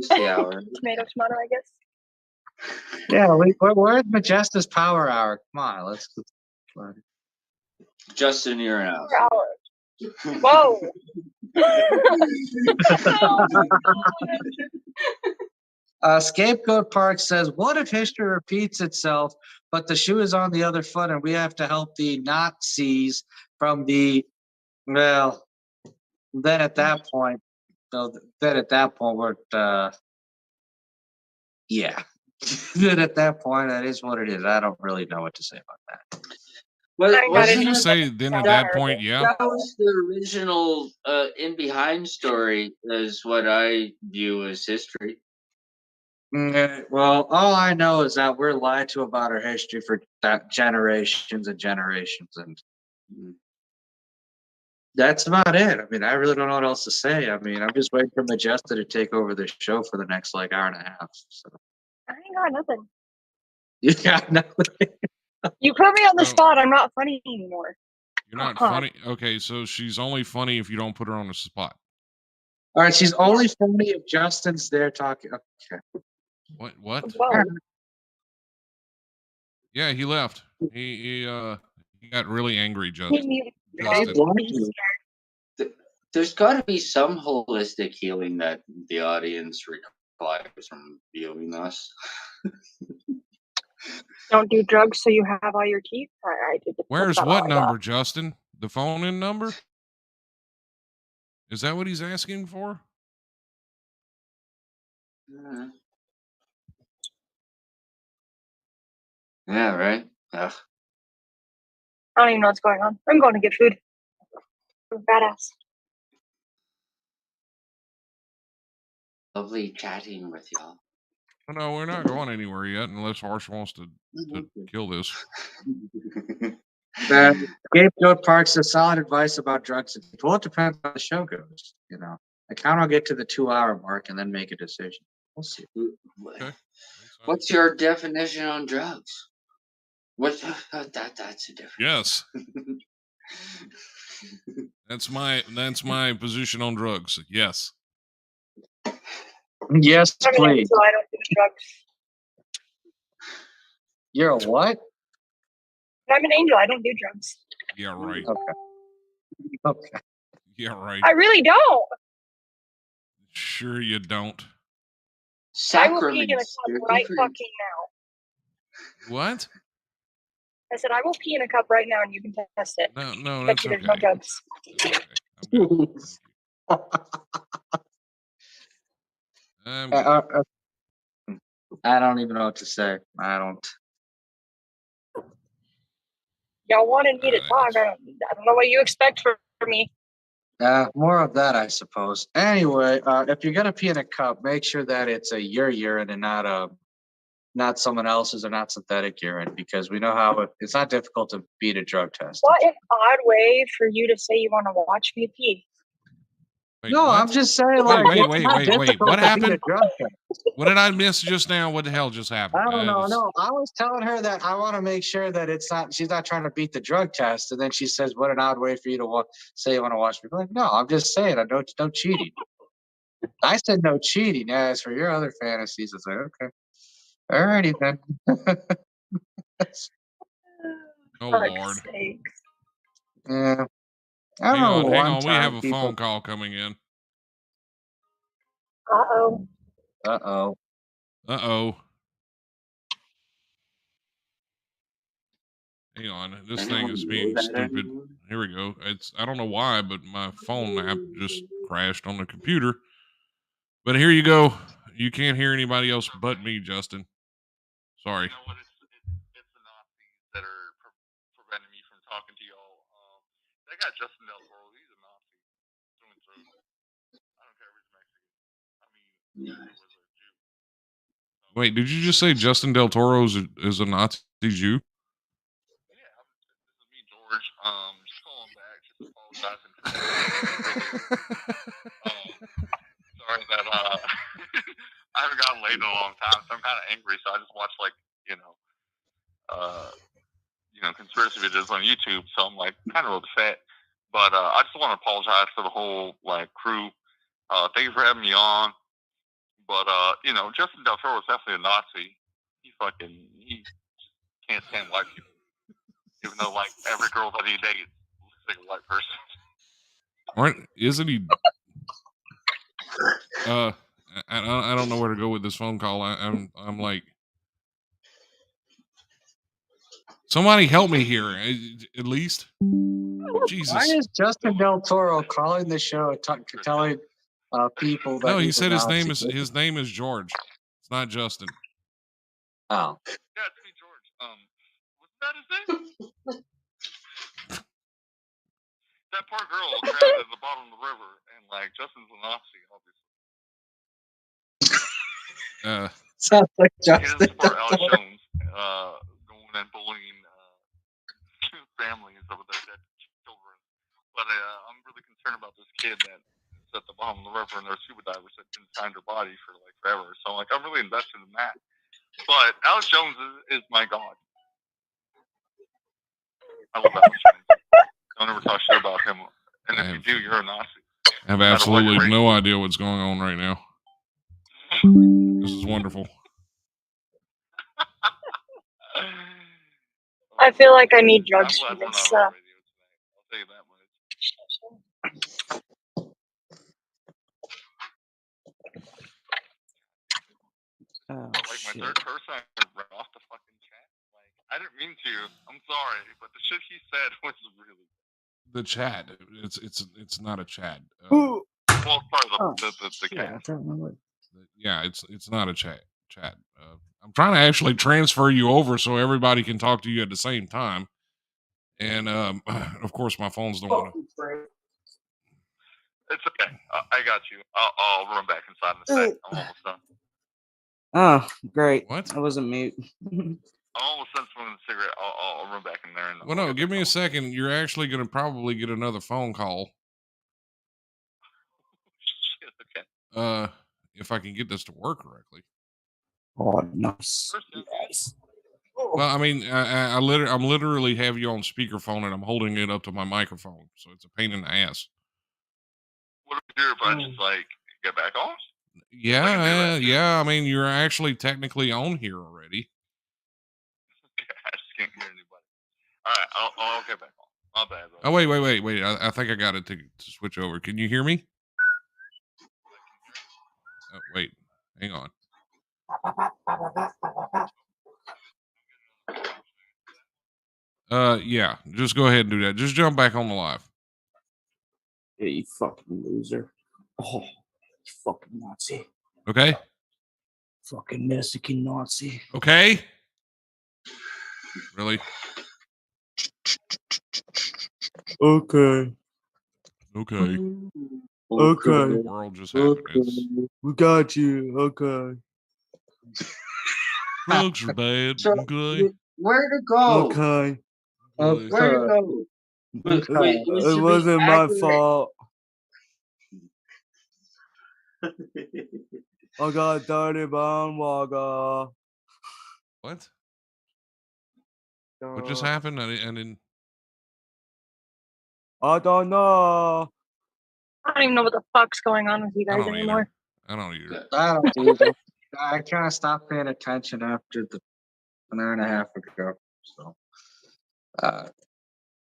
S7: Tomato, I guess.
S4: Yeah, where's Majesta's power hour? Come on, let's
S9: Justin, you're out.
S7: 4 hours. Whoa.
S4: Scapegoat Park says, "What if history repeats itself, but the shoe is on the other foot, and we have to help the Nazis from the well?" Then at that point, we're yeah. Then at that point, that is what it is. I don't really know what to say about that.
S9: Well,
S1: What did you say? Then at that point, yeah.
S9: That was the original in behind story, is what I view as history.
S4: Well, all I know is that we're lied to about our history for generations and generations, and that's about it. I mean, I really don't know what else to say. I mean, I'm just waiting for Majesta to take over the show for the next like hour and a half. So
S7: I ain't got nothing.
S4: you got nothing.
S7: You put me on the spot. I'm not funny anymore.
S1: You're not funny. Okay, so she's only funny if you don't put her on the spot.
S4: All right, she's only funny if Justin's there talking. Okay.
S1: What?
S7: Whoa.
S1: Yeah, he left. He got really angry, Justin.
S9: There's got to be some holistic healing that the audience requires from viewing us.
S7: Don't do drugs so you have all your teeth. I did.
S1: Where's what number, Justin? The phone-in number? Is that what he's asking for?
S9: Yeah, right. Ugh.
S7: I don't even know what's going on. I'm going to get food. I'm badass.
S9: Lovely chatting with y'all.
S1: No, we're not going anywhere yet unless Harsh wants to kill this.
S4: Scapegoat Park's a solid advice about drugs. Well, it depends on how the show goes. You know, I count on get to the 2-hour mark and then make a decision. We'll see.
S1: Okay.
S9: What's your definition on drugs? What? That's a different.
S1: Yes. That's my position on drugs. Yes.
S4: Yes, please.
S7: So I don't do drugs.
S4: You're a what?
S7: I'm an angel. I don't do drugs.
S1: Yeah, right.
S4: Okay.
S1: Yeah, right.
S7: I really don't.
S1: Sure you don't.
S7: I will pee in a cup right fucking now.
S1: What?
S7: I said I will pee in a cup right now and you can test it.
S1: No,
S7: Bet
S1: that's
S7: you
S1: okay.
S7: there's no drugs.
S1: I'm good.
S4: I don't even know what to say. I don't.
S7: Y'all wanted me to talk. I don't know what you expect from me.
S4: More of that, I suppose. Anyway, if you're gonna pee in a cup, make sure that it's your urine and not someone else's or not synthetic urine, because we know how it's not difficult to beat a drug test.
S7: What an odd way for you to say you want to watch me pee.
S1: Wait,
S4: no,
S1: what?
S4: I'm just saying. Like,
S1: Wait. What happened?
S4: Drug test.
S1: What did I miss just now? What the hell just happened?
S4: I don't know. No, I was telling her that I want to make sure that she's not trying to beat the drug test. And then she says, "What an odd way for you to say you want to watch me." I'm like, no, I'm just saying, no cheating. I said no cheating. As for your other fantasies, it's like, okay, alrighty then.
S1: Oh Lord.
S4: Yeah.
S1: Hang on. We have a phone call coming in.
S7: Uh-oh.
S1: Hang on. This thing is being stupid. Here we go. I don't know why, but my phone app just crashed on the computer. But here you go. You can't hear anybody else but me, Justin. Sorry.
S11: You know what? It's the Nazis that are preventing me from talking to y'all. They got Justin Del Toro. He's a Nazi through and through. I don't care if he's Mexican. I mean, he was a Jew.
S1: Wait, did you just say Justin Del Toro is a Nazi Jew?
S11: Yeah, this is me, George. Just calling back, just apologizing for sorry that I haven't gotten laid in a long time, so I'm kind of angry. So I just watch conspiracy videos on YouTube. So I'm like kind of upset. But I just want to apologize to the whole crew. Thank you for having me on. But Justin Del Toro is definitely a Nazi. He can't stand white people. Even though every girl that he dates like a white person.
S1: Isn't he? I don't know where to go with this phone call. I'm like, somebody help me here, at least. Jesus.
S4: Why is Justin Del Toro calling the show, telling people that
S1: No, he
S4: he's
S1: said
S4: a
S1: his
S4: Nazi?
S1: name is George. It's not Justin.
S4: Oh.
S11: Yeah, it's me, George. Wasn't that his name? That poor girl drowned at the bottom of the river, and like Justin's a Nazi, obviously.
S4: Sounds like
S11: He doesn't
S4: Justin.
S11: support Alex Jones going and bullying families of their dead children. But I'm really concerned about this kid that is at the bottom of the river, and there's scuba divers that didn't find her body for like forever. So like I'm really invested in that. But Alex Jones is my god. I love Alex Jones. Don't ever talk shit about him. And if you do, you're a Nazi.
S1: I have absolutely no idea what's going on right now. This is wonderful.
S7: I feel like I need drugs for this.
S11: I'll tell you that much.
S6: Oh,
S11: like my third person, I read off the fucking chat. Like I didn't mean to. I'm sorry, but the shit he said was really.
S1: The chat. It's not a chat.
S11: Well, sorry, the cat.
S1: Yeah, it's not a chat. I'm trying to actually transfer you over so everybody can talk to you at the same time. And of course, my phones don't want to.
S11: It's okay. I got you. I'll run back inside in a sec. I'm almost done.
S6: Oh, great.
S1: What?
S6: I wasn't mute.
S11: I'm almost done smoking a cigarette. I'll run back in there. And
S1: Well, no, give me a second. You're actually going to probably get another phone call.
S11: Shit, okay.
S1: If I can get this to work correctly.
S6: Oh, nice.
S1: Well, I mean, I'm literally have you on speakerphone and I'm holding it up to my microphone, so it's a pain in the ass.
S11: What do I do if I just like get back on?
S1: Yeah. I mean, you're actually technically on here already.
S11: I just can't hear anybody. All right, I'll get back on. My bad. Bro.
S1: Oh wait. I think I got it to switch over. Can you hear me? Oh, wait, hang on. Yeah, just go ahead and do that. Just jump back on the live.
S6: Yeah, you fucking loser. Oh, you fucking Nazi.
S1: Okay.
S6: Fucking Mexican Nazi.
S1: Okay. Really?
S6: Okay.
S1: Okay.
S6: Okay.
S1: World just happened.
S6: We got you. Okay.
S1: Drugs are bad.
S9: So,
S1: Okay.
S9: where to go?
S6: Okay.
S9: Where to go? Wait,
S6: It wasn't my fault. I got dirty brown water.
S1: What? What just happened? I didn't.
S6: I don't know.
S7: I don't even know what the fuck's going on with you guys anymore.
S1: I don't either.
S4: I don't either. I kind of stopped paying attention after an hour and a half ago. So,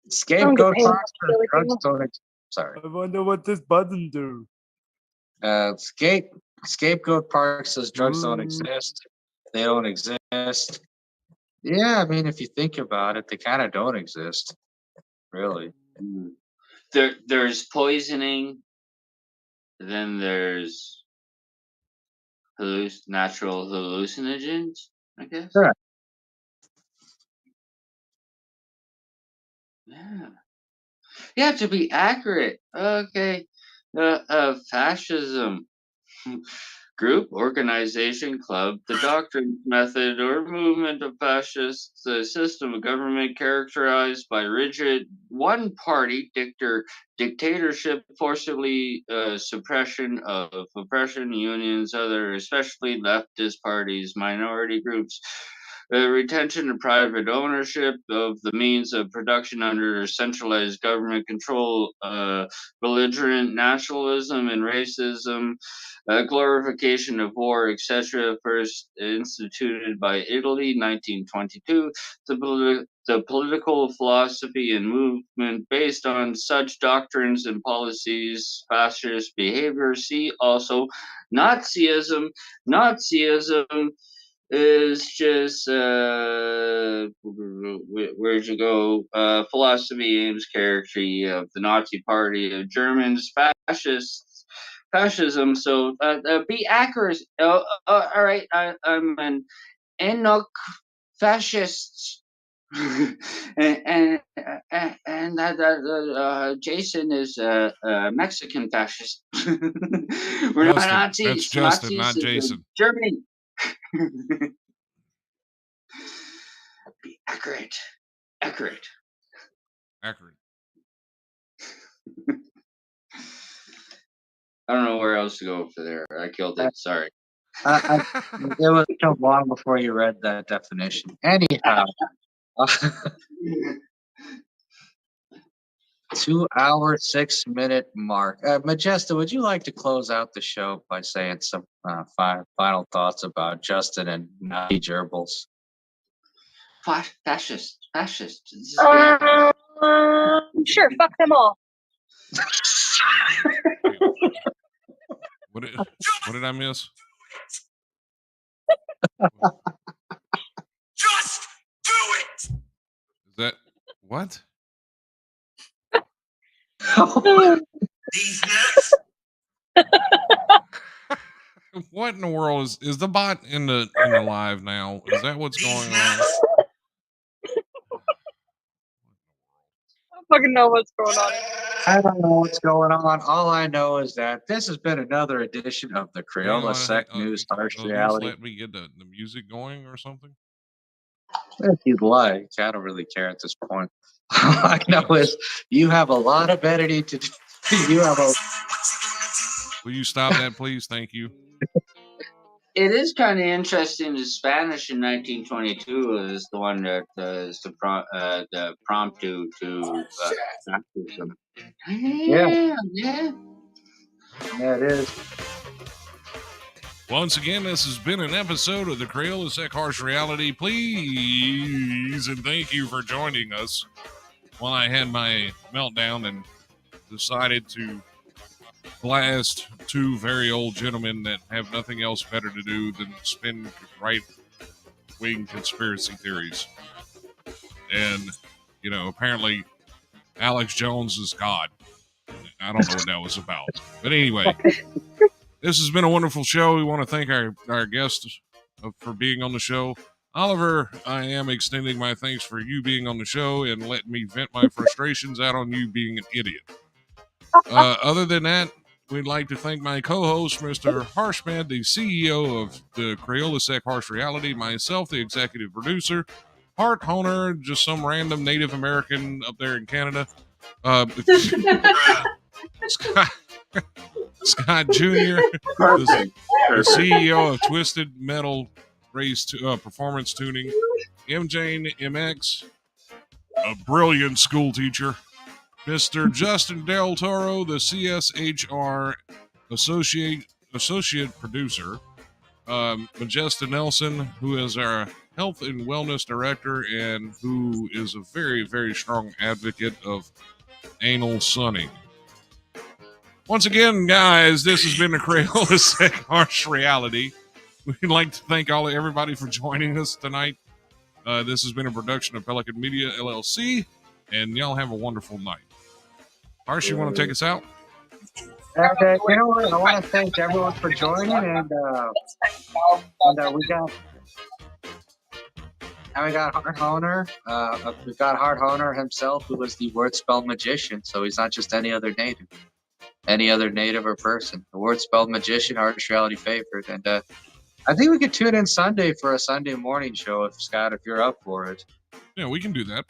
S4: scapegoat talks for drugs don't. Sorry.
S6: I wonder what this button do.
S4: Scapegoat Park says drugs don't exist. They don't exist. Yeah, I mean, if you think about it, they kind of don't exist, really.
S9: There's poisoning. Then there's natural hallucinogens, I guess.
S4: Sure.
S9: Yeah. Yeah, to be accurate. Okay. Fascism. Group, organization, club, the doctrine, method, or movement of fascists, the system of government characterized by rigid one-party dictatorship, forcibly suppression of oppression, unions, other, especially leftist parties, minority groups, retention of private ownership of the means of production under centralized government control, belligerent nationalism and racism, glorification of war, etc., first instituted by Italy, 1922, the political philosophy and movement based on such doctrines and policies, fascist behavior. See also Nazism. Nazism is just where'd you go? Philosophy aims caricature of the Nazi Party of Germans, fascism. So be accurate. All right, I'm an Enoch fascist. and Jason is a Mexican fascist. We're not
S1: Justin,
S9: Nazis.
S1: that's Justin,
S9: Nazis
S1: not
S9: is
S1: Jason.
S9: Germany. Be accurate.
S1: Accurate.
S9: I don't know where else to go for there. I killed it. Sorry.
S4: It was so long before you read that definition. Anyhow, 2 hour, 6 minute mark. Majesta, would you like to close out the show by saying some final thoughts about Justin and Nazi gerbils?
S9: Fascist.
S7: Sure, fuck them all.
S1: What did I miss?
S8: Just do it!
S1: Is that what?
S8: These nuts.
S1: What in the world is the bot in the live now? Is that what's going on?
S3: I don't fucking know what's going on.
S4: I don't know what's going on. All I know is that this has been another edition of the CrayolaSec News Harsh Reality.
S1: Let me get the music going or something.
S4: If you'd like, I don't really care at this point. All I know is you have a lot of editing to do.
S1: Will you stop that, please? Thank you.
S9: It is kind of interesting. The Spanish in 1922 is the one that is the prompt to fascism.
S4: Yeah, it is.
S1: Once again, this has been an episode of the CrayolaSec Harsh Reality. Please and thank you for joining us while I had my meltdown and decided to blast two very old gentlemen that have nothing else better to do than spin right-wing conspiracy theories. And, apparently Alex Jones is God. I don't know what that was about. But anyway, this has been a wonderful show. We want to thank our guests for being on the show. Oliver, I am extending my thanks for you being on the show and letting me vent my frustrations out on you being an idiot. Other than that, we'd like to thank my co-host, Mr. Harshman, the CEO of the CrayolaSec Harsh Reality, myself, the executive producer, Hart Honer, just some random Native American up there in Canada, Scott Jr., the CEO of Twisted Metal Race Performance Tuning, MJ MX, a brilliant school teacher, Mr. Justin Del Toro, the CSHR associate producer, Majesta Nelson, who is our health and wellness director and who is a very, very strong advocate of anal sunning. Once again, guys, this has been the CrayolaSec Harsh Reality. We'd like to thank everybody for joining us tonight. This has been a production of Pelican Media, LLC, and y'all have a wonderful night. Harsh, you want to take us out?
S4: And you know what? I want to thank everyone for joining, and we got Hart Honer. We got Hart Honer himself, who was the word spell magician. So he's not just any other native or person. The word spell magician, Harsh Reality favorite, and I think we could tune in Sunday for a Sunday morning show, if you're up for it.
S1: Yeah, we can do that.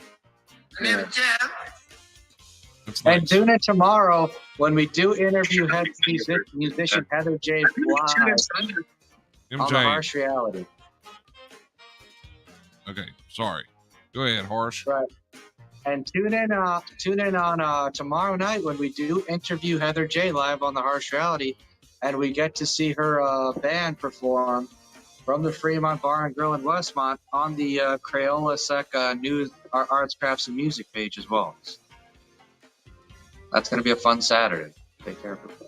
S4: Yeah.
S1: That's
S4: And
S1: nice.
S4: tune in tomorrow when we do interview musician Heather J. Fly on the
S1: MJ,
S4: Harsh Reality.
S1: Okay, sorry. Go ahead, Harsh.
S4: Right. And tune in on tomorrow night when we do interview Heather J live on the Harsh Reality, and we get to see her band perform from the Fremont Bar and Grill in Westmont on the CrayolaSec News, our Arts, Crafts, and Music page as well. That's going to be a fun Saturday. Take care, everybody.